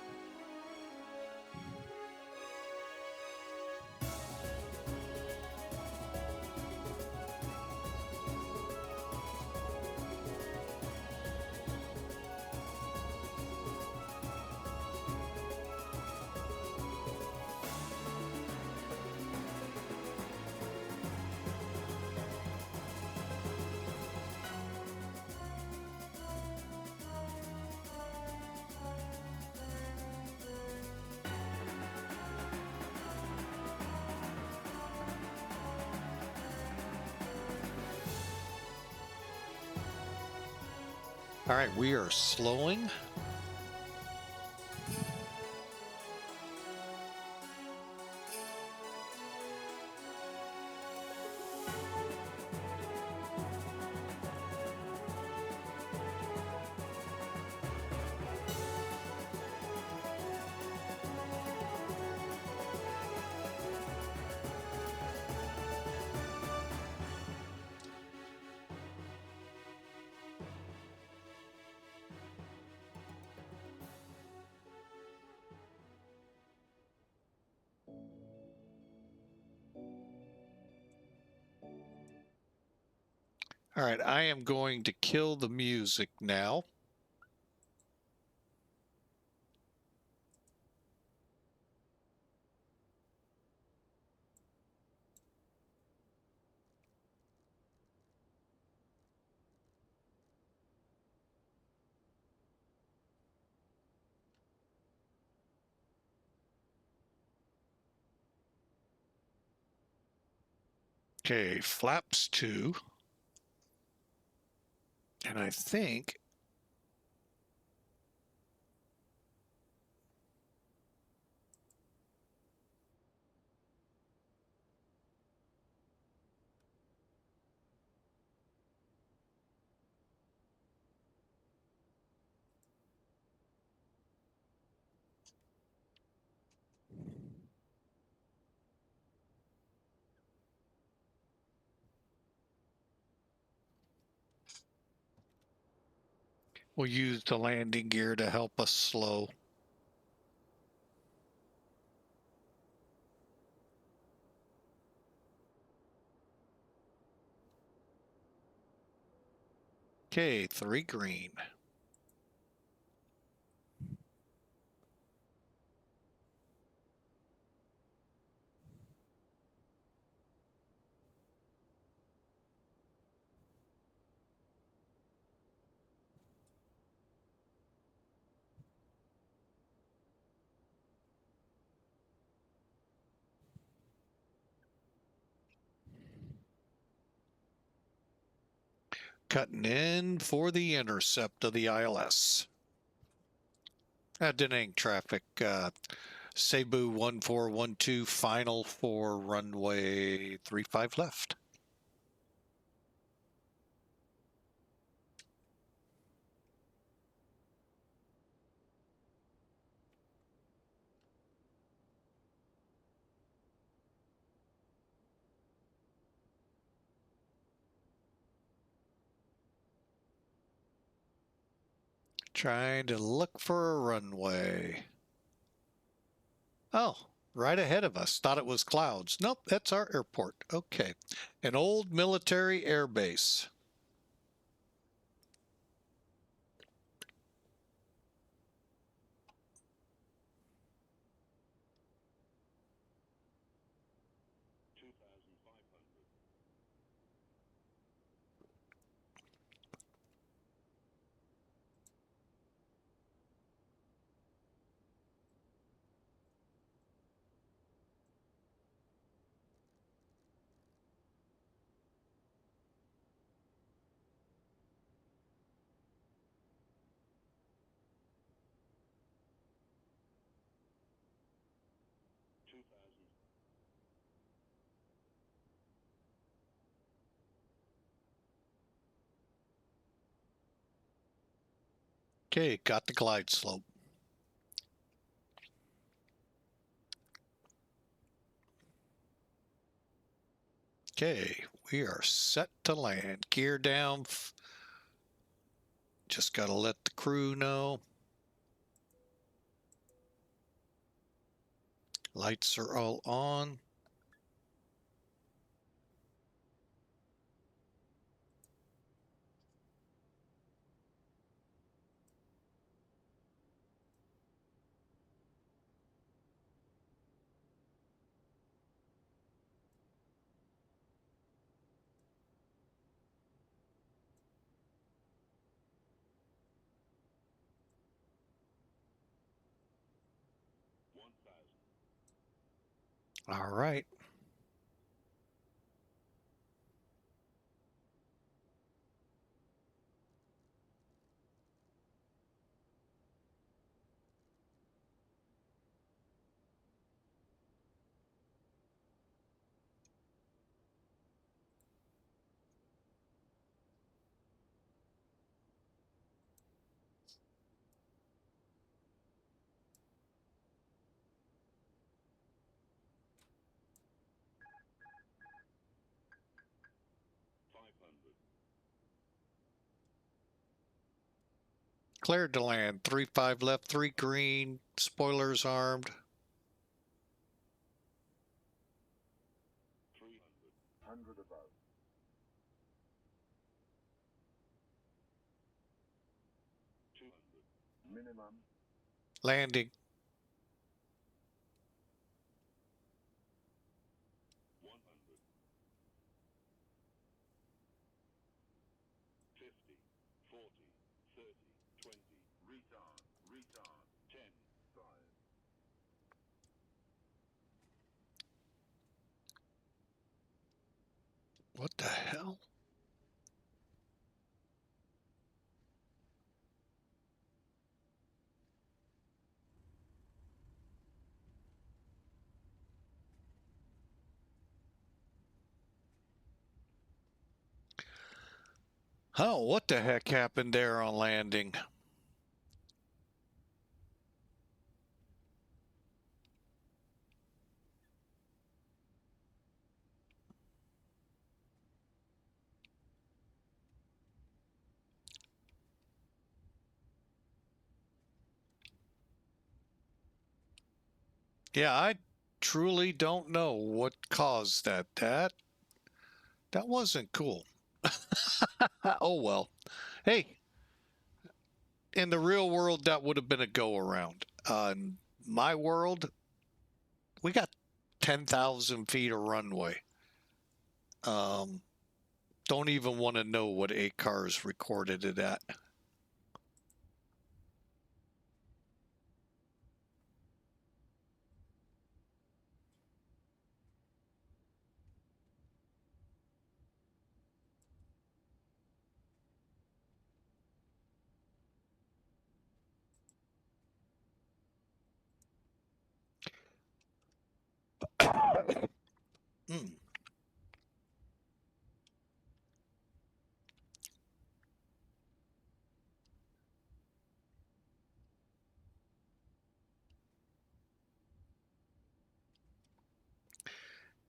All right, we are slowing. All right, I am going to kill the music now. Okay, flaps 2. And I think We'll use the landing gear to help us slow. Okay, 3 green. Cutting in for the intercept of the ILS. Denying traffic. Cebu 1412 final for runway 35 left. Trying to look for a runway. Oh, right ahead of us. Thought it was clouds. Nope, that's our airport. Okay. An old military air base. Okay, got the glide slope. Okay, we are set to land. Gear down. Just got to let the crew know. Lights are all on. All right. Cleared to land. 3-5 left, 3 green. Spoilers armed. 100 above. Minimum. Landing. Retard. 10. 5. What the hell? Oh, what the heck happened there on landing? Yeah, I truly don't know what caused that. That wasn't cool. Oh well. Hey, in the real world, that would have been a go around. In my world, we got 10,000 feet of runway. Don't even want to know what ACARS recorded it at. Mm.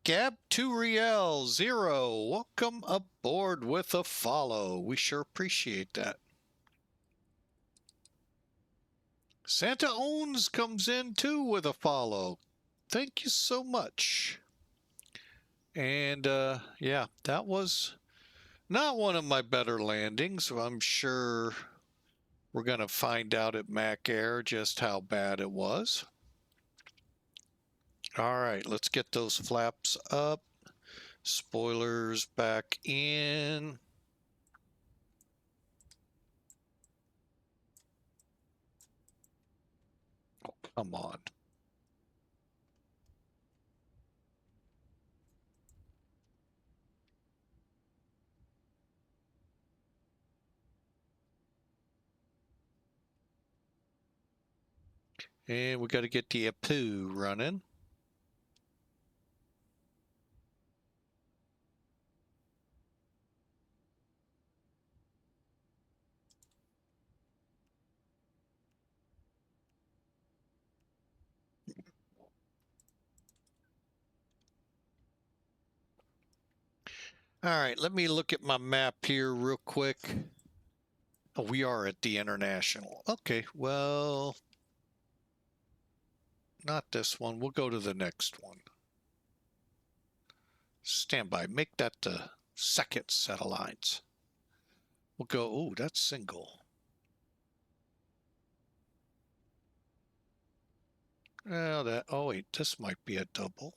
Gab 2 Riel 0, welcome aboard with a follow. We sure appreciate that. Santa Owns comes in too with a follow. Thank you so much. And yeah, that was not one of my better landings. I'm sure we're going to find out at MACAIR just how bad it was. All right, let's get those flaps up. Spoilers back in. Oh, come on. And we got to get the Apu running. All right, let me look at my map here real quick. Oh, we are at the International. Okay, well, not this one. We'll go to the next one. Stand by. Make that the second set of lines. We'll go, oh, that's single. Well, oh wait, this might be a double.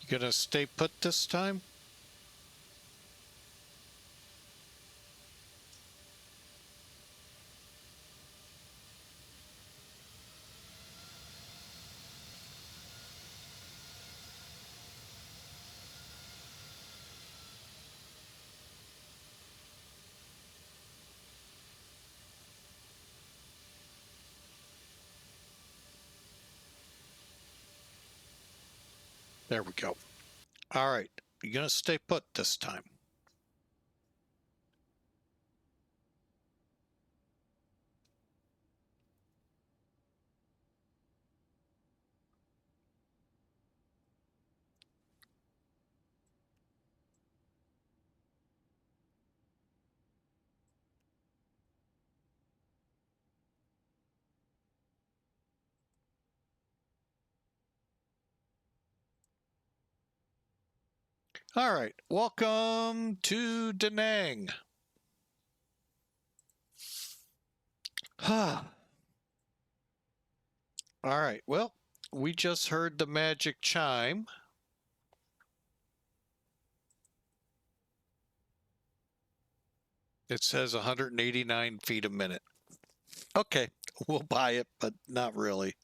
You gonna stay put this time? There we go. All right, you're gonna stay put this time. All right, welcome to Da Nang. All right, well, we just heard the magic chime. It says 189 feet a minute. Okay, we'll buy it, but not really.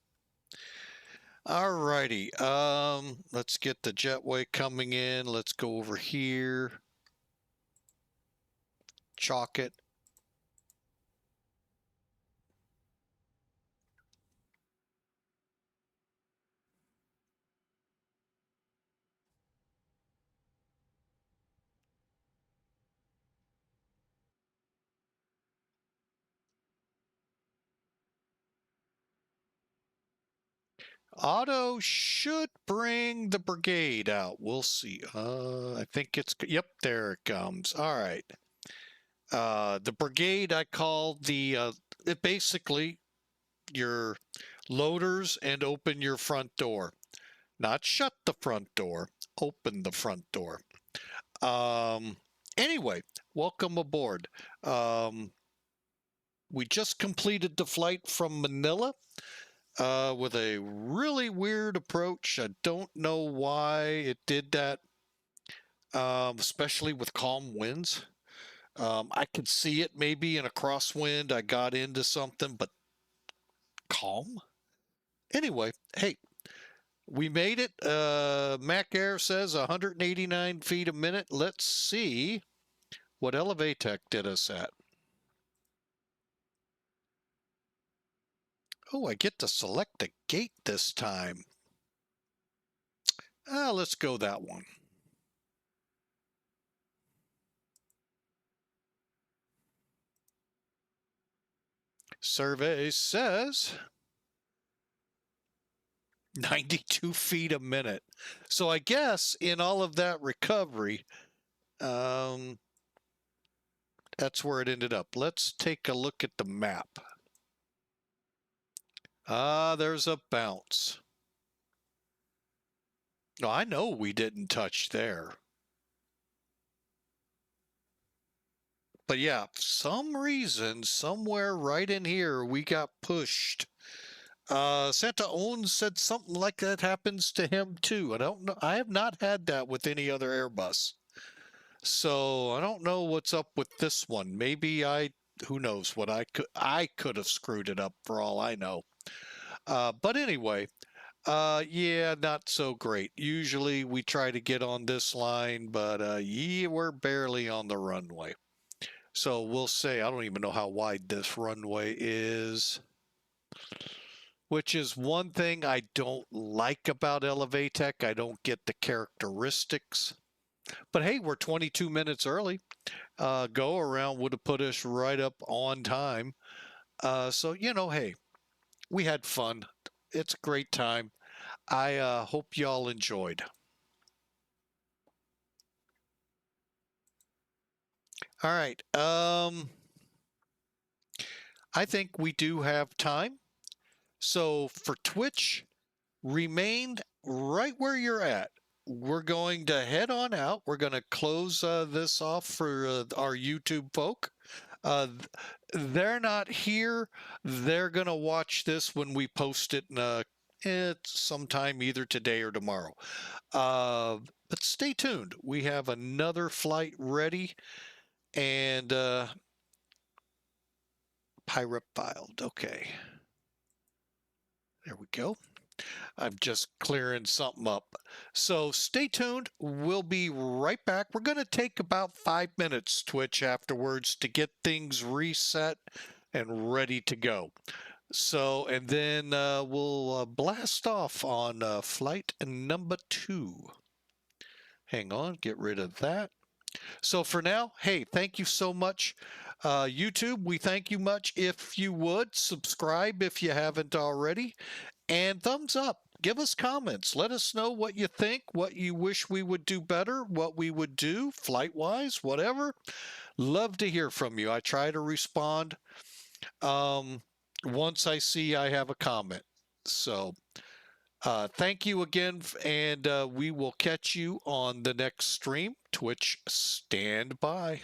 All righty, let's get the jetway coming in. Let's go over here. Chalk it. Auto should bring the brigade out. We'll see. I think it's, yep, there it comes. All right. The brigade, I call the, it basically your loaders and open your front door. Not shut the front door, open the front door. Anyway, welcome aboard. We just completed the flight from Manila. With a really weird approach. I don't know why it did that, especially with calm winds. I could see it maybe in a crosswind. I got into something, but calm? Anyway, hey, we made it. MACAIR says 189 feet a minute. Let's see what Elevatech did us at. Oh, I get to select a gate this time. Let's go that one. Survey says 92 feet a minute. So I guess in all of that recovery, that's where it ended up. Let's take a look at the map. There's a bounce. No, I know we didn't touch there. But yeah, for some reason, somewhere right in here, we got pushed. Santa Owens said something like that happens to him too. I don't know. I have not had that with any other Airbus. So I don't know what's up with this one. Maybe who knows what I could have screwed it up for all I know. But anyway, yeah, not so great. Usually we try to get on this line, but yeah, we're barely on the runway. So we'll say, I don't even know how wide this runway is, which is one thing I don't like about Elevatech. I don't get the characteristics. But hey, we're 22 minutes early. Go around would have put us right up on time. So, you know, hey, we had fun. It's a great time. I hope y'all enjoyed. All right. I think we do have time. So for Twitch, remain right where you're at. We're going to head on out. We're going to close this off for our YouTube folk. They're not here. They're going to watch this when we post it in It's sometime either today or tomorrow. But stay tuned. We have another flight ready, and pirate filed. Okay. There we go. I'm just clearing something up. So stay tuned. We'll be right back. We're going to take about 5 minutes, Twitch, afterwards to get things reset and ready to go. So, and then we'll blast off on flight number 2. Hang on, get rid of that. So for now, hey, thank you so much. YouTube, we thank you much. If you would, subscribe if you haven't already. And thumbs up. Give us comments. Let us know what you think, what you wish we would do better, what we would do flight-wise, whatever. Love to hear from you. I try to respond once I see I have a comment. So thank you again, and we will catch you on the next stream. Twitch, stand by.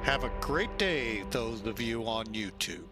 Have a great day, those of you on YouTube.